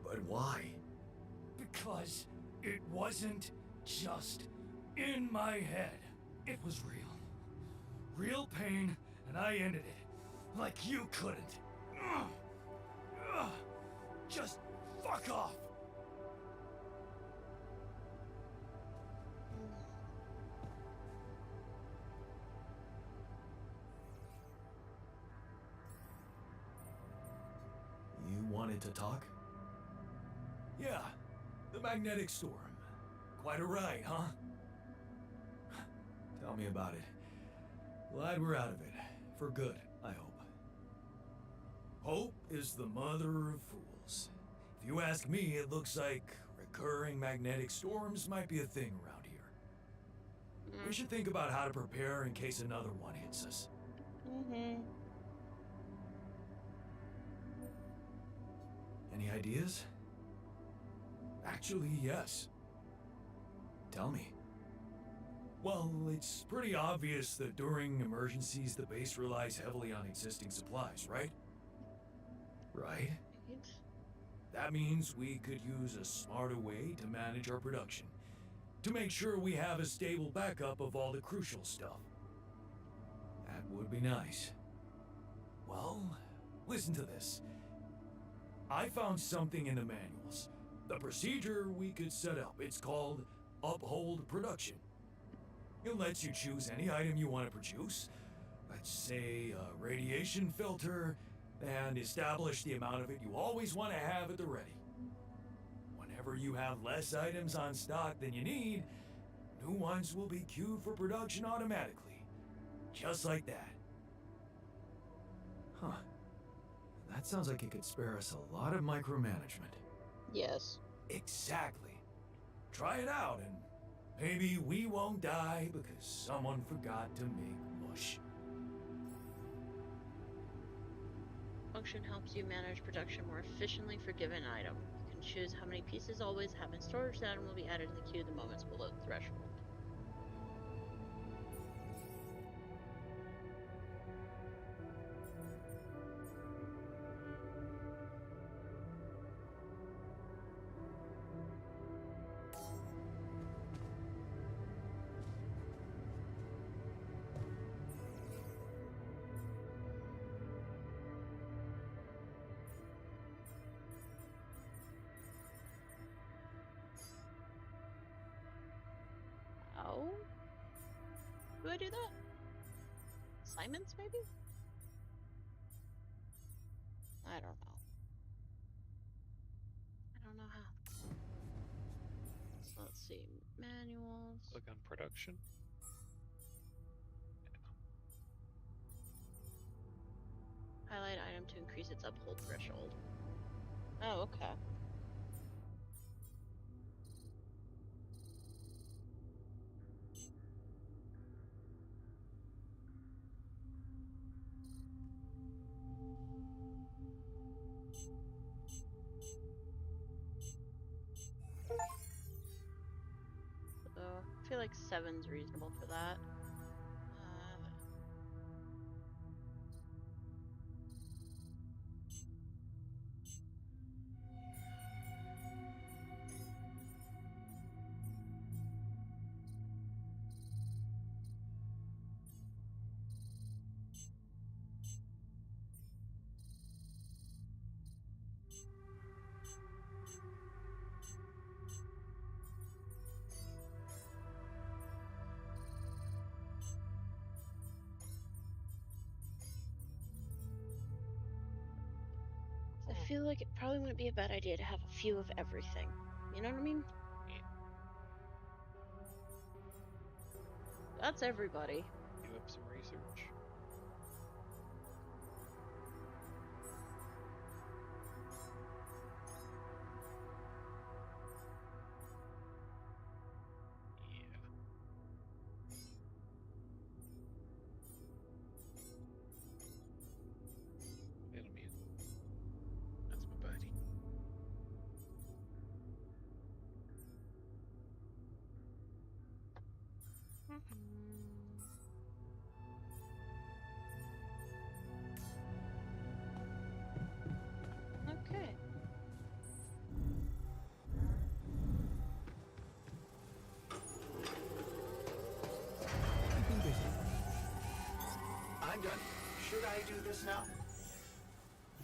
But why? Because it wasn't just in my head. It was real. Real pain, and I ended it. Like you couldn't. Ugh. Ugh. Just fuck off. You wanted to talk? Yeah, the magnetic storm. Quite a ride, huh? Tell me about it. Glad we're out of it. For good, I hope. Hope is the mother of fools. If you ask me, it looks like recurring magnetic storms might be a thing around here. We should think about how to prepare in case another one hits us. Any ideas? Actually, yes. Tell me. Well, it's pretty obvious that during emergencies, the base relies heavily on existing supplies, right? Right? That means we could use a smarter way to manage our production, to make sure we have a stable backup of all the crucial stuff. That would be nice. Well, listen to this. I found something in the manuals. The procedure we could set up. It's called Uphold Production. It lets you choose any item you want to produce. Let's say a radiation filter, and establish the amount of it you always want to have at the ready. Whenever you have less items on stock than you need, new ones will be queued for production automatically. Just like that. Huh. That sounds like it could spare us a lot of micromanagement. Yes. Exactly. Try it out and maybe we won't die because someone forgot to make mush. Function helps you manage production more efficiently for given item. You can choose how many pieces always have in storage. That item will be added in the queue the moments below the threshold. How do I do that? Assignments, maybe? I don't know. I don't know how. So let's see. Manuals. Click on production. Highlight item to increase its uphold threshold. Oh, okay. So I feel like 7's reasonable for that. I feel like it probably wouldn't be a bad idea to have a few of everything. You know what I mean? Yeah. That's everybody. Do up some research. Yeah. It'll be. That's my buddy. Okay. I'm done. Should I do this now?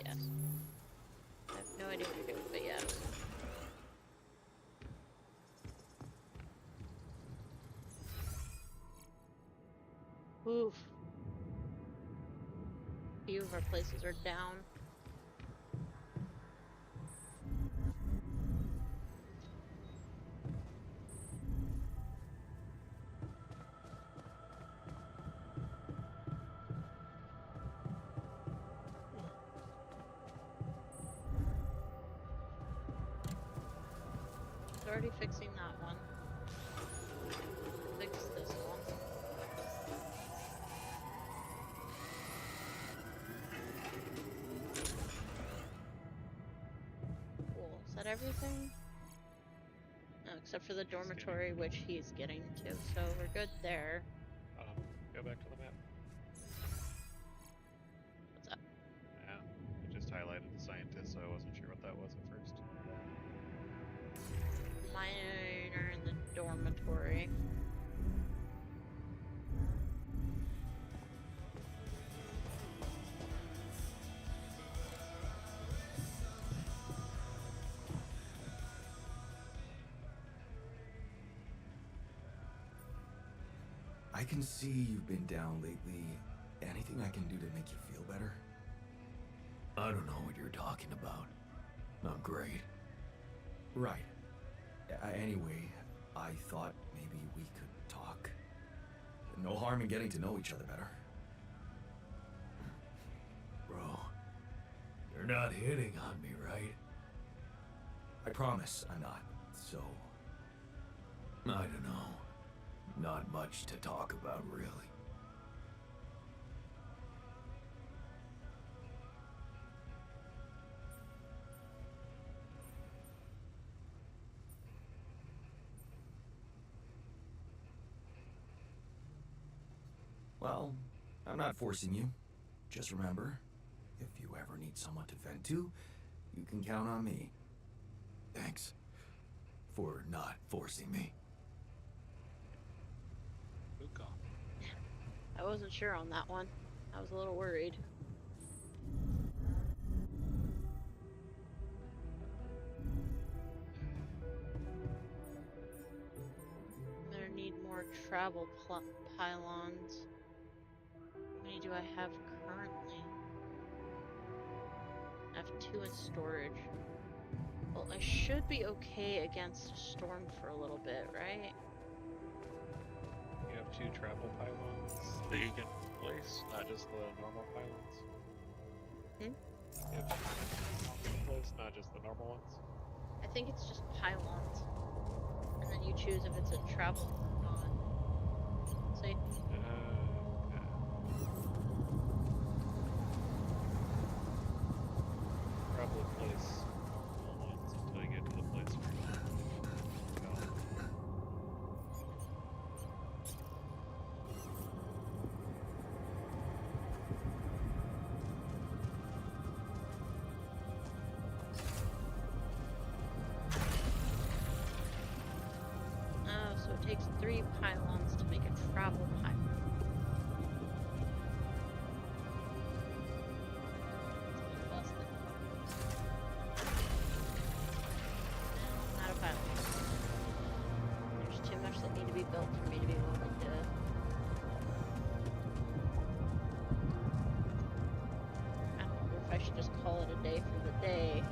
Yes. I have no idea what you're doing, but yes. Oof. A few of our places are down. already fixing that one. Fix this one. Cool. Is that everything? No, except for the dormitory, which he's getting to, so we're good there. Go back to the map. What's up? Yeah, it just highlighted the scientist, so I wasn't sure what that was at first. Mine are in the dormitory. I can see you've been down lately. Anything I can do to make you feel better? I don't know what you're talking about. I'm great. Right. Anyway, I thought maybe we could talk. No harm in getting to know each other better. Bro, you're not hitting on me, right? I promise I'm not, so... I don't know. Not much to talk about, really. Well, I'm not forcing you. Just remember, if you ever need someone to vent to, you can count on me. Thanks for not forcing me. Good call. I wasn't sure on that one. I was a little worried. I'm gonna need more travel pylons. How many do I have currently? I have 2 in storage. Well, I should be okay against a storm for a little bit, right? You have 2 travel pylons that you can place, not just the normal pylons. Hmm? You have 2 pylons you can place, not just the normal ones. I think it's just pylons. And then you choose if it's a travel or not. See? Probably place normal ones until you get to the place where you go. Oh, so it takes 3 pylons to make a travel pylon. Less than. Not a pylon. There's too much that need to be built for me to be willing to. I don't know if I should just call it a day for the day.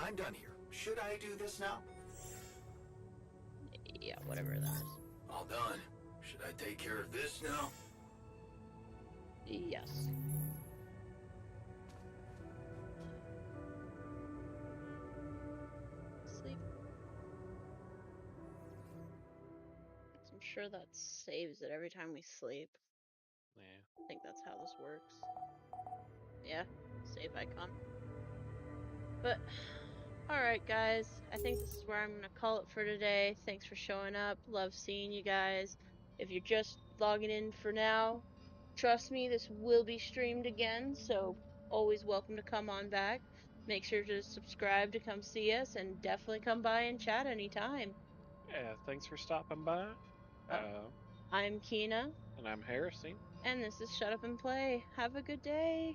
I'm done here. Should I do this now? Yeah, whatever that is. All done. Should I take care of this now? Yes. Sleep. I'm sure that saves it every time we sleep. Yeah. I think that's how this works. Yeah, save icon. But, alright guys, I think this is where I'm gonna call it for today. Thanks for showing up. Love seeing you guys. If you're just logging in for now, trust me, this will be streamed again, so always welcome to come on back. Make sure to subscribe to come see us, and definitely come by and chat anytime. Yeah, thanks for stopping by. I'm Kina, And I'm Heresy. and this is Shut Up and Play. Have a good day.